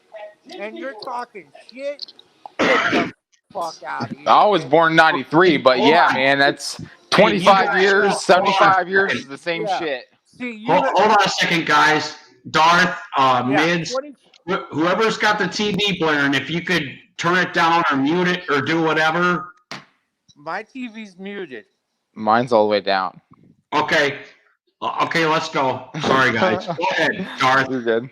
And you're talking shit? Get the fuck out of here, I was kid. born in '93, but Hold yeah, on. man, that's Hey, you 25 guys, years, hold on a 75 years is second. the same Yeah. shit. See, Hold on a second, guys. Darth, yeah, Mids, 20, whoever's got the TV blaring, if you could turn it down or mute it or do whatever. my TV's muted. Mine's all the way down. Okay. Okay, let's go. Sorry, guys. Go ahead, Darth. You're good.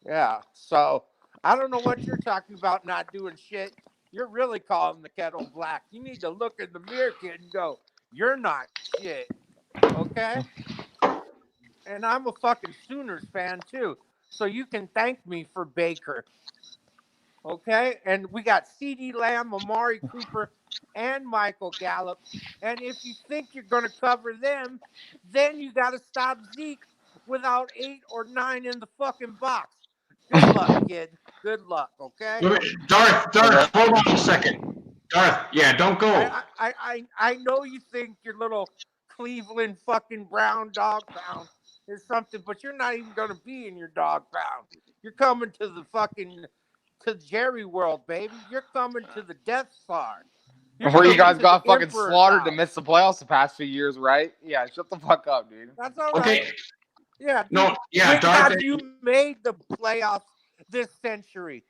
Yeah. So I don't know what you're talking about not doing shit. You're really calling the kettle black. You need to look in the mirror, kid, and go, you're not shit. Okay? And I'm a fucking Sooners fan too. So you can thank me for Baker. Okay? And we got CeeDee Lamb, Amari Cooper, and Michael Gallup. And if you think you're going to cover them, then you got to stop Zeke without 8 or 9 in the fucking box. Good luck, kid. Good luck, okay? Darth, hold on a second. Darth, yeah, don't go. I know you think your little Cleveland fucking Brown dog pound is something, but you're not even going to be in your dog pound. You're coming to the fucking to Jerry World, baby. You're coming to the Death Star. You're Where you coming guys to got the fucking Emperor's slaughtered to house. miss the playoffs the past few years, right? Yeah, shut the fuck up, dude. That's all right. Okay. Yeah, dude. No, yeah, When Darth. have you made the playoffs this century?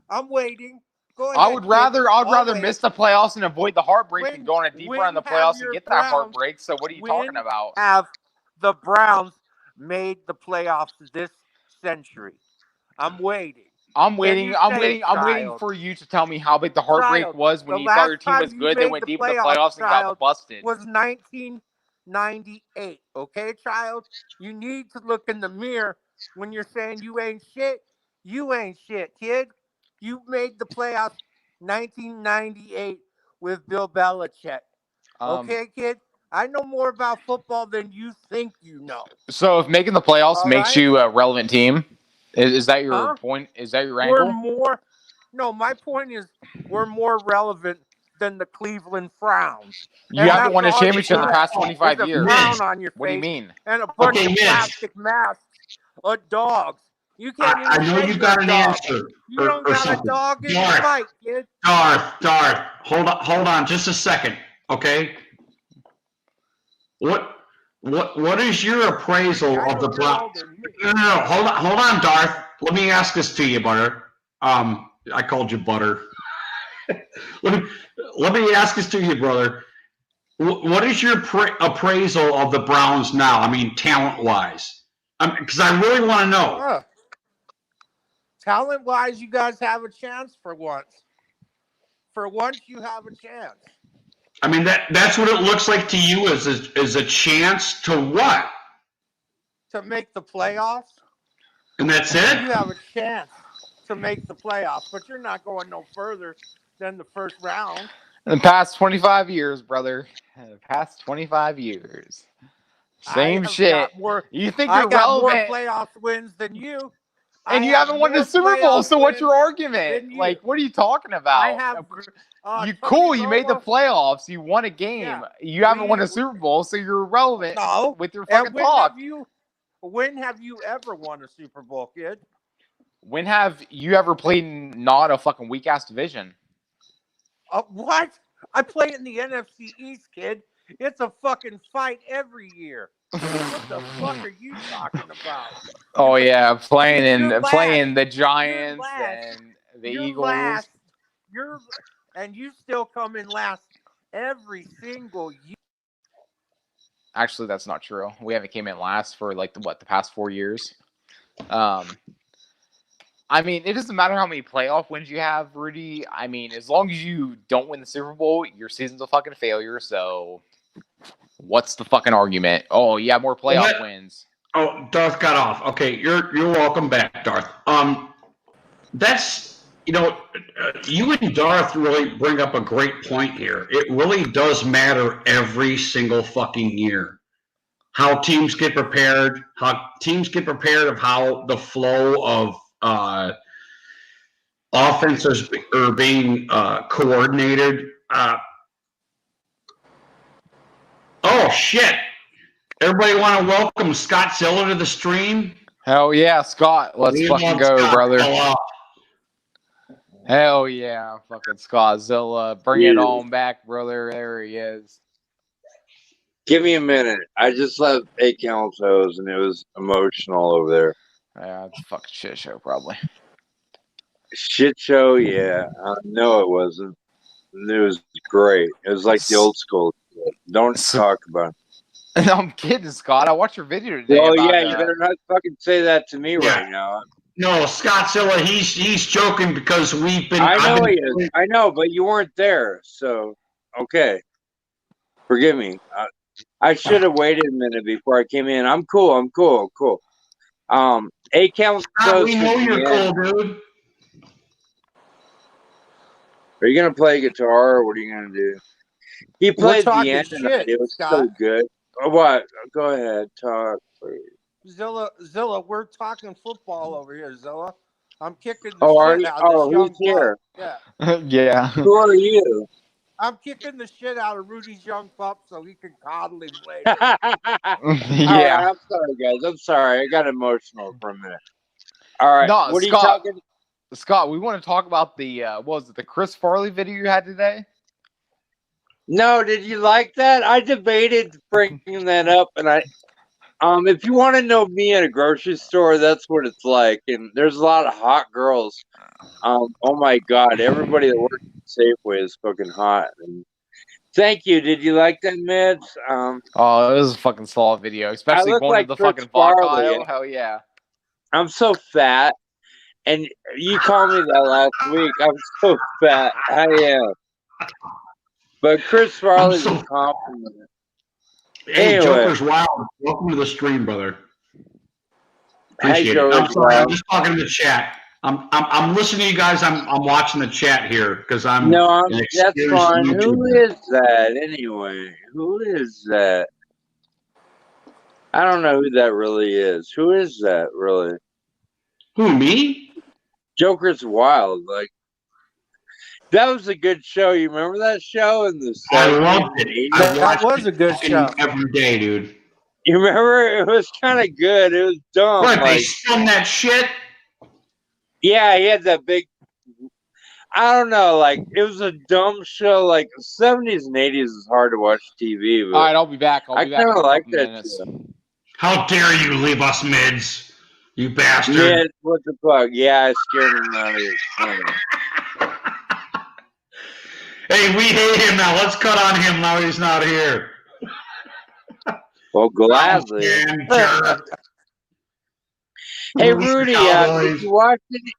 I'm waiting. Go ahead. I would rather I'll wait. miss the playoffs and avoid the heartbreak than When- go on a deep when run in the have playoffs and your get that Browns- heartbreak. So what are you talking When about? have the Browns made the playoffs this century? I'm waiting. I'm waiting. you I'm say, waiting. I'm waiting child? for you to tell me how big the heartbreak Child, was when the you thought your last team time was you good. They made went the deep in the playoffs, playoffs and got child, busted. Was 1998. Okay, child? You need to look in the mirror when you're saying you ain't shit. You ain't shit, kid. You made the playoffs 1998 with Bill Belichick. Okay, kid? I know more about football than you think you know. So if making the playoffs All makes right? you a relevant team, is that your Huh? point? Is that your We're angle? more. No, my point is we're more relevant than the Cleveland Frowns. You And haven't that's won a all you championship in the got past is 25 a years. frown on your What do you face mean? and a bunch Okay, of Mitch. plastic masks of dogs. You can't even I know say you you're got a an dog. answer You or don't got something. a dog in Darth, the fight, kid. Darth, hold on just a second, okay? What is your appraisal I of know the you're Browns? older than me. No, hold on, Darth. Let me ask this to you, Butter. I called you Butter. let me ask this to you, brother. What is your appraisal of the Browns now? I mean, talent-wise, because I really want to know. Talent-wise, you guys have a chance for once. For once, you have a chance. I mean, that's what it looks like to you as a chance to what? To make the playoffs. And that's it? You have a chance to make the playoffs, but you're not going no further than the first round. In the past 25 years, brother. In the past 25 years. Same shit. You think I you're got more relevant, playoff wins than you. and I you have haven't won the more Super Bowl. playoff So what's your wins argument? than you. Like, what are you talking about? I have. You Tony cool. You made the Romo. playoffs. You won a game. Yeah. You haven't won a Super Bowl, so you're irrelevant No. with your And fucking talk. when have you ever won a Super Bowl, kid? When have you ever played in not a fucking weak ass division? What? I play in the NFC East, kid. It's a fucking fight every year. What the fuck are you talking about? Oh yeah, playing the You're Giants last. and the You're Eagles. last. And you still come in last every single year. Actually, that's not true. We haven't came in last for like the past 4 years. I mean, it doesn't matter how many playoff wins you have, Rudy. I mean, as long as you don't win the Super Bowl, your season's a fucking failure. So, what's the fucking argument? Oh, you have more playoff wins. Oh, Darth got off. Okay, you're welcome back, Darth. That's you and Darth really bring up a great point here. It really does matter every single fucking year. How teams get prepared, of how the flow of offenses are being coordinated. Oh shit! Everybody want to welcome Scott Zilla to the stream? Hell yeah, Scott. Let's fucking go, Scott. brother. Hello. Hell yeah, fucking Scottzilla. Bring it on back, brother. There he is. Give me a minute. I just left 8 Camel Toes and it was emotional over there. Yeah, it's a fucking shit show, probably. Shit show, yeah. No, it wasn't. It was great. It was like the old school. Don't talk about it. No, I'm kidding, Scott. I watched your video today. Oh, about, yeah, you better not fucking say that to me right now. No, Scottzilla, he's joking because we've been. I know he is. I know, but you weren't there, so okay. Forgive me. I should have waited a minute before I came in. I'm cool. 8 Camel Toes. We know you're cool, dude. Are you gonna play guitar or what are you gonna do? He played the end tonight. It was Scott. So good. What? Go ahead, talk, please. Zilla, we're talking football over here, Zilla. I'm kicking the shit out of this who's young here? pup. Yeah. Yeah. Who are you? I'm kicking the shit out of Rudy's young pup so he can coddle him later. Yeah. Right, I'm sorry, guys. I'm sorry. I got emotional for a minute. All right. No, what Scott, are you talking? Scott, we want to talk about the what was it, the Chris Farley video you had today? No, did you like that? I debated bringing that up, and if you want to know me at a grocery store, that's what it's like. And there's a lot of hot girls. Oh my God, everybody that works at Safeway is fucking hot. And thank you. Did you like that, Mids? Oh, it was a fucking solid video, especially going like to the Chris fucking Bach Farley. aisle. Hell yeah. I'm so fat, and you called me that last week. I'm so fat. I am. But Chris Farley's a compliment. Hey, Anyway. Joker's Wild. Welcome to the stream, brother. Appreciate it. I'm sorry. I'm just talking to the chat. I'm listening to you guys. I'm watching the chat here because I'm. No, that's fine. YouTuber. Who is that anyway? Who is that? I don't know who that really is. Who is that really? Who, me? Joker's Wild. Like that was a good show. You remember that show in the 70s? I loved it. That was a good show. Every day, dude. You remember? It was kind of good. It was dumb. What, they spun that shit? Yeah, he had that big. I don't know. Like it was a dumb show. Like the 70s and 80s is hard to watch TV. But all right, I'll be back. I kind of like that show. How dare you leave us, Mids? You bastard. Mids, what the fuck? Yeah, I scared him out of his phone. Hey, we hate him now. Let's cut on him now he's not here. Well, gladly. Hey, Rudy, did you watch any?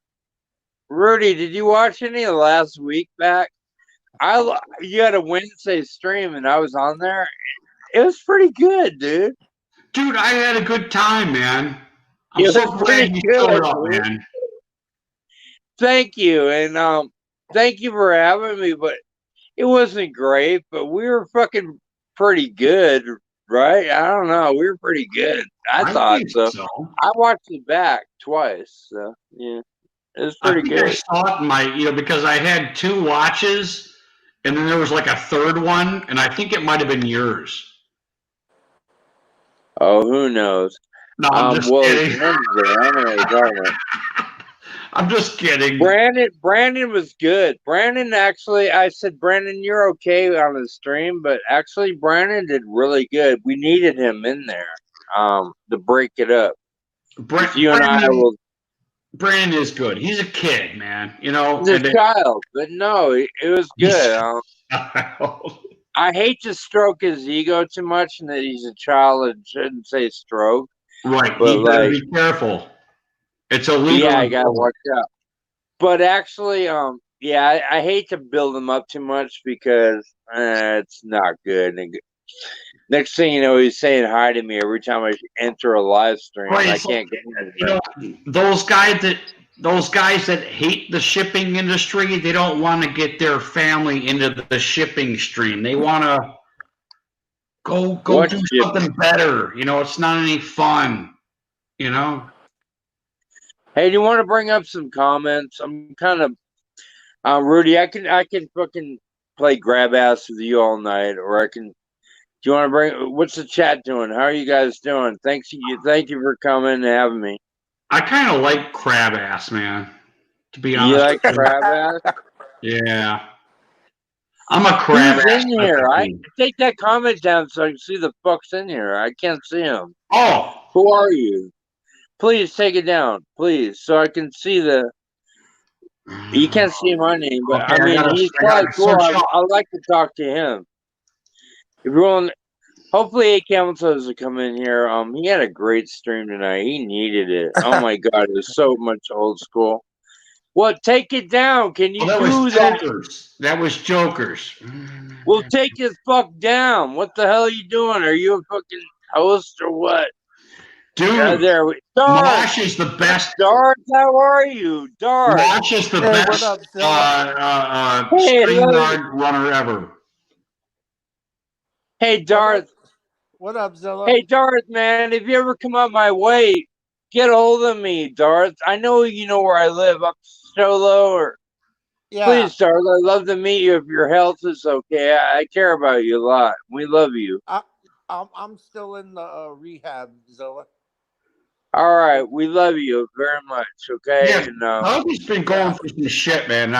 Rudy, did you watch any of last week back? You had a Wednesday stream and I was on there. It was pretty good, dude. Dude, I had a good time, man. I'm so glad you showed up, man. Thank you, and thank you for having me. But it wasn't great, but we were fucking pretty good, right? I don't know. We were pretty good. I thought so. I watched it back twice. So yeah, it was pretty good. I saw it in my, because I had 2 watches, and then there was like a third one, and I think it might have been yours. Oh, who knows? No, I'm just kidding. I don't know what you're talking about. I'm just kidding. Brandon was good. Brandon actually, I said, Brandon, you're okay on the stream, but actually Brandon did really good. We needed him in there to break it up. Brandon is good. He's a kid, man. He's a child, but no, it was good. I hate to stroke his ego too much and that he's a child and shouldn't say stroke. Right, but you better be careful. It's illegal. Yeah, I gotta watch out. But actually, I hate to build him up too much because it's not good. And next thing you know, he's saying hi to me every time I enter a live stream. Right, I can't get those guys that those guys that hate the shipping industry, they don't want to get their family into the shipping stream. They want to go What do shit? something better. You know, it's not any fun. You know. Hey, do you want to bring up some comments? I'm kind of Rudy. I can fucking play grab ass with you all night, or I can. Do you want to bring? What's the chat doing? How are you guys doing? Thank you for coming and having me. I kind of like crab ass, man. To be You honest like with you. crab ass? Yeah. I'm a crab Who's ass. in here? I fan. take that comment down so I can see the fuck's in here. I can't see him. Oh, Who are you? Please take it down, please, so I can see the. You can't see my name, but okay. I mean, he's I probably gotta cool. search up. I'd like to talk to him. If you're willing, hopefully, A. Cameltoes will come in here. He had a great stream tonight. He needed it. Oh my god, it was so much old school. Well, take it down. Can you Well, that do was that? Jokers. That was Jokers. Well, take it fuck down. What the hell are you doing? Are you a fucking host or what? Dude, There we Mosh is the best. Dart, how are you? Dart. Mosh is the Hey, what best up, Zilla? Hey, StreamYard runner ever. Hey, Darth. What up, Zilla? Hey, Darth, man. If you ever come up my way, get a hold of me, Darth. I know you know where I live, up Solo. Or Yeah. please, Darth. I'd love to meet you if your health is okay. I care about you a lot. We love you. I'm still in the rehab, Zilla. All right, we love you very much. Okay, Yeah, and I've just been going for some shit, man.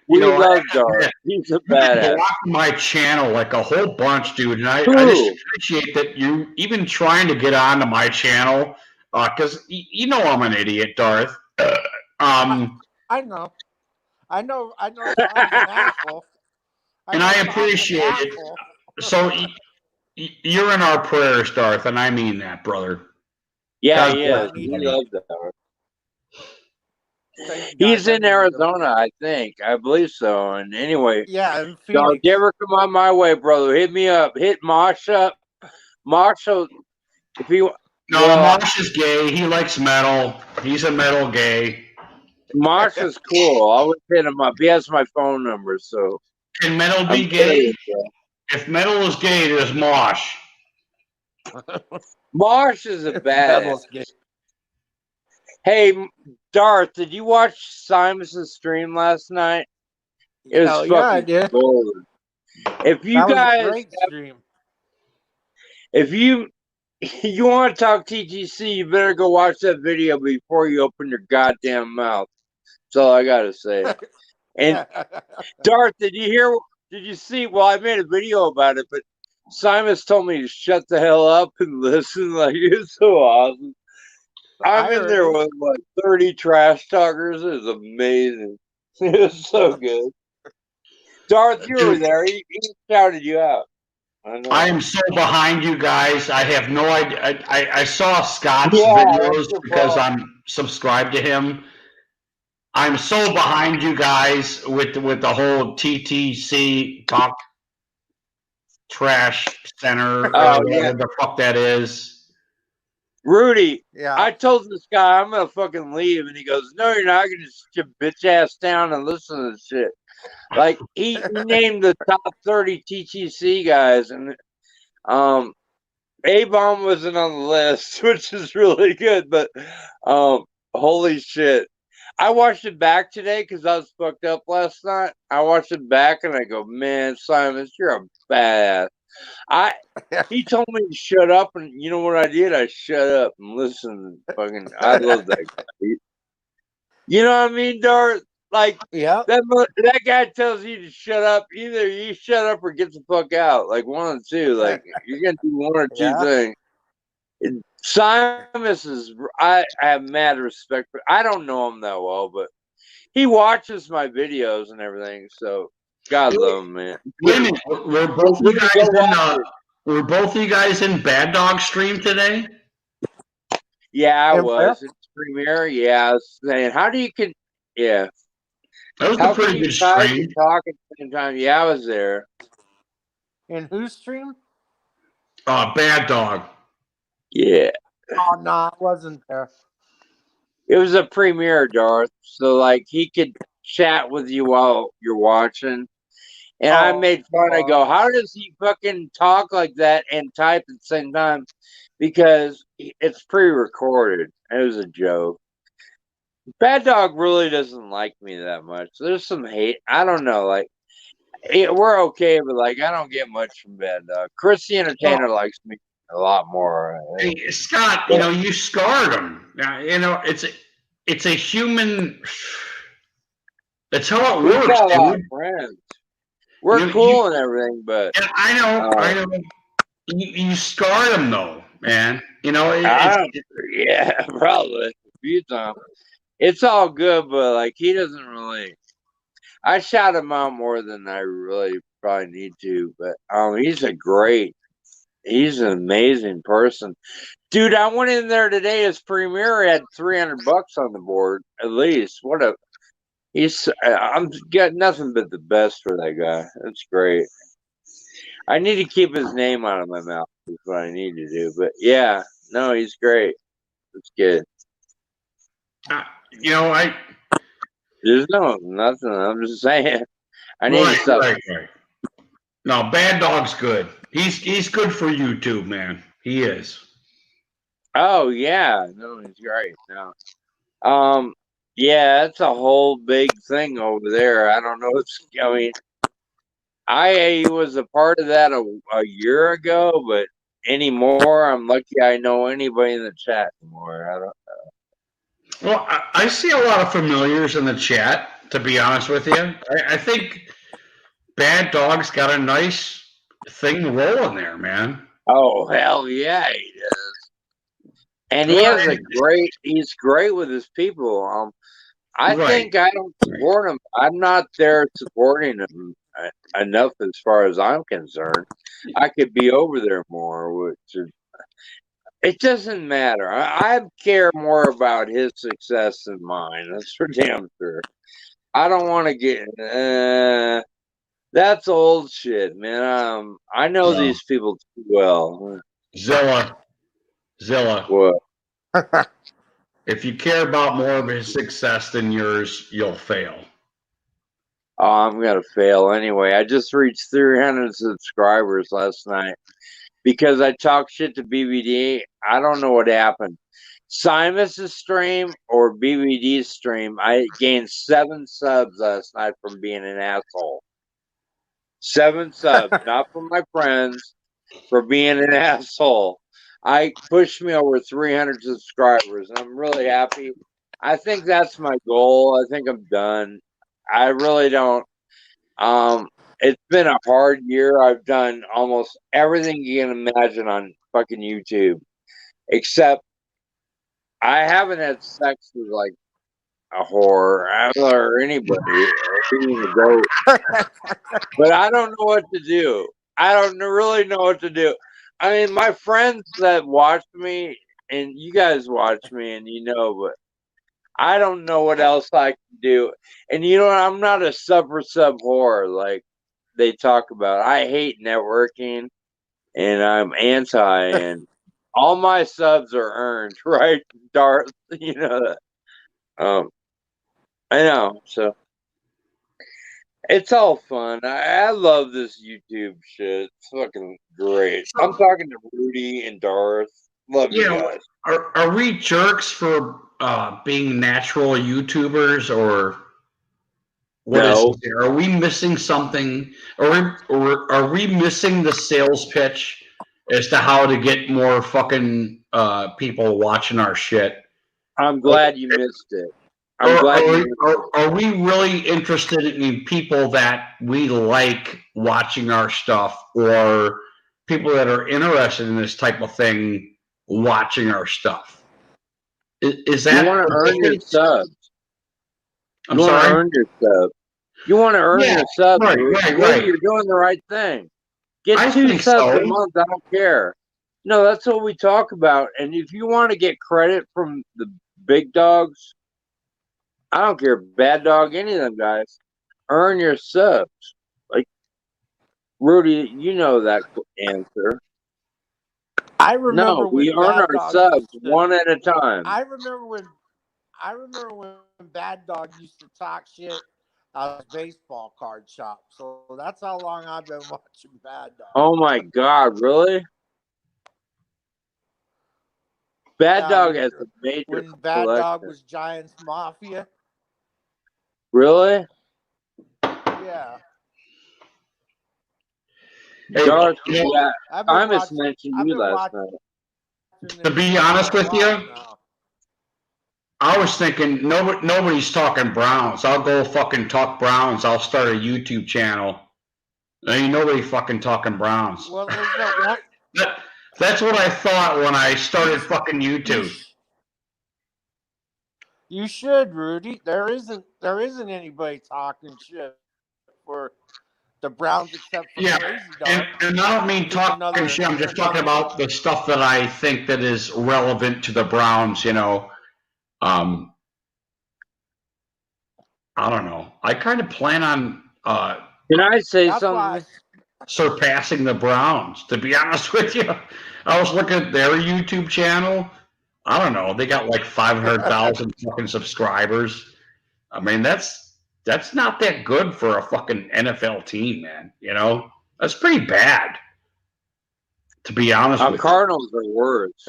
we I love Darth. He's a You've been badass. blocking my channel like a whole bunch, dude, and I just Who? appreciate that you even trying to get onto my channel, because you know I'm an idiot, Darth. I know. Darth is an asshole. And know I Darth is an appreciate it. asshole. So you're in our prayers, Darth, and I mean that, brother. Yeah, God he bless is. We everybody. love Darth. Thank you, He's guys. I in need him. Arizona, I think. I believe so. And anyway, Yeah, in Darth, Phoenix. you ever come on my way, brother? Hit me up. Hit Mosh up. Marshall, if you No, well, Mosh is gay. He likes metal. He's a metal gay. Mosh is cool. I would hit him up. He has my phone number, so Can metal be I'm gay? curious, bro. If metal is gay, there's Mosh. Mosh is a badass. Devil's gay. Hey, Darth, did you watch Simon's stream last night? It was Hell yeah, I fucking did. gold. If you That was a guys, great stream. if you want to talk TGC, you better go watch that video before you open your goddamn mouth. That's all I gotta say. And Darth, did you hear? Did you see? Well, I made a video about it, but Simon's told me to shut the hell up and listen. Like, it's so awesome. I'm in there with like 30 trash talkers. It was amazing. It was so good. Darth, you were there. He shouted you out. I know. I am so behind you guys. I have no idea. I saw Scott's Yeah, videos that's your because fault. I'm subscribed to him. I'm so behind you guys with the whole TTC talk trash center Oh, or whatever yeah. the fuck that is. Rudy, Yeah. I told this guy I'm gonna fucking leave, and he goes, "No, you're not. Gonna sit your bitch ass down and listen to this shit." Like he named the top 30 TTC guys, and A-Bomb wasn't on the list, which is really good. But holy shit, I watched it back today because I was fucked up last night. I watched it back, and I go, "Man, Simon, you're a badass." He told me to shut up, and you know what I did? I shut up and listened. Fucking, I love that guy. You know what I mean, Dart? Like, Yeah. that guy tells you to shut up. Either you shut up or get the fuck out. Like, one of the two. Like, you're gonna do one or two Yeah. things. And Simus is. I have mad respect for. I don't know him that well, but he watches my videos and everything. So God love him, man. Wait a minute. Were both Go you guys watch in were both you guys in Bad Dog stream today? Yeah, I And where? was. It's premiere. Yeah, I was saying, how do you can? Yeah, That was how a can pretty you good type stream. and talk at the same time? Yeah, I was there. In whose stream? Bad Dog. Yeah. Oh no, I wasn't there. It was a premiere, Darth. So like he could chat with you while you're watching. And I made fun. I go, how does he fucking talk like that and type at the same time? Because it's pre-recorded. It was a joke. Bad Dog really doesn't like me that much. There's some hate. I don't know. Like, we're okay, but like, I don't get much from Bad Dog. Chris the Entertainer likes me a lot more. Hey, Scott, you know, you scarred him. You know, it's a human. That's how it We've works, got a lot of dude. friends. We're cool and everything, but And I know. You scarred him though, man. You know, yeah, probably a few times. It's all good, but like he doesn't really. I shout him out more than I really probably need to, but he's he's an amazing person, dude. I went in there today. His premiere had $300 on the board at least. I'm getting nothing but the best for that guy. That's great. I need to keep his name out of my mouth. Is what I need to do. But yeah, no, he's great. It's good. you know, There's nothing. I'm just saying. I need to stop. Right. No, Bad Dog's good. He's good for YouTube, man. He is. Oh yeah, no, he's great. No, yeah, that's a whole big thing over there. I don't know. I mean, I was a part of that a year ago, but anymore, I'm lucky I know anybody in the chat anymore. I don't. Well, I see a lot of familiars in the chat, to be honest with you. I think Bad Dog's got a nice thing rolling there, man. Oh, hell yeah, he does. And he's great with his people. I think I don't support him. I'm not there supporting him enough as far as I'm concerned. I could be over there more, it doesn't matter. I care more about his success than mine. That's for damn sure. I don't want to get. That's old shit, man. I know these people too well. Zilla. What? If you care about more of his success than yours, you'll fail. Oh, I'm gonna fail anyway. I just reached 300 subscribers last night because I talked shit to BBD. I don't know what happened. Simus's stream or BBD's stream, I gained 7 subs last night from being an asshole. 7 subs, not from my friends, for being an asshole. I pushed me over 300 subscribers, and I'm really happy. I think that's my goal. I think I'm done. I really don't. It's been a hard year. I've done almost everything you can imagine on fucking YouTube, except I haven't had sex with like a whore or anybody, but I don't know what to do. I don't really know what to do. I mean, my friends that watch me, and you guys watch me, and you know, but I don't know what else I can do. And you know, I'm not a sub whore like they talk about. I hate networking, and I'm anti, and all my subs are earned, right, Darth? You know that. I know. So it's all fun. I love this YouTube shit. It's fucking great. I'm talking to Rudy and Darth. Love you guys. Are we jerks for being natural YouTubers, or what is it? Are we missing something? Or are we missing the sales pitch as to how to get more fucking people watching our shit? I'm glad you missed it. Are we really interested in people that we like watching our stuff, or people that are interested in this type of thing watching our stuff? Is that you want to earn your subs? I'm sorry. Earn your subs. You want to earn your subs? Right. You're doing the right thing. Get 2 subs a month. I don't care. No, that's what we talk about. And if you want to get credit from the big dogs, I don't care, Bad Dog, any of them guys, earn your subs. Like Rudy, you know that answer. I remember we earn our subs one at a time. I remember when I remember when Bad Dog used to talk shit out of his baseball card shop. So that's how long I've been watching Bad Dog. Oh my God, really? Bad Yeah, Dog has a major when Bad Dog was Giants Mafia. Really? Yeah. Hey, Darth, you know, yeah, I've been Imus watching. mentioned I've you been last watching night. to this be shit honest for a with you, while now. I was thinking nobody's talking Browns. I'll go fucking talk Browns. I'll start a YouTube channel. There ain't nobody fucking talking Browns. Well, there's that one. That's what I thought when I started fucking YouTube. You should, Rudy. There isn't anybody talking shit for the Browns except for Yeah, Crazy Dog. and I don't mean Who's talking shit. I'm who's just talking another- about the stuff that I think that is relevant to the Browns. You know, I don't know. I kind of plan on Can I say That's why. something? surpassing the Browns. To be honest with you, I was looking at their YouTube channel. I don't know. They got like 500,000 fucking subscribers. I mean, that's not that good for a fucking NFL team, man. You know, that's pretty bad. To be honest with you. Cardinals are worse.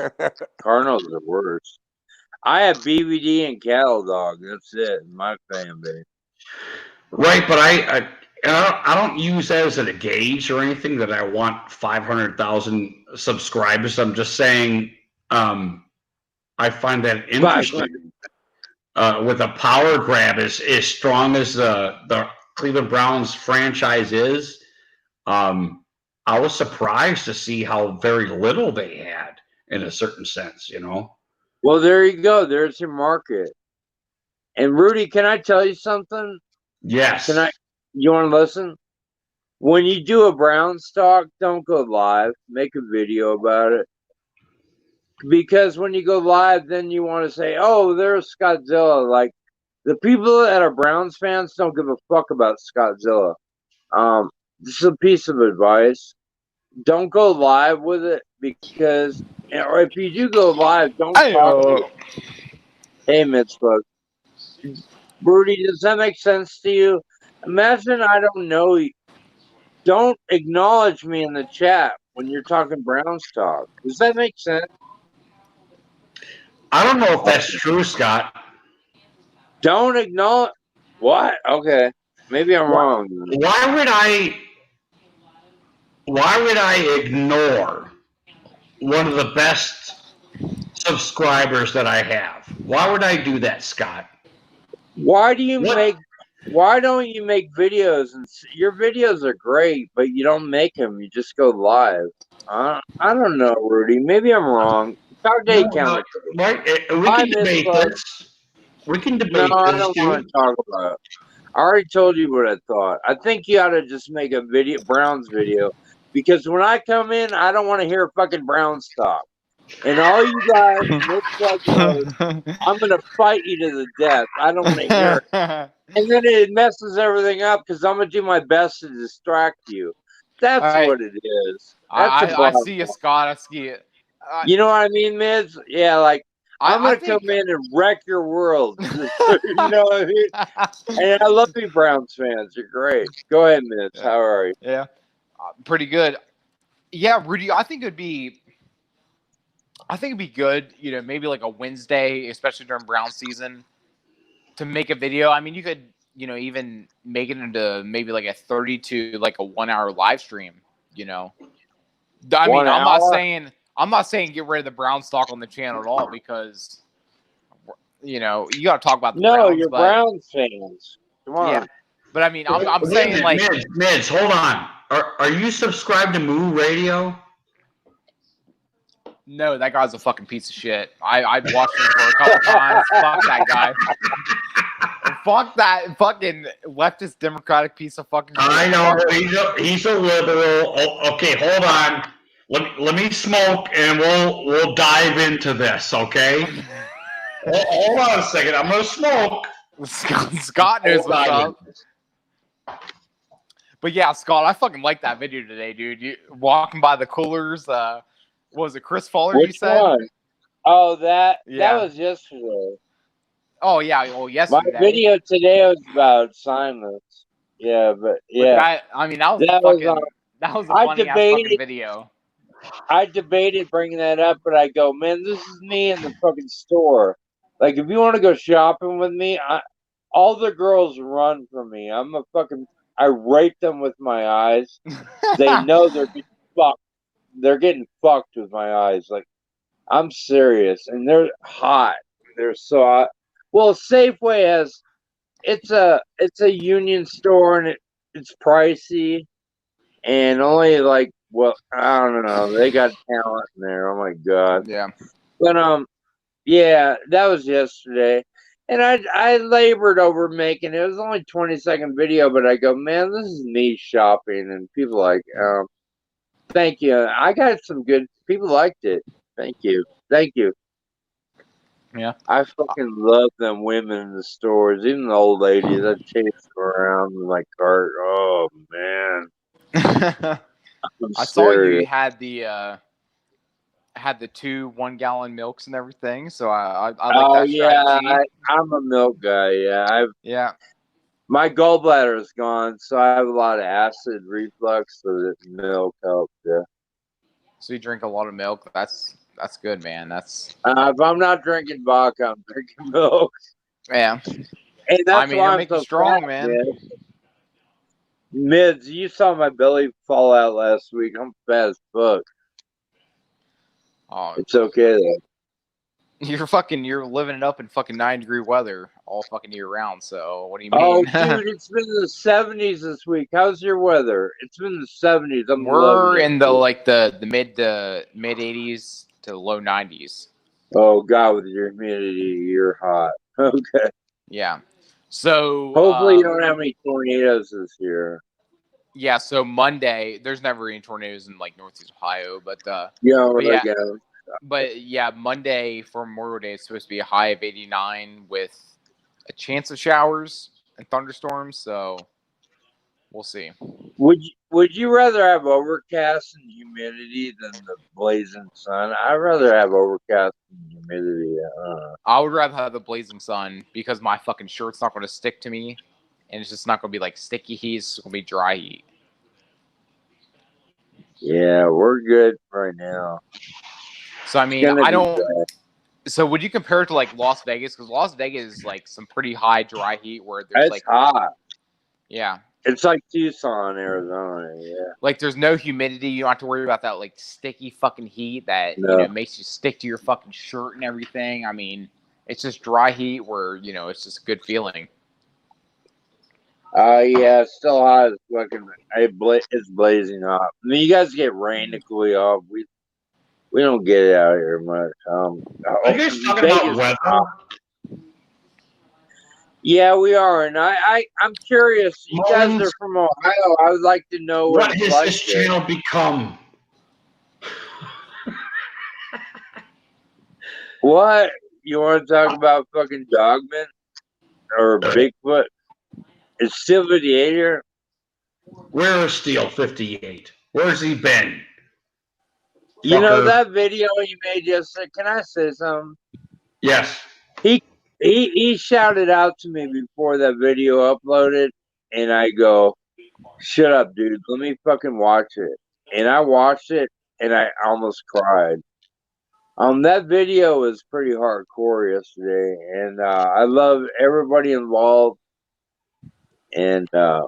Cardinals are worse. I have BBD and Cattle Dog. That's it. My fan base. Right, but I don't use that as a gauge or anything that I want 500,000 subscribers. I'm just saying I find that interesting. With a power grab as strong as the Cleveland Browns franchise is, I was surprised to see how very little they had in a certain sense, you know. Well, there you go. There's your market. And Rudy, can I tell you something? Yes. You want to listen? When you do a Browns talk, don't go live. Make a video about it. Because when you go live, then you want to say, oh, there's Scottzilla. Like, the people that are Browns fans don't give a fuck about Scottzilla. This is a piece of advice. Don't go live with it because, or if you do go live, don't talk to it. Hey, Mitzvah. Rudy, does that make sense to you? Imagine I don't know you. Don't acknowledge me in the chat when you're talking Browns talk. Does that make sense? I don't know if that's true, Scott. Don't acknowledge. What? Okay. Maybe I'm wrong. Why would I ignore one of the best subscribers that I have? Why would I do that, Scott? Why don't you make videos? And your videos are great, but you don't make them. You just go live. I don't know, Rudy. Maybe I'm wrong. Talk to account. Right? We can debate this. We can debate No, I this don't too. want to talk about it. I already told you what I thought. I think you ought to just make a video, Browns video, because when I come in, I don't want to hear fucking Browns talk. And all you guys, I'm gonna fight you to the death. I don't want to hear it. And then it messes everything up because I'm gonna do my best to distract you. That's right. what it is. I see you, Scott. I see it. You know what I mean, Mids? Yeah, like I'm gonna come in and wreck your world. You know what I mean? And I love you, Browns fans. You're great. Go ahead, Mids. How are you? Yeah, pretty good. Yeah, Rudy. I think it'd be good. You know, maybe like a Wednesday, especially during Brown season, to make a video. I mean, you could, you know, even make it into maybe like a 30 to like a 1 hour live stream. You know, I mean, I'm not saying get rid of the Brown stock on the channel at all because, you know, you got to talk about the Browns. No, you're Browns fans. Come on. Yeah, but I mean, I'm saying like Mids, hold on. Are you subscribed to Moo Radio? No, that guy's a fucking piece of shit. I've watched him for a couple times. Fuck that guy. Fuck that fucking leftist Democratic piece of fucking shit. I know he's a liberal. Oh, okay, hold on. Let me smoke and we'll dive into this. Okay. Hold on a second. I'm gonna smoke. Scott knows what's up. But yeah, Scott, I fucking like that video today, dude. You walking by the coolers. What was it, Chris Fuller? Which you said? one? Oh, that Yeah. was yesterday. Oh yeah, well My yesterday. video today was about silence. Yeah, but But yeah, I mean, that was a that was. fucking, that was a I funny ass fucking debated. video. I debated bringing that up, but I go, man, this is me in the fucking store. Like, if you want to go shopping with me, all the girls run from me. I rape them with my eyes. They know they're getting fucked. They're getting fucked with my eyes. Like, I'm serious, and they're hot. They're so hot. Well, Safeway has it's a union store, and it's pricey, and only like, well, I don't know. They got talent in there. Oh my god. Yeah. But yeah, that was yesterday. And I labored over making it. It was only 20-second video, but I go, man, this is me shopping, and people like, thank you. I got some good people liked it. Thank you. Thank you. Yeah. I fucking love them women in the stores, even the old ladies. I chase them around in my cart. Oh man. I'm I saw you serious. had the 2 1-gallon milks and everything, so I like Oh that yeah, strategy. I'm a milk guy. Yeah, Yeah. my gallbladder is gone, so I have a lot of acid reflux, so that milk helps. Yeah. So you drink a lot of milk. That's good, man. That's If I'm not drinking vodka, I'm drinking milk, yeah. and I that's mean, why it'll I'm make you so strong, fat, man. man. Mids, you saw my belly fall out last week. I'm fat as fuck. Oh, It's okay though. you're living it up in fucking 9-degree weather all fucking year round. So what do you Oh, mean? dude, it's been in the 70s this week. How's your weather? It's been in the 70s. I'm loving We're it. in the mid 80s to low 90s. Oh God, with your humidity, you're hot. Okay. Yeah. So Hopefully, you don't have any tornadoes this year. yeah. So Monday, there's never any tornadoes in like Northeast Ohio, but Yeah, but yeah, again. Monday for Memorial Day is supposed to be a high of 89 with a chance of showers and thunderstorms. So we'll see. Would you rather have overcast and humidity than the blazing sun? I'd rather have overcast and humidity. I would rather have the blazing sun because my fucking shirt's not going to stick to me, and it's just not going to be like sticky heat. It's going to be dry heat. Yeah, we're good right now. So I It's mean, gonna I be don't. dry. So would you compare it to like Las Vegas? Because Las Vegas is like some pretty high dry heat where there's It's like hot. yeah, It's like Tucson, Arizona. Yeah. like there's no humidity. You don't have to worry about that like sticky fucking heat that No. makes you stick to your fucking shirt and everything. I mean, it's just dry heat where it's just a good feeling. Yeah, it's still hot as fucking. It's blazing hot. I mean, you guys get rain to cool you off. We don't get it out here much. Are you guys talking about Vegas. weather? Yeah, we are, and I'm curious. You guys are from Ohio. I would like to know What it's has like this there. channel become? What you want to talk about? Fucking Dogman or Bigfoot? Is Steel 58 here? Where is Steel 58? Where's he been? You know Fucker. that video you made yesterday? Can I say something? Yes. He shouted out to me before that video uploaded, and I go, "Shut up, dude. Let me fucking watch it." And I watched it, and I almost cried. That video was pretty hardcore yesterday, and I love everybody involved. And I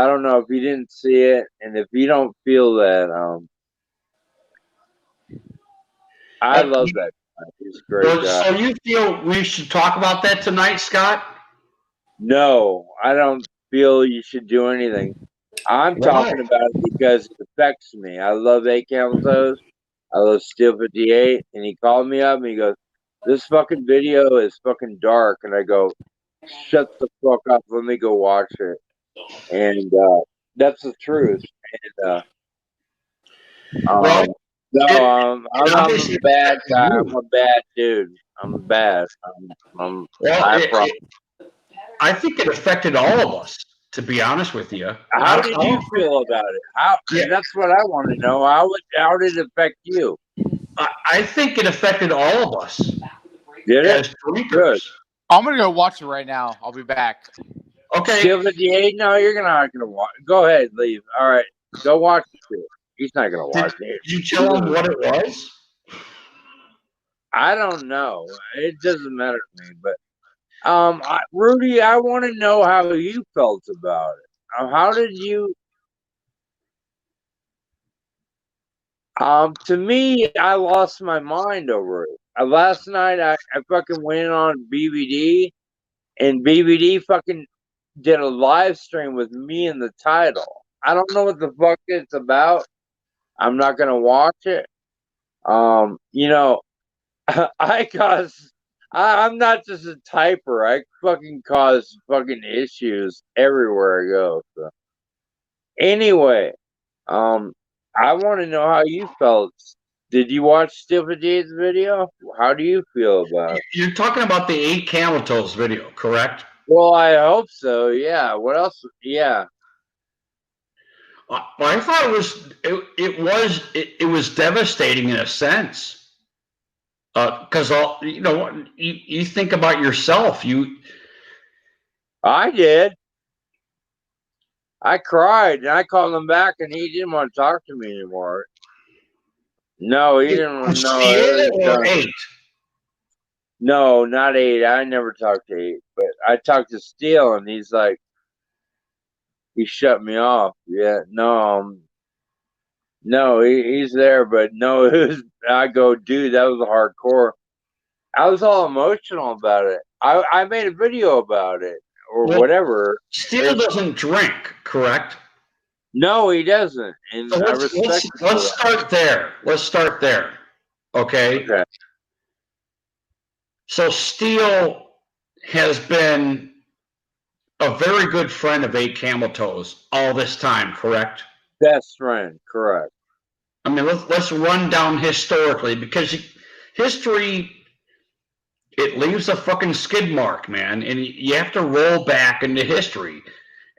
don't know if you didn't see it, and if you don't feel that, I love that guy. He's a great guy. So you feel we should talk about that tonight, Scott? No, I don't feel you should do anything. I'm talking about it because it affects me. I love 8 Cameltoes. I love Steel 58. And he called me up and he goes, "This fucking video is fucking dark." And I go, "Shut the fuck up. Let me go watch it." And that's the truth. And Well, I'm a bad guy. I'm a bad dude. I'm bad. I think it affected all of us, to be honest with you. How did you feel about it? That's what I want to know. How did it affect you? I think it affected all of us. Did it? As drinkers. I'm gonna go watch it right now. I'll be back. Okay. Steel 58? No, you're not gonna watch. Go ahead, leave. All right, go watch it. He's not gonna watch it. Did you tell him what it was? I don't know. It doesn't matter to me. But Rudy, I want to know how you felt about it. How did you? To me, I lost my mind over it. Last night, I fucking went on BBD, and BBD fucking did a live stream with me in the title. I don't know what the fuck it's about. I'm not gonna watch it. You know, I'm not just a typer. I fucking cause fucking issues everywhere I go. So. Anyway, I want to know how you felt. Did you watch Steel 58's video? How do you feel about it? You're talking about the 8 camel toes video, correct? Well, I hope so. Yeah. What else? Yeah. Well, I thought it was devastating in a sense, because you think about yourself. I did. I cried and I called him back and he didn't want to talk to me anymore. No, he didn't want to know. It was done. 8. No, not 8. I never talked to 8, but I talked to Steele and he's like, he shut me off. Yeah, no, he's there, but no, I go, dude, that was hardcore. I was all emotional about it. I made a video about it or whatever. Steele doesn't drink, correct? No, he doesn't. And So I respect let's start there. Let's start there. Okay. Okay. So Steele has been a very good friend of 8 camel toes all this time, correct? Best friend, correct. I mean, let's run down historically, because history, it leaves a fucking skid mark, man, and you have to roll back into history.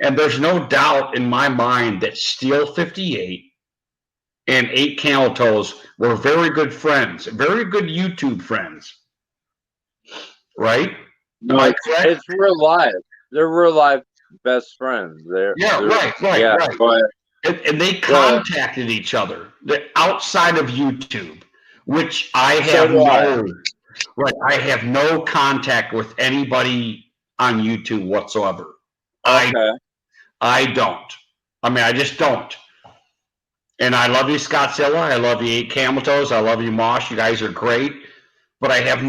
And there's no doubt in my mind that Steel 58 and 8 camel toes were very good friends, very good YouTube friends, right? Am I correct? It's real life. They're real life best friends. They're right. Yeah, go ahead. And they contacted each other outside of YouTube, which I have I have no contact with anybody on YouTube whatsoever. Okay. I don't. I mean, I just don't. And I love you, Scott Silla. I love you, 8 camel toes. I love you, Mosh. You guys are great. But I have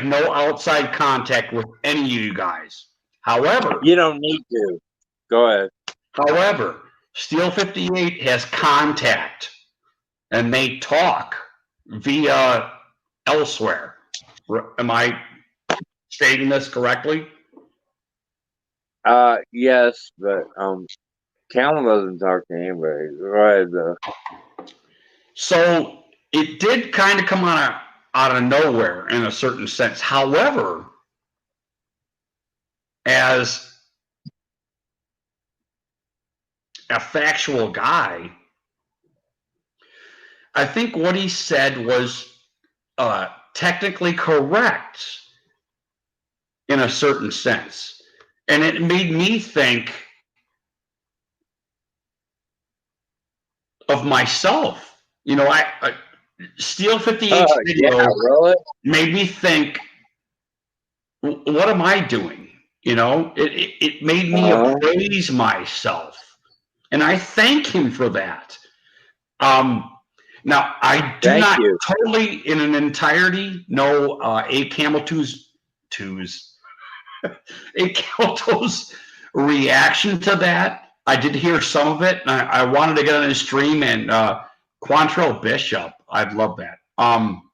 no outside contact with any of you guys. However, you don't need to. Go ahead. However, Steel 58 has contact, and they talk via elsewhere. Am I stating this correctly? Yes, but Callum doesn't talk to anybody. Go ahead, though. So it did kind of come out of nowhere in a certain sense. However, as a factual guy, I think what he said was technically correct in a certain sense. And it made me think of myself. You know, Steel 58 video made me think, what am I doing? You know, it made me appraise myself. And I thank him for that. Now, I do not totally, in an entirety, know 8 camel toes' 8 camel toes' reaction to that. I did hear some of it, and I wanted to get on his stream. And Quantrell Bishop, I'd love that. Hold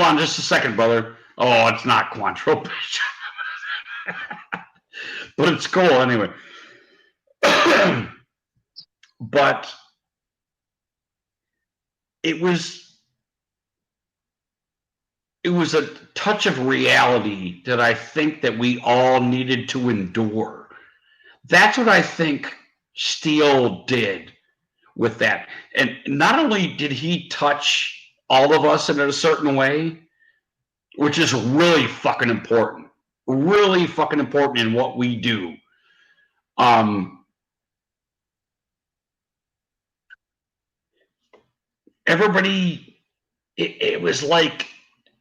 on just a second, brother. Oh, it's not Quantrell Bishop, but it's cool anyway. But it was a touch of reality that I think that we all needed to endure. That's what I think Steele did with that. And not only did he touch all of us in a certain way, which is really fucking important. Really fucking important in what we do. Everybody, it was like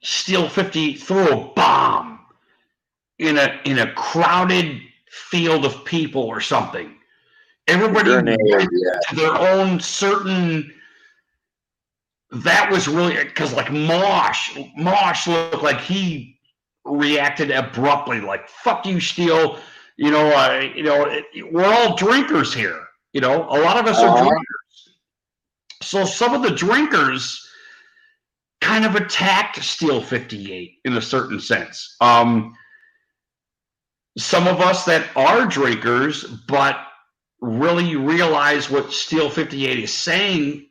Steel 50 threw a bomb in a crowded field of people or something. Everybody went to their own certain. That was really because like Mosh looked like he reacted abruptly, like "fuck you, Steel." We're all drinkers here. A lot of us are drinkers. So some of the drinkers kind of attacked Steel 58 in a certain sense. Some of us that are drinkers, but really realize what Steel 58 is saying,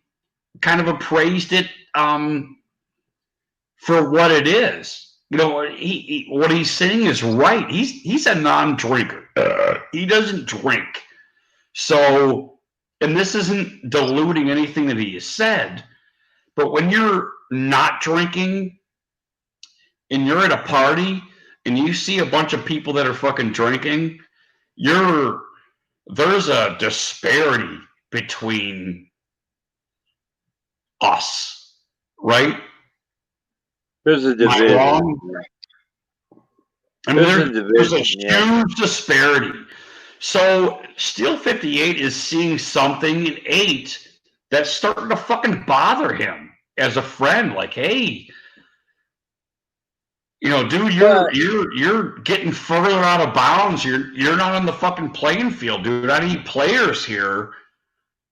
kind of appraised it for what it is. What he's saying is right. He's a non-drinker. He doesn't drink. So, and this isn't diluting anything that he has said, but when you're not drinking and you're at a party and you see a bunch of people that are fucking drinking, there's a disparity between us, right? There's a division. There's a huge disparity. So Steel 58 is seeing something in 8 that's starting to fucking bother him as a friend. Like, hey, dude, you're getting further out of bounds. You're not on the fucking playing field, dude. I need players here.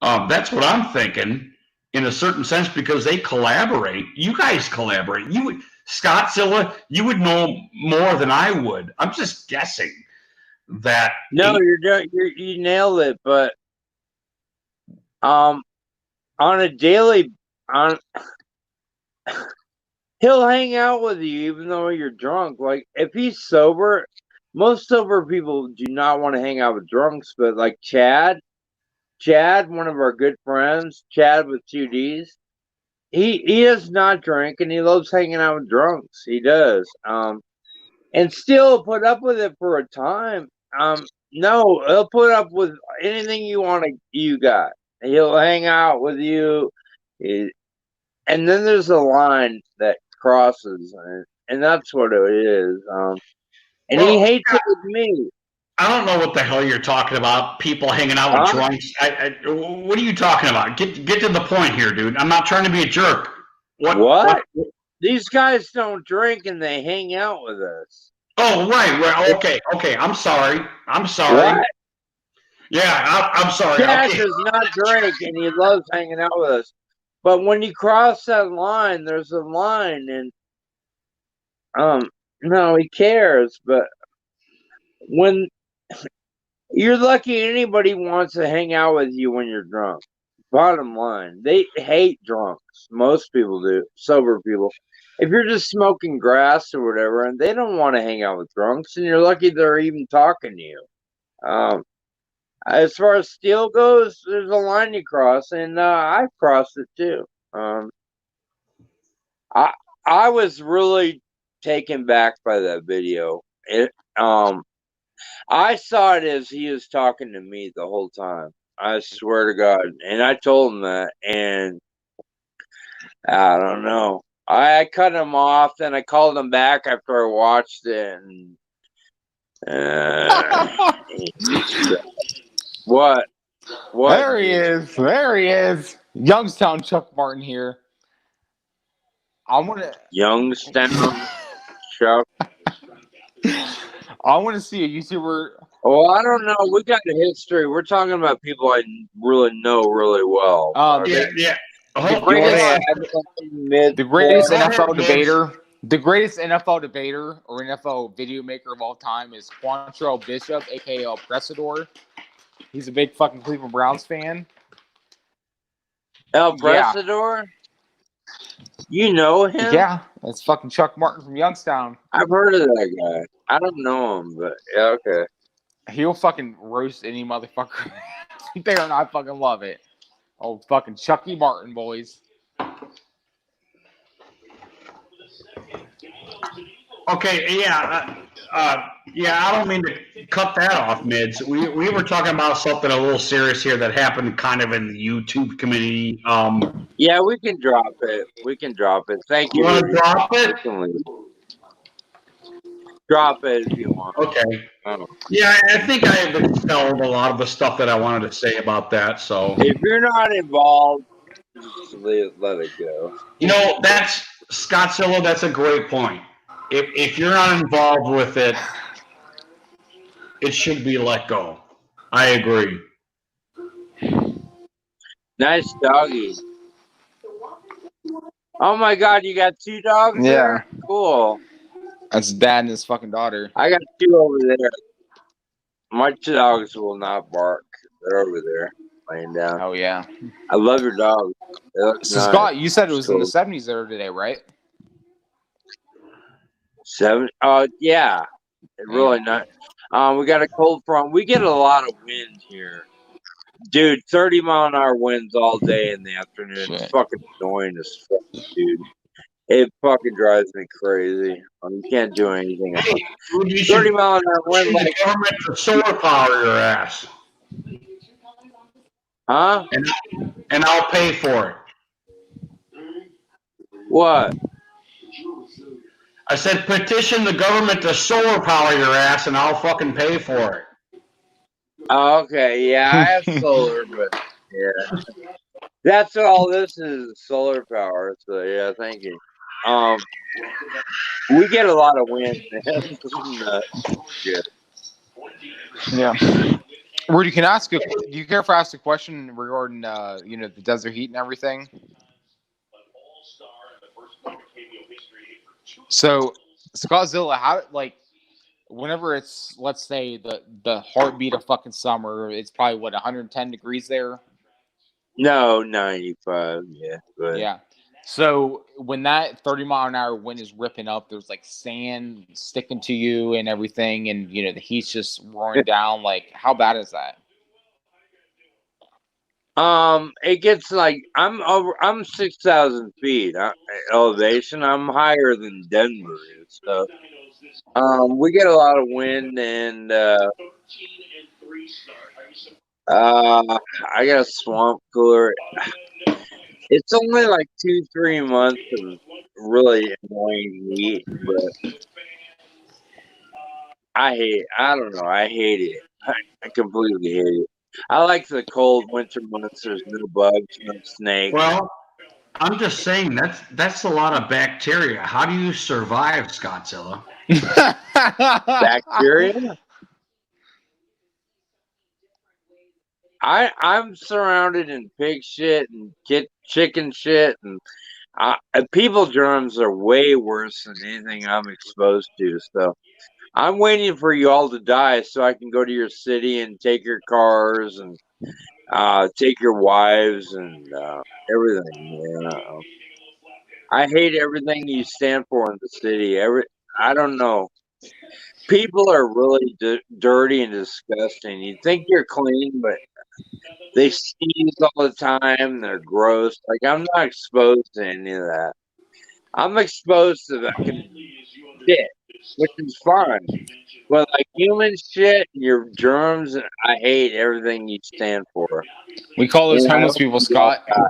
That's what I'm thinking in a certain sense because they collaborate. You guys collaborate. Scottzilla, you would know more than I would. I'm just guessing that. No, you nailed it. But on a daily, he'll hang out with you even though you're drunk. Like if he's sober, most sober people do not want to hang out with drunks. But like Chad, one of our good friends, Chad with 2 D's. He does not drink and he loves hanging out with drunks. He does. And still put up with it for a time. No, he'll put up with anything you got. He'll hang out with you. And then there's a line that crosses, and that's what it is. And he hates it with me. I don't know what the hell you're talking about. People hanging out with drunks. What are you talking about? Get to the point here, dude. I'm not trying to be a jerk. What? These guys don't drink and they hang out with us. Oh, right. Okay. I'm sorry. What? Yeah, I'm sorry. Chad does not drink and he loves hanging out with us. But when you cross that line, there's a line, and no, he cares. But when you're lucky, anybody wants to hang out with you when you're drunk. Bottom line, they hate drunks. Most people do. Sober people. If you're just smoking grass or whatever, and they don't want to hang out with drunks, and you're lucky they're even talking to you. As far as Steel goes, there's a line you cross, and I've crossed it too. I was really taken back by that video. I saw it as he was talking to me the whole time. I swear to God, and I told him that, and I don't know. I cut him off, then I called him back after I watched it, and what? There he is. Youngstown Chuck Martin here. Youngstown Chuck. I want to see a YouTuber. Oh, I don't know. We got a history. We're talking about people I really know really well. Yeah. The greatest NFL debater or NFL video maker of all time is Quantrell Bishop, aka El Presador. He's a big fucking Cleveland Browns fan. El Presador? Yeah. You know him? Yeah, that's fucking Chuck Martin from Youngstown. I've heard of that guy. I don't know him, but yeah, okay. He'll fucking roast any motherfucker there, and I fucking love it. Oh, fucking Chucky Martin, boys. Okay, yeah, yeah. I don't mean to cut that off, Mids. We were talking about something a little serious here that happened kind of in the YouTube community. Yeah, we can drop it. We can drop it. Thank You you, want to Rudy. drop it? We can leave. Drop it if you want. Okay. Oh. Yeah, I think I have expelled a lot of the stuff that I wanted to say about that. So, If you're not involved, just let it go. you know, that's Scottzilla. That's a great point. If you're not involved with it, it should be let go. I agree. Nice doggy. Oh my God, you got 2 dogs Yeah. there? Cool. That's dad and his fucking daughter. I got 2 over there. My 2 dogs will not bark. They're over there laying down. Oh yeah. I love your dog. They look So nice. Scott, you said it was in the Cool. 70s there today, right? 7. Yeah. Really nice. We got a cold front. We get a lot of wind here. Dude, 30-mile-an-hour winds all day in the afternoon. It's Shit. fucking annoying as fuck, dude. It fucking drives me crazy. You can't do anything about it. Dude, you should 30-mile-an-hour wind, the like, government to solar power your ass, huh? and I'll pay for it. What? I said petition the government to solar power your ass, and I'll fucking pay for it. Oh, okay, yeah, I have solar, but yeah. That's all this is solar power, so yeah, thank you. We get a lot of wind, man. Yeah. Yeah. Rudy, can I ask do you care if I ask a question regarding the desert heat and everything? So Scottzilla, how whenever it's, let's say, the heartbeat of fucking summer, it's probably 110 degrees there. No, 95, yeah. But Yeah. So when that 30-mile-an-hour wind is ripping up, there's like sand sticking to you and everything, and the heat's just roaring down. Like, how bad is that? it gets like I'm 6,000 feet elevation. I'm higher than Denver is, so we get a lot of wind, and I got a swamp cooler. It's only like 2-3 months of really annoying heat, but I don't know. I hate it. I completely hate it. I like the cold winter months. There's no bugs, no snakes. Well, I'm just saying that's a lot of bacteria. How do you survive, Scottzilla? Bacteria? I'm surrounded in pig shit and chicken shit, and people germs are way worse than anything I'm exposed to. So I'm waiting for you all to die so I can go to your city and take your cars and take your wives and everything. Yeah. I hate everything you stand for in the city. I don't know. People are really dirty and disgusting. You think you're clean, but they sneeze all the time. They're gross. Like, I'm not exposed to any of that. I'm exposed to fucking shit, which is fine. But like human shit, your germs, I hate everything you stand for. We call those And I homeless hope people, you all Scott. die.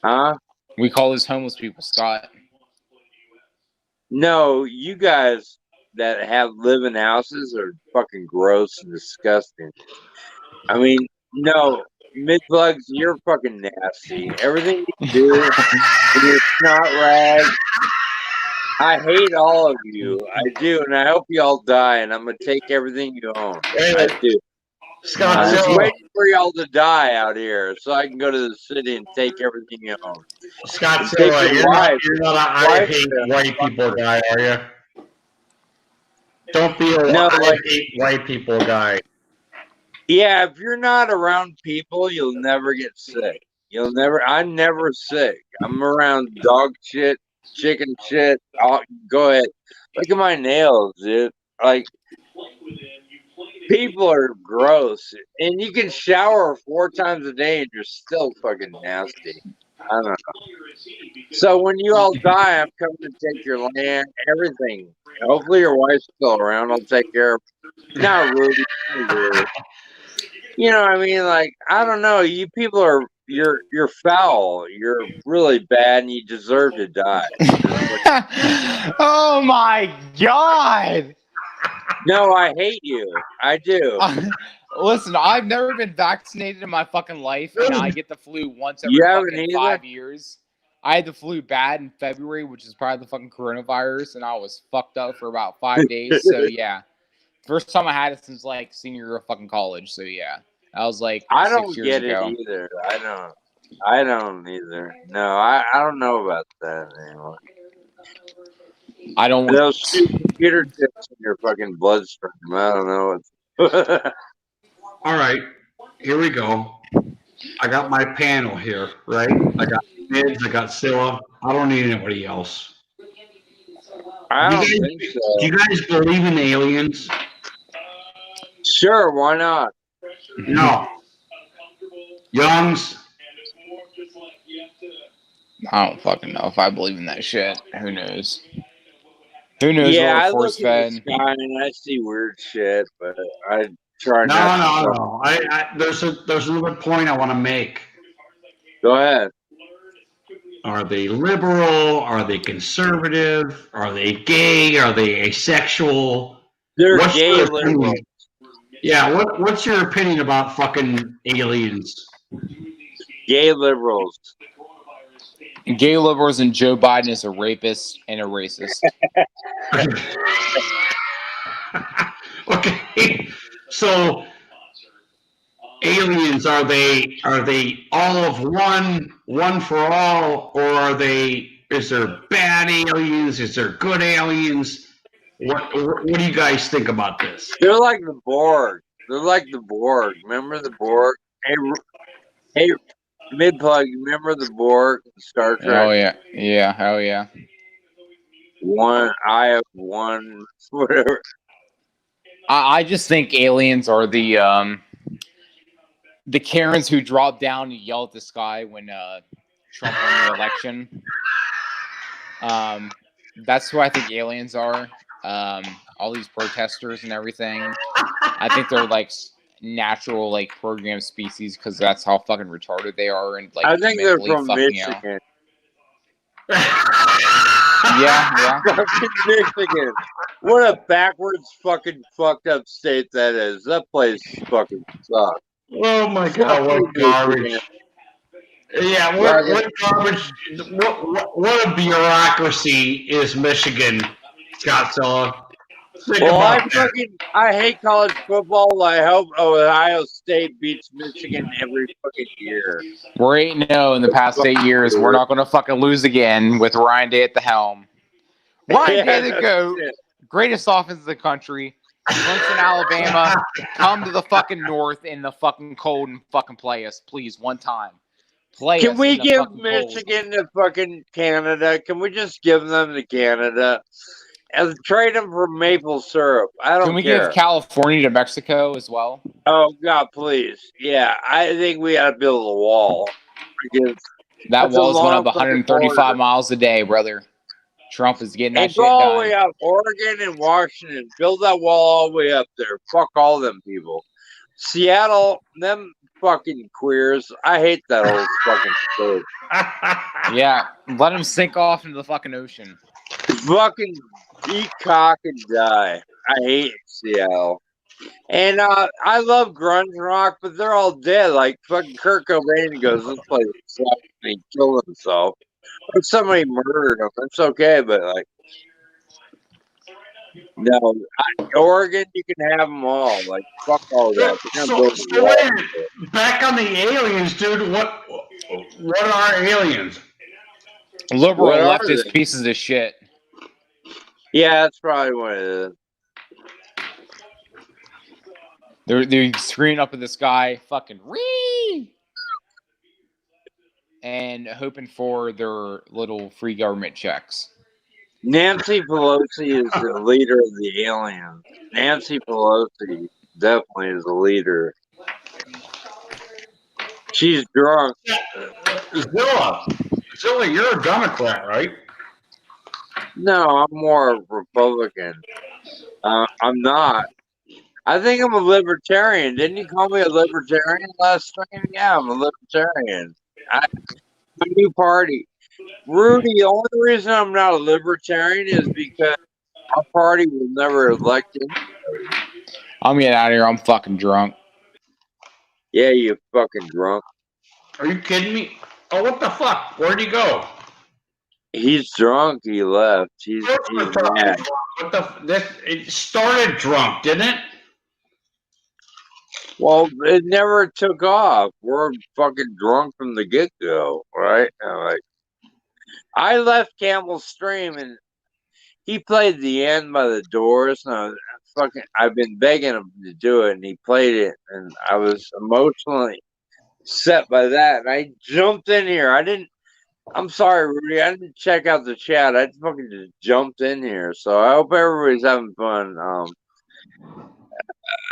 Huh? We call those homeless people, Scott. No, you guys that live in houses are fucking gross and disgusting. I mean, no, mid-plugs, you're fucking nasty. Everything you do, and your snot rag. I hate all of you. I do, and I hope you all die, and I'm gonna take everything you own. I do. I'm just Scottzilla, waiting for y'all to die out here so I can go to the city and take everything you own. Scottzilla, you're not a I hate white people guy, are you? Don't be a I hate white people guy. Yeah, if you're not around people, you'll never get sick. I'm never sick. I'm around dog shit, chicken shit. Go ahead. Look at my nails, dude. Like, people are gross. And you can shower 4 times a day and you're still fucking nasty. I don't know. So when you all die, I'm coming to take your land, everything. Hopefully your wife's still around. I'll take care of. Not Ruby. You know what I mean? Like, I don't know. You people are you're foul. You're really bad, and you deserve to die. Oh my god! No, I hate you. I do. Listen, I've never been vaccinated in my fucking life, and I get the flu once every You haven't fucking either? 5 years. I had the flu bad in February, which is probably the fucking coronavirus, and I was fucked up for about 5 days. So yeah, first time I had it since like senior year of fucking college. So yeah, that was like I 6 don't years get it ago. either. I don't either. No, I don't know about that anymore. I don't. They'll shoot computer chips in your fucking bloodstream. I don't know what. All right, here we go. I got my panel here, right? I got Mids, I got Scylla. I don't need anybody else. I Do don't you think guys, so. do you guys believe in aliens? Sure, why not? No. Youngs? I don't fucking know if I believe in that shit. Who knows? Who knows Yeah, where I we're look force in the fed? sky and I see weird shit, but I try No, not to. no, no. There's another point I want to make. Go ahead. Are they liberal? Are they conservative? Are they gay? Are they asexual? They're What's gay your liberals. opinion? Yeah, what's your opinion about fucking aliens? Gay liberals. Gay liberals and Joe Biden is a rapist and a racist. Okay, so aliens, are they all of one for all, or is there bad aliens? Is there good aliens? What do you guys think about this? They're like the Borg. They're like the Borg. Remember the Borg? Hey, Midplug, you remember the Borg in Star Trek? Oh yeah, hell yeah. I have one, whatever. I just think aliens are the Karens who drop down and yell at the sky when Trump won the election. That's who I think aliens are. All these protesters and everything. I think they're like natural, like programmed species because that's how fucking retarded they are and like I think they're mentally from fucking out. Michigan. Yeah. Fucking Michigan. What a backwards fucking fucked up state that is. That place fucking sucks. Oh my god, what garbage! Yeah, what garbage? What a bureaucracy is Michigan, Scott Sella. Think Well, about that. I hate college football. I hope Ohio State beats Michigan every fucking year. We're 8-0 in the past 8 years. We're not going to fucking lose again with Ryan Day at the helm. Ryan Day, the GOAT, greatest offense in the country. Clemson, Alabama, come to the fucking north in the fucking cold and fucking play us, please, one time. Can we give Michigan to fucking Canada? Can we just give them to Canada? And trade them for maple syrup. I don't care. Can we give California to Mexico as well? Oh, God, please. Yeah, I think we got to build a wall. That wall's going up 135 miles a day, brother. Trump is getting that shit done. Go all the way up Oregon and Washington. Build that wall all the way up there. Fuck all them people. Seattle, them fucking queers. I hate that whole fucking state. Yeah, let them sink off into the fucking ocean. Fucking eat cock and die. I hate Seattle. And I love grunge rock, but they're all dead. Like fucking Kurt Cobain goes, this place sucks, and he killed himself. Or somebody murdered him. It's okay, but like, no, Oregon, you can have them all. Like, fuck all that. So back on the aliens, dude. What are aliens? Liberal leftist pieces of shit. Yeah, that's probably what it is. They're screaming up in the sky, fucking ree, and hoping for their little free government checks. Nancy Pelosi is the leader of the aliens. Nancy Pelosi definitely is the leader. She's drunk. Zilla, you're a Democrat, right? No, I'm more Republican. I'm not. I think I'm a libertarian. Didn't you call me a libertarian last stream? Yeah, I'm a libertarian. A new party. Rudy, the only reason I'm not a libertarian is because our party was never elected. I'm getting out of here. I'm fucking drunk. Yeah, you fucking drunk. Are you kidding me? Oh, what the fuck? Where'd he go? He's drunk. He left. He's mad. What the? It started drunk, didn't it? Well, it never took off. We're fucking drunk from the get go, right? Like, I left Campbell's stream and he played the end by the Doors, and I've been begging him to do it, and he played it, and I was emotionally set by that, and I jumped in here. I'm sorry, Rudy, I didn't check out the chat. I fucking just jumped in here, so I hope everybody's having fun.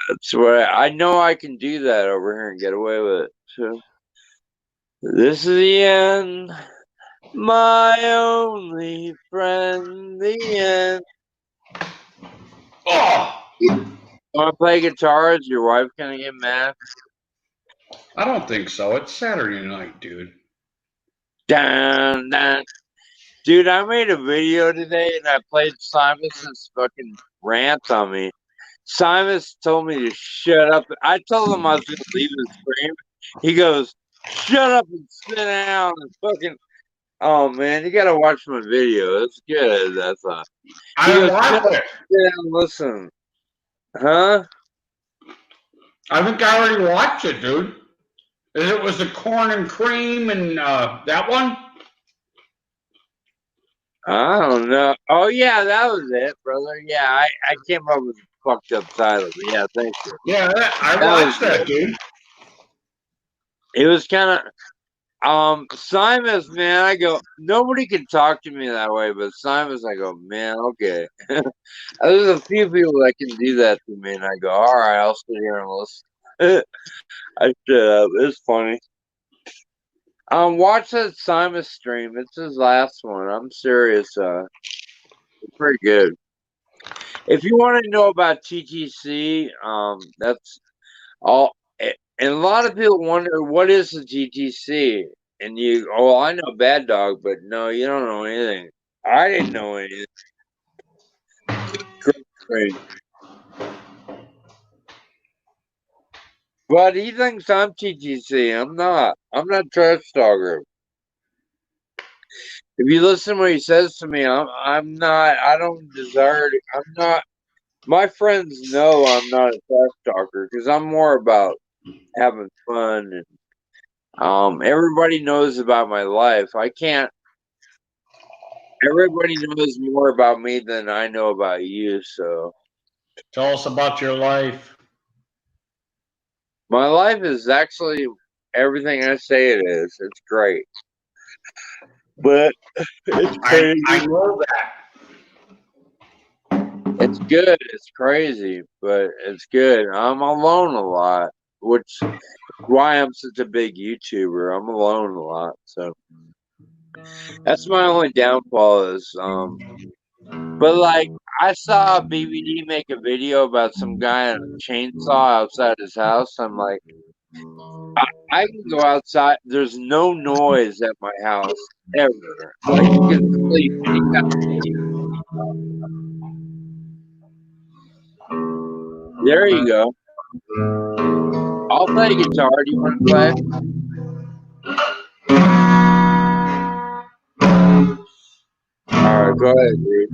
That's what I know I can do that over here and get away with it. So, this is the end, my only friend, the end. Oh, Want to play guitar? Is your wife gonna get mad? I don't think so. It's Saturday night, dude. Dun, dun. Dude, I made a video today and I played Simus's fucking rant on me. Simus told me to shut up. I told him I was gonna leave his stream. He goes, "Shut up and sit down and fucking." Oh man, you gotta watch my video. It's good. That's all. I watched it. Sit down and listen. Huh? I think I already watched it, dude. It was the corn and cream and that one. I don't know. Oh yeah, that was it, brother. Yeah, I came up with a fucked up title. But yeah, thank you. Yeah, I watched that, dude. It was kind of Simus, man. I go, nobody can talk to me that way, but Simus, I go, man, okay. There's a few people that can do that to me, and I go, all right, I'll sit here and listen. I shut up. It's funny. Watch that Simus stream. It's his last one. I'm serious. It's pretty good. If you want to know about TTC, that's all. And a lot of people wonder, what is the TTC? And you, oh, I know Bad Dog, but no, you don't know anything. I didn't know anything. Great. But he thinks I'm TTC. I'm not. I'm not Trash Talker. If you listen to what he says to me, I'm not. I don't desire to. I'm not. My friends know I'm not a trash talker because I'm more about having fun and everybody knows about my life. I can't. Everybody knows more about me than I know about you. So Tell us about your life. my life is actually everything I say it is. It's great, but it's crazy. I know that. It's good. It's crazy, but it's good. I'm alone a lot, which is why I'm such a big YouTuber. I'm alone a lot, so that's my only downfall. Is but like I saw BBD make a video about some guy on a chainsaw outside his house. I'm like, I can go outside. There's no noise at my house ever. Like you can sleep anytime. There you go. I'll play guitar. Do you want to play? All right, go ahead, dude.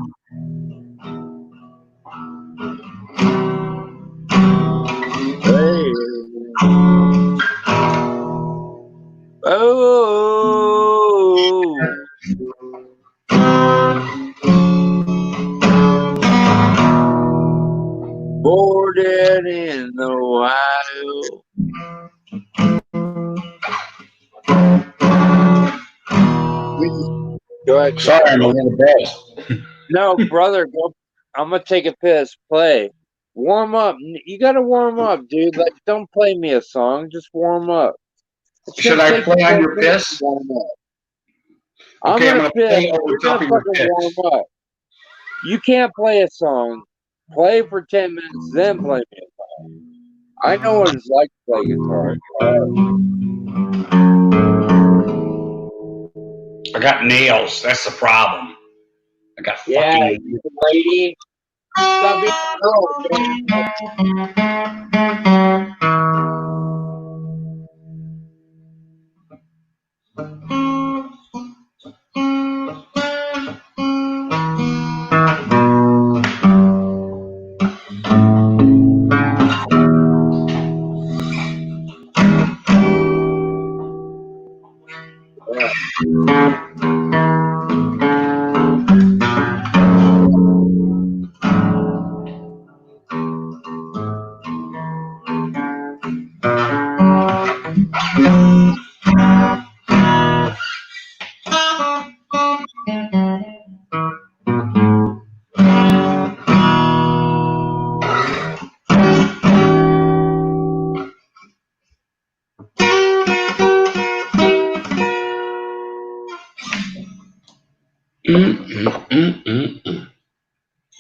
Hey. Oh. Born in Ohio. Go ahead. Sorry, I'm a little buzzed. No, brother, go. I'm gonna take a piss. Play. Warm up. You gotta warm up, dude. Like, don't play me a song. Just warm up. Should I play on your piss? I'm Okay, I'm gonna gonna play piss. over You're top gonna of your fucking piss. warm up. You can't play a song. Play for 10 minutes, then play me a song. I know what it's like to play guitar. I got nails. That's the problem. I got Yeah, fucking. you lady. Stop being a girl, man.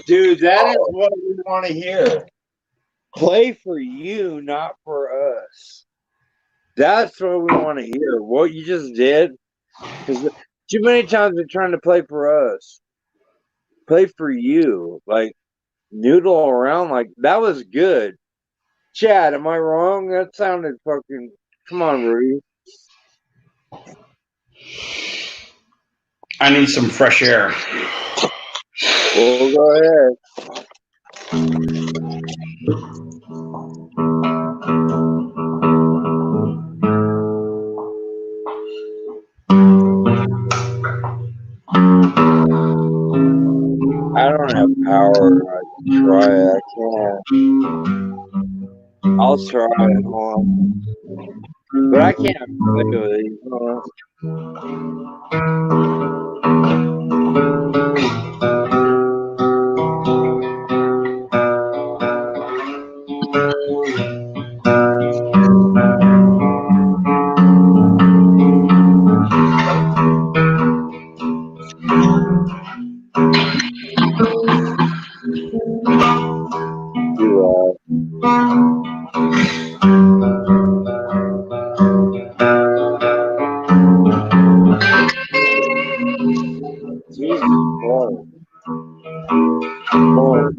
Dude, that is what we want to hear. Play for you, not for us. That's what we want to hear. What you just did, because too many times they're trying to play for us. Play for you. Like, noodle around. Like, that was good. Chad, am I wrong? That sounded fucking. Come on, Rudy. I need some fresh air. Well, go ahead. I don't have power. I can try. I can't. I'll try it. Hold on. But I can't play with it. You know? Jesus Christ. Lord.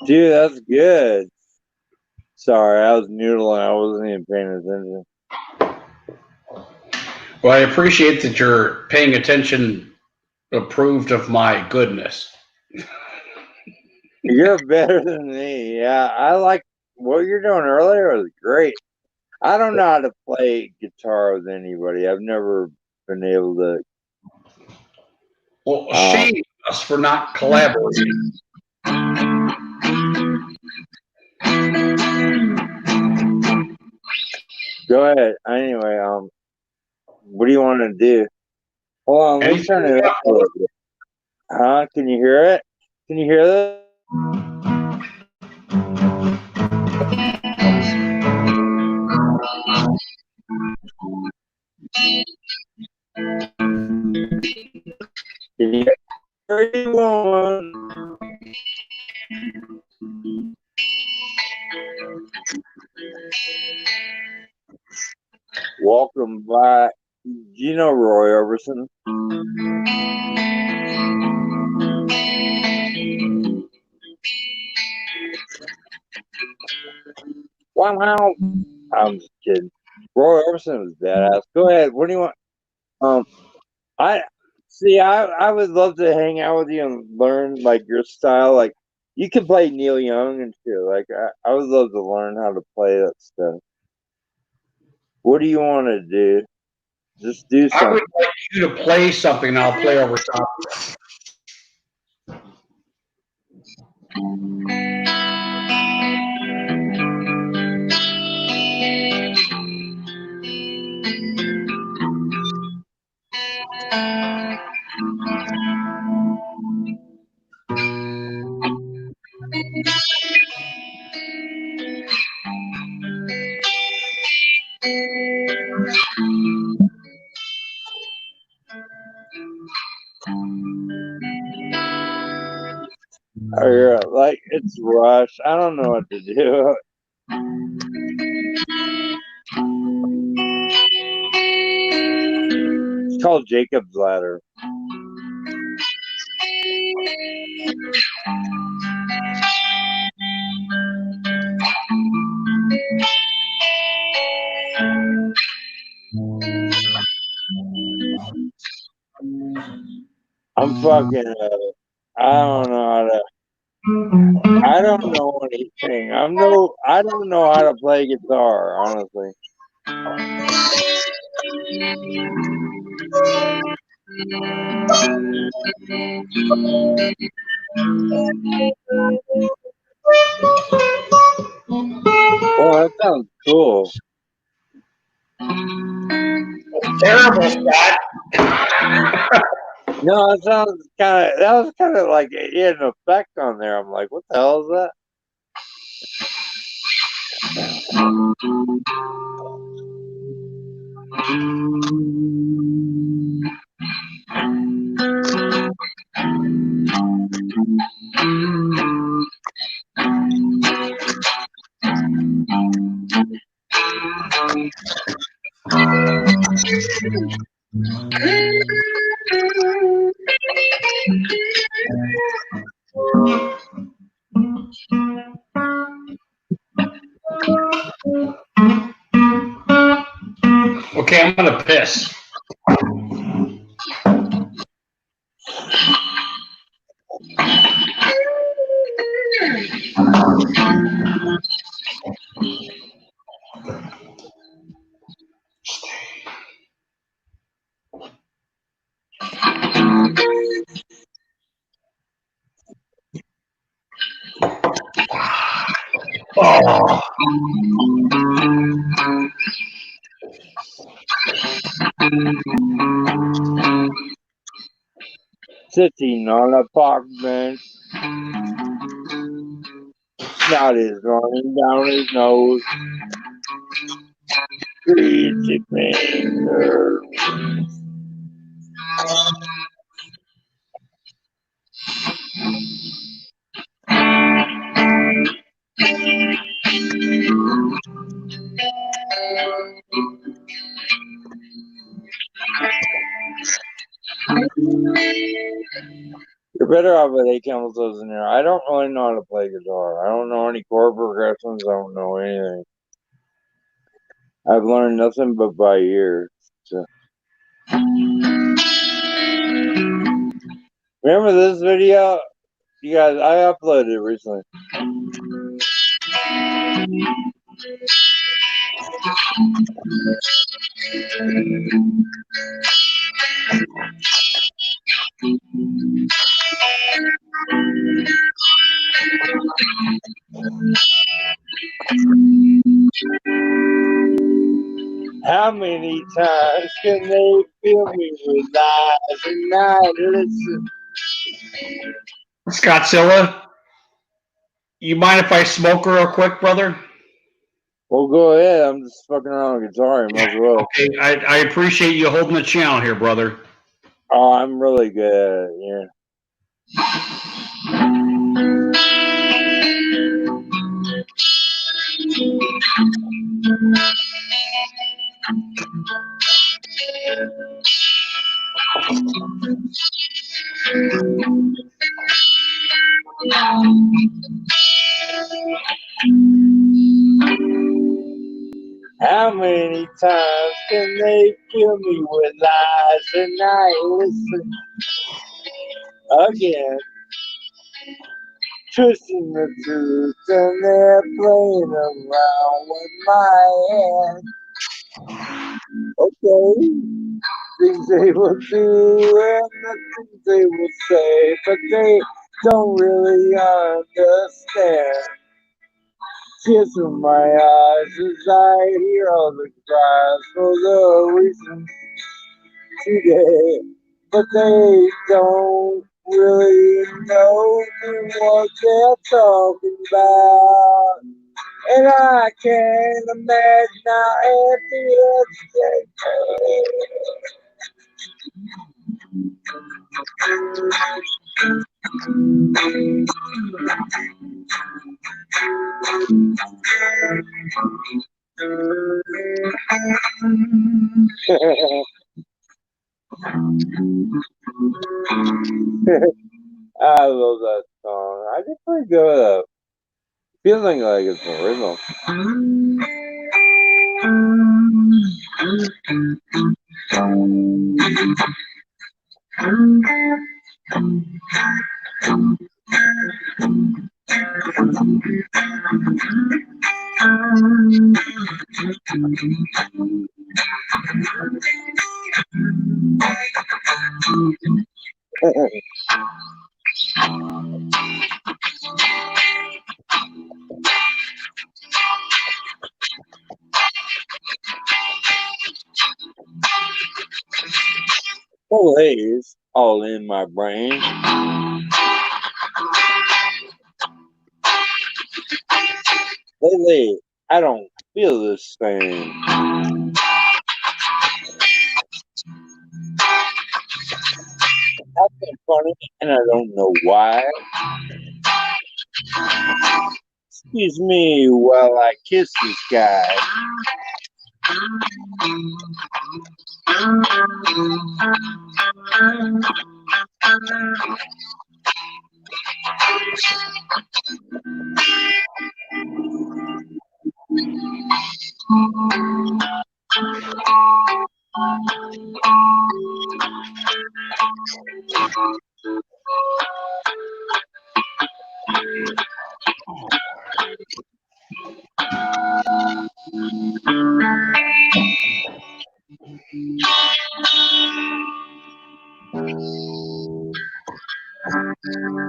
Dude, that's good. Sorry, I was noodling. I wasn't even paying attention. Well, I appreciate that you're paying attention, approved of my goodness. You're better than me. Yeah, I like what you're doing earlier was great. I don't know how to play guitar with anybody. I've never been able to. Well, shame us for not collaborating. Go ahead. Anyway, what do you want to do? Hold on, let's turn it up a little bit. Huh? Can you hear it? Can you hear this? Can you hear anyone? Welcome back. Do you know Roy Orbison? Wow. I'm just kidding. Roy Orbison was badass. Go ahead. What do you want? I see. I would love to hang out with you and learn like your style. Like you can play Neil Young and shit. Like I would love to learn how to play that stuff. What do you want to do? Just do I something. would like you to play something, and I'll play over top of it. Or like it's Rush. I don't know what to do. It's called Jacob's Ladder. I'm fucking. I don't know how to. I don't know anything. I don't know how to play guitar, honestly. Well, that sounds cool. Terrible, Scott. No, that was kind of like it had an effect on there. I'm like, what the hell is that? Okay, I'm gonna piss. Oh. Sitting on a park bench, snot is running down his nose. Greasy finger. You're better off with 8 chemicals in there. I don't really know how to play guitar. I don't know any chord progressions. I don't know anything. I've learned nothing but by ear. So. Remember this video? You guys, I uploaded it recently. How many times can they fill me with lies and not listen? Scottzilla, you mind if I smoke real quick, brother? Well, go ahead. I'm just fucking around with guitar. You might as well. Okay, I appreciate you holding the channel here, brother. Oh, I'm really good at it, yeah. How many times can they fill me with lies and I listen again? Twisting the truth and they're playing around with my head. Okay, things they will do and the things they will say, but they don't really understand. Tears from my eyes as I hear all the cries for the reason today, but they don't really know what they're talking about. And I can't imagine how empty I love that song. I did pretty good with that. Feeling like it's original. Full haze all in my brain. Lately, I don't feel the same. I've been funny and I don't know why. Excuse me while I kiss this guy.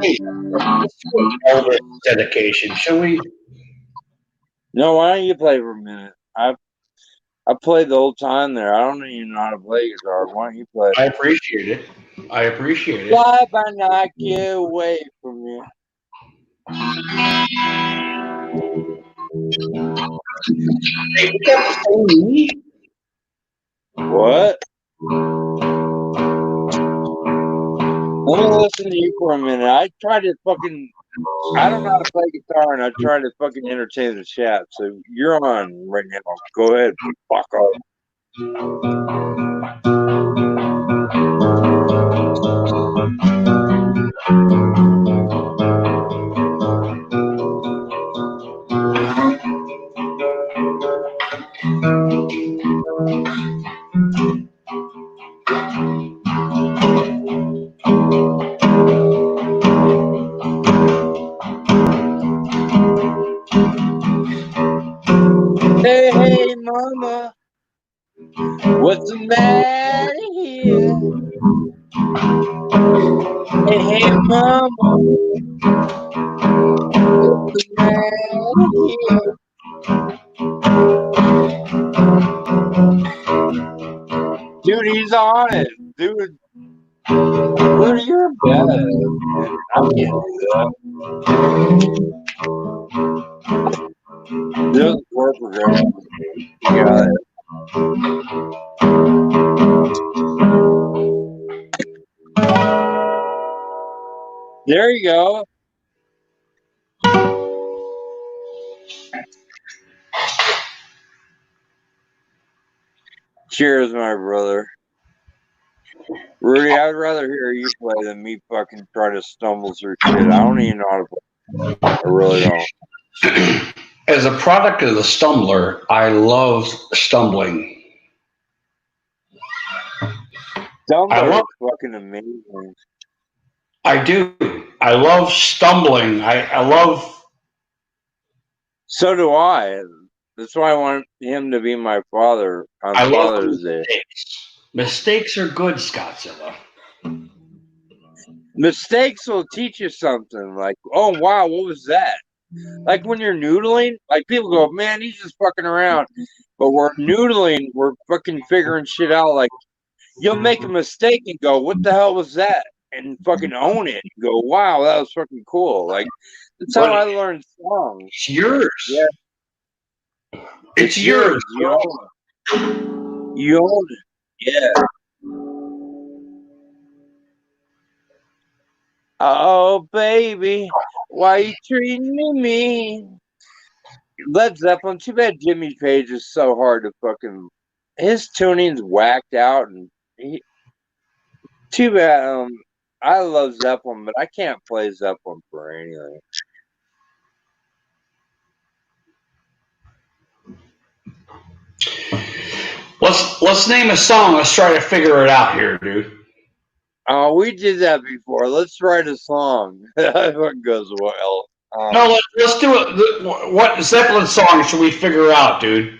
Hey, let's do an Elvis dedication, shall we? No, why don't you play for a minute? I played the whole time there. I don't even know how to play guitar. Why don't you play? I appreciate it. I appreciate it. Fly by night, get away from you. Hey, you got the same knee? What? Let me listen to you for a minute. I tried to fucking. I don't know how to play guitar, and I tried to fucking entertain the chat. So you're on right now. Go ahead, fuck off. matter here? Hey, mama, what's the matter here? Dude, he's on it. Dude, Rudy, you're bad. Man. I can't do that. There's a corporate program. You got it. There you go. Cheers, my brother. Rudy, I'd rather hear you play than me fucking try to stumble through shit. I don't even know how to play. I really don't. As a product of the stumbler, I love stumbling. Stumbler love- is fucking amazing. I do. I love stumbling. I love. So do I. That's why I want him to be my father on I love Father's Day. mistakes. Mistakes are good, Scottzilla. Mistakes will teach you something. Like, oh wow, what was that? Like when you're noodling, like people go, man, he's just fucking around. But we're noodling, we're fucking figuring shit out. Like you'll make a mistake and go, what the hell was that? And fucking own it. And go, wow, that was fucking cool. Like that's how I learned songs. It's yours. Yeah. It's yours. You own it. You own it. Yeah. Oh, baby, why you treating me mean? Led Zeppelin, too bad Jimmy Page is so hard to fucking. His tuning's whacked out, and too bad. I love Zeppelin, but I can't play Zeppelin for anything. Let's name a song. Let's try to figure it out here, dude. Oh, we did that before. Let's write a song. That goes well. No, let's do it. What Zeppelin song should we figure out, dude?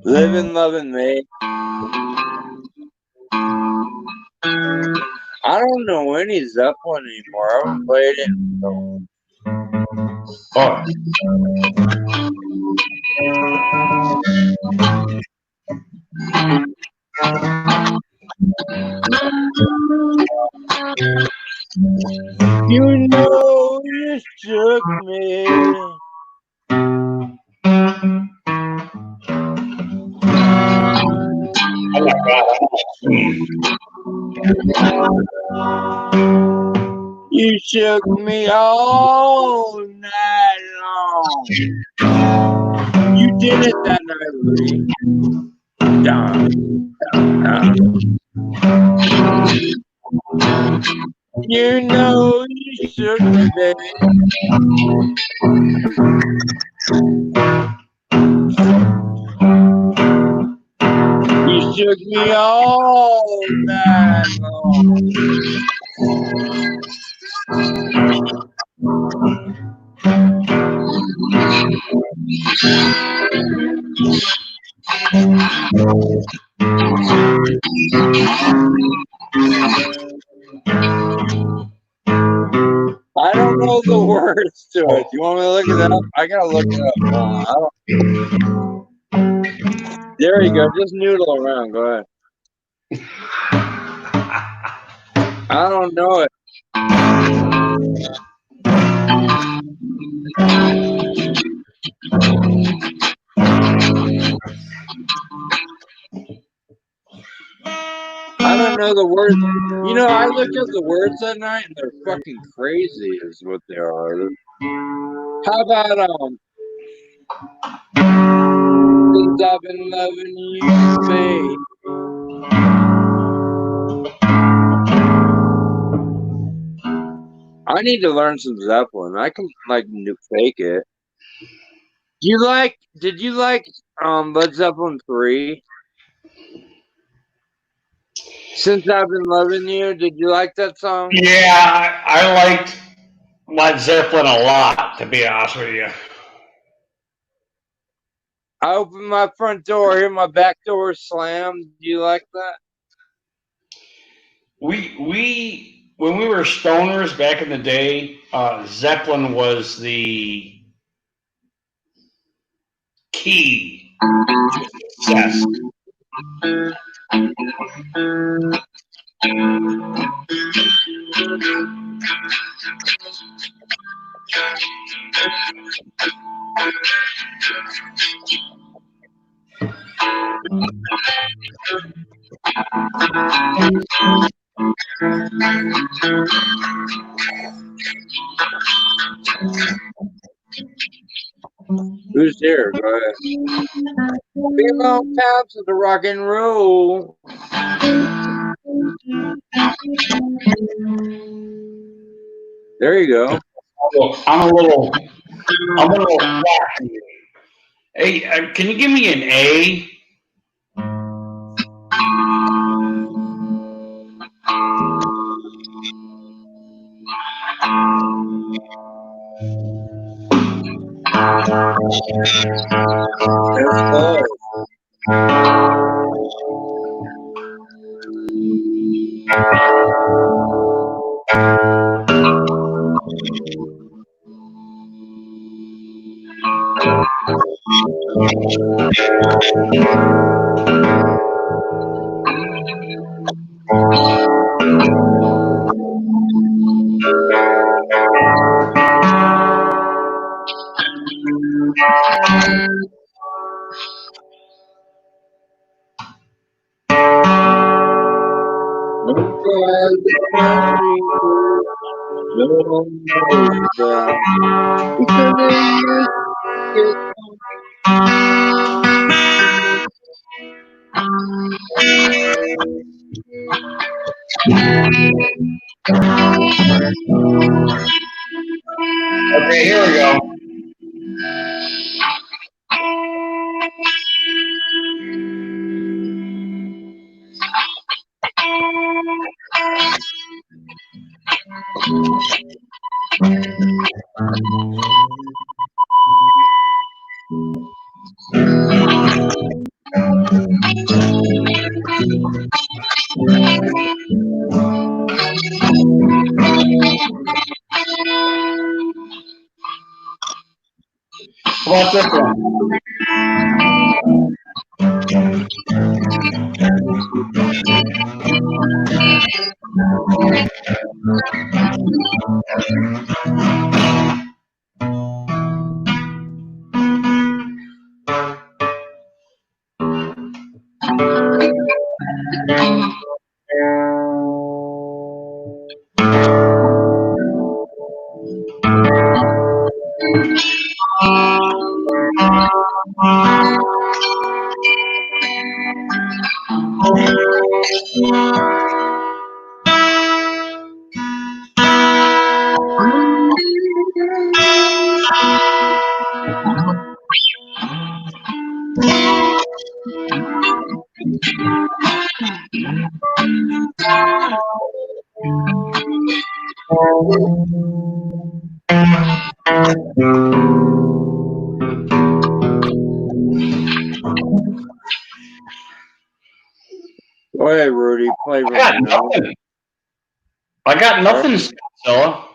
Living, loving me. I don't know any Zeppelin anymore. I haven't played it. Oh. You know you shook me. Oh my God. You shook me all night long. You did it that night, Rudy. Dun, dun, dun. You know you shook me, baby. You shook me all night long. I don't know the words to it. You want me to look it up? I gotta look it up. There you go. Just noodle around. Go ahead. I don't know it. I don't know the words. You know, I looked up the words that night and they're fucking crazy is what they are. How about since I've been loving you, babe. I need to learn some Zeppelin. I can like fake it. Did you like Led Zeppelin 3? Since I've Been Loving You, did you like that song? Yeah, I liked Led Zeppelin a lot, to be honest with you. I opened my front door, hear my back door slam. Do you like that? We when we were stoners back in the day, Zeppelin was the key to success. Who's there? Go ahead. Big long times of the rock and roll. There you go. I'm a little flashy. Hey, can you give me an A? That's love. Okay, here we go. How about this one? Go ahead, Rudy. Play right now. I got nothing, Scotzilla.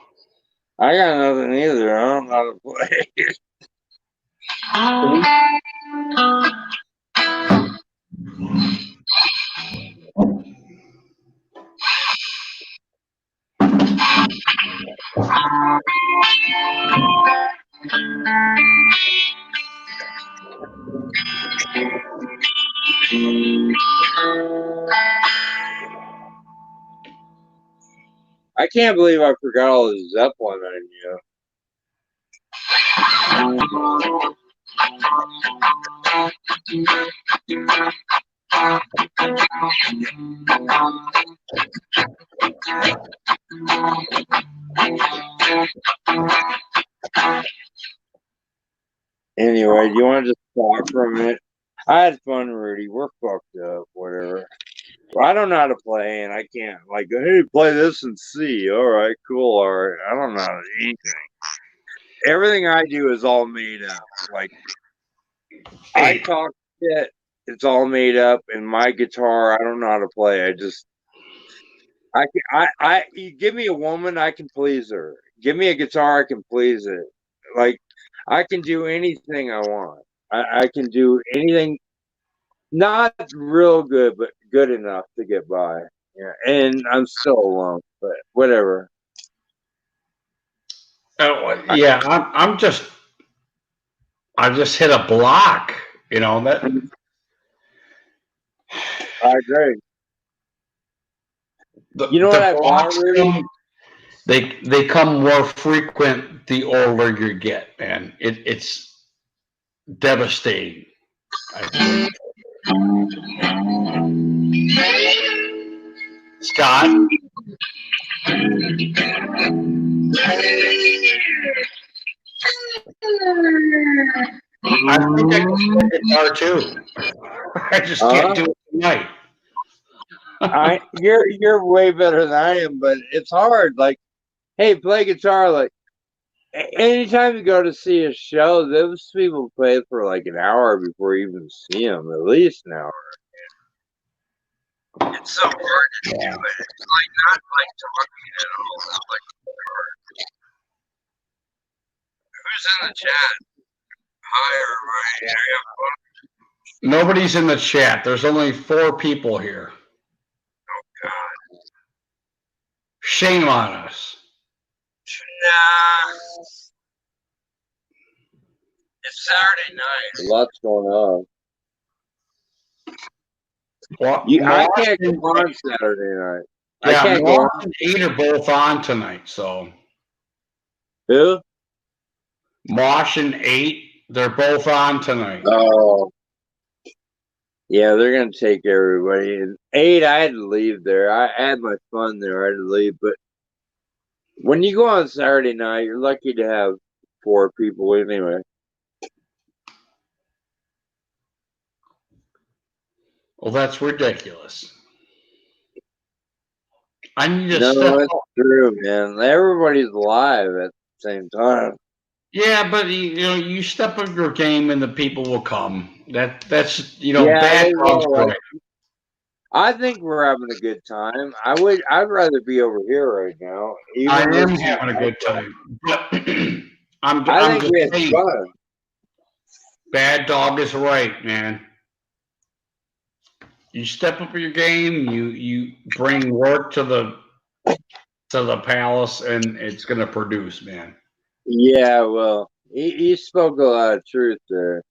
I got nothing either. I don't know how to play. I can't believe I forgot all the Zeppelin on you. Anyway, do you want to just talk for a minute? I had fun, Rudy. We're fucked up. Whatever. I don't know how to play, and I can't like, hey, play this and see. All right, cool. All right, I don't know how to do anything. Everything I do is all made up. Like I talk shit, it's all made up. And my guitar, I don't know how to play. You give me a woman, I can please her. Give me a guitar, I can please it. Like I can do anything I want. I can do anything. Not real good, but good enough to get by. Yeah, and I'm still alone, but whatever. Oh, yeah, I just hit a block. You know that. I agree. You know what The I bought, blocks Rudy? come, they come more frequent the older you get, man. It's devastating. I think. Scott, I think I can play guitar too. I just can't do it tonight. You're way better than I am, but it's hard. Like, hey, play guitar. Like, anytime you go to see a show, those people play for like an hour before you even see them. At least an hour. It's so hard to do it. It's like not like talking at all. It's like, who's in the chat? Hi, everybody. Nobody's in the chat. There's only 4 people here. God. Shame on us. Nah. It's Saturday night. Lots going on. Well, I can't go on Saturday night. Yeah, I can't go on. Moss and 8 are both on tonight. So Who? Mosh and 8, they're both on tonight. Oh. Yeah, they're gonna take everybody. And 8, I had to leave there. I had my fun there. I had to leave, but when you go on Saturday night, you're lucky to have 4 people anyway. Well, that's ridiculous. I need to No, step it's up. true, man. Everybody's live at the same time. Yeah, but you step up your game and the people will come. That's Yeah, bad they dogs will. right. I think we're having a good time. I'd rather be over here right now. I Even am listening having a to good time, but I'm I think just we had saying, fun. bad dog is right, man. You step up your game. You bring work to the palace, and it's gonna produce, man. Yeah, well, he spoke a lot of truth there.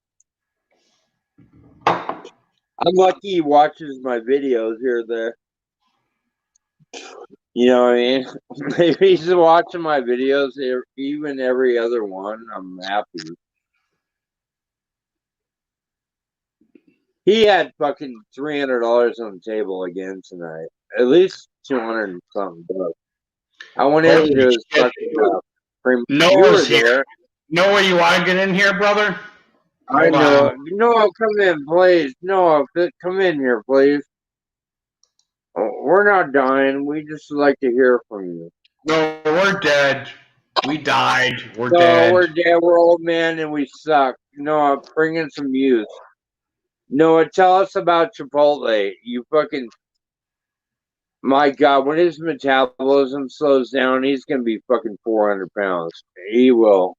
I'm lucky he watches my videos here or there. You know what I mean? If he's watching my videos, even every other one, I'm happy. He had fucking $300 on the table again tonight. At least 200 and something bucks. I went Holy into his shit. fucking. You were Noah's here. there. Noah, you want to get in here, brother? I know. Noah, come in, please. Noah, come in here, please. We're not dying. We just like to hear from you. No, we're dead. We died. We're No, dead. we're dead. We're old men and we suck. Noah, bring in some youth. Noah, tell us about Chipotle. You fucking. My God, when his metabolism slows down, he's going to be fucking 400 pounds. He will.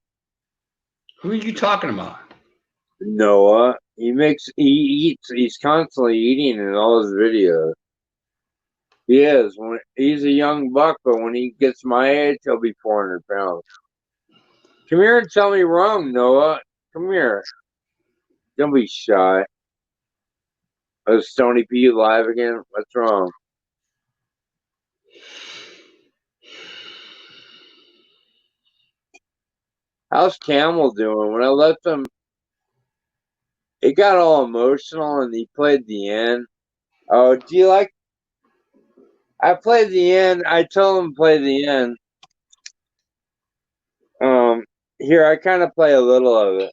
Who are you talking about? Noah. He eats. He's constantly eating in all his videos. He is. He's a young buck, but when he gets my age, he'll be 400 pounds. Come here and tell me wrong, Noah. Come here. Don't be shy. Is Stony P live again? What's wrong? How's Camel doing? When I left him, it got all emotional and he played the end. Oh, do you like? I played the end. I told him to play the end. Here, I kind of play a little of it.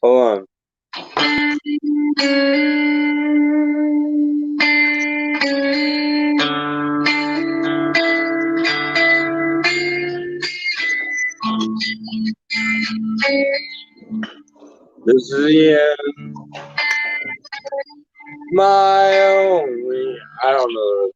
Hold on. This is the end. My only. I don't know.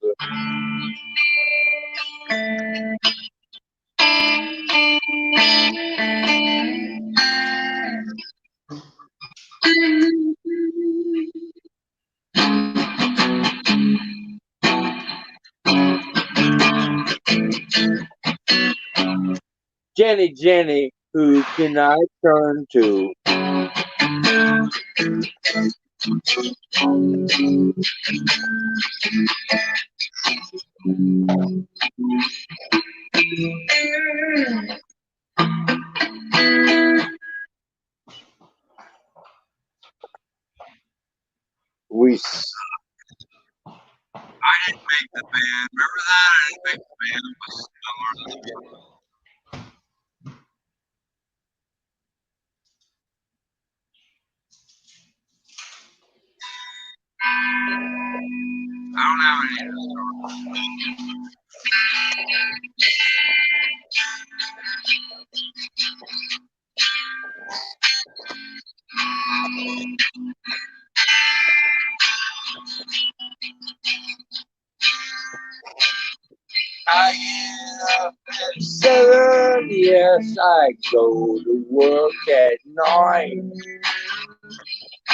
Jenny, Jenny, who can I turn to? We. I didn't make the band. Remember that? I didn't make the band. It was I don't have any. I get up at 7, yes, I go to work at 9.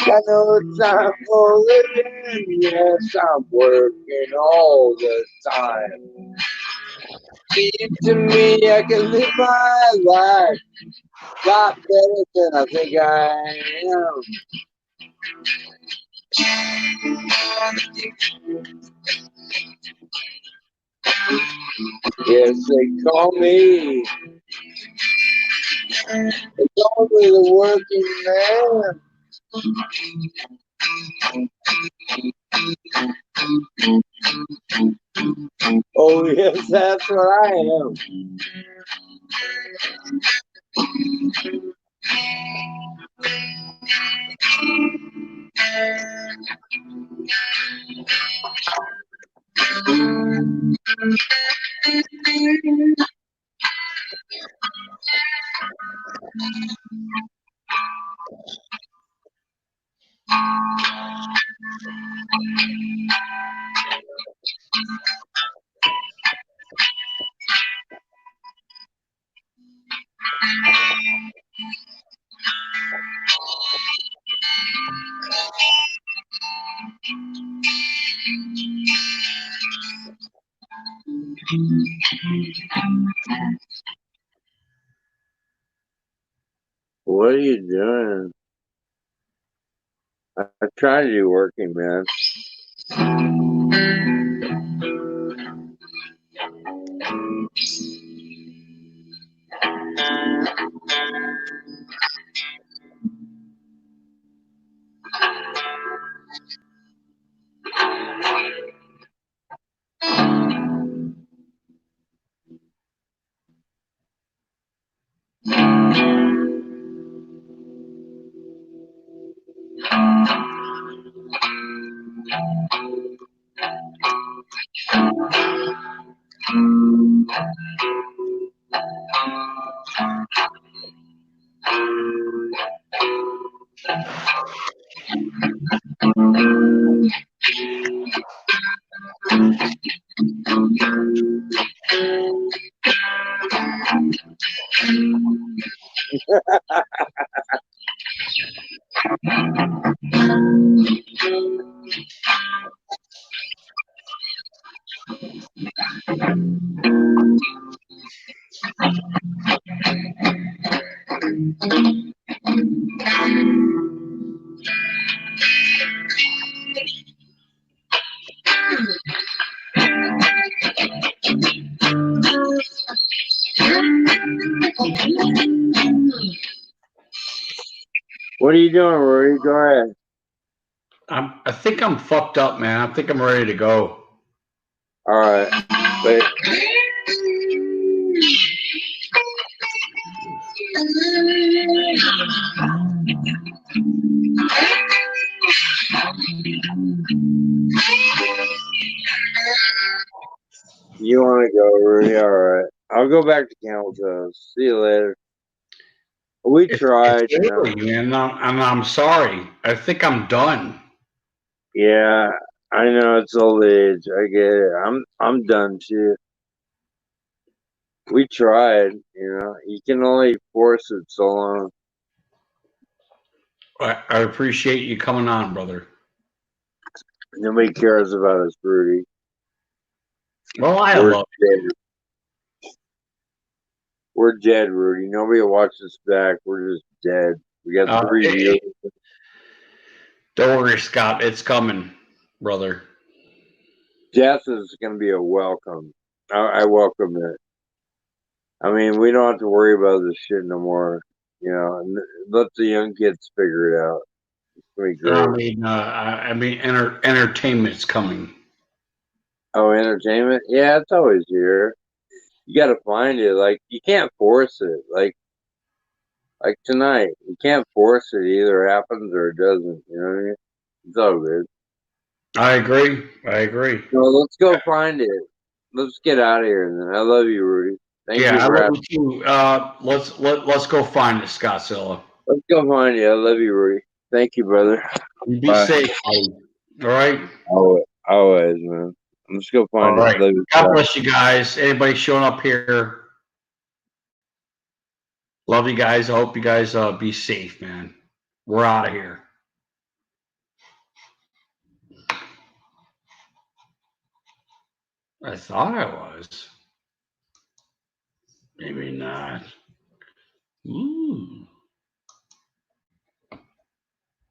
Got no time for living, yes, I'm working all the time. Seems to me I can live my life a lot better than I think I am. Yes, they call me. They call me the working man. Oh, yes, that's what I am. What are you doing? I'm trying to do working, man. What are you doing, Rory? Go ahead. I think I'm fucked up, man. I think I'm ready to go. All right. Wait. I'll go back to Camel Toast. See you later. We tried, It's you know. early, and I'm sorry. I think I'm done. Yeah, I know it's old age. I get it. I'm done too. We tried, you know. You can only force it so long. I appreciate you coming on, brother. Nobody cares about us, Rudy. Well, I We're love dead. We're dead, Rudy. Nobody will watch us back. We're just dead. We got 3 hey, views. don't worry, Scott. It's coming, brother. Death is going to be a welcome. I welcome it. I mean, we don't have to worry about this shit no more. You know, and let the young kids figure it out. It's gonna be great. I mean, entertainment's coming. Oh, entertainment? Yeah, it's always here. You got to find it. Like you can't force it. Like tonight, you can't force it. It either happens or it doesn't. You know what I mean? It's all good. I agree. I agree. So let's go find it. Let's get out of here. Then I love you, Rudy. Thank you Yeah, I for love asking. you too. Let's go find it, Scottzilla. Let's go find you. I love you, Rudy. Thank you, brother. You be Bye. safe, buddy. All right. Always, man. Let's go All find it. right. Love you. God Bye. bless you guys. Anybody showing up here? Love you guys. I hope you guys be safe, man. We're out of here. I thought I was. Maybe not. Ooh.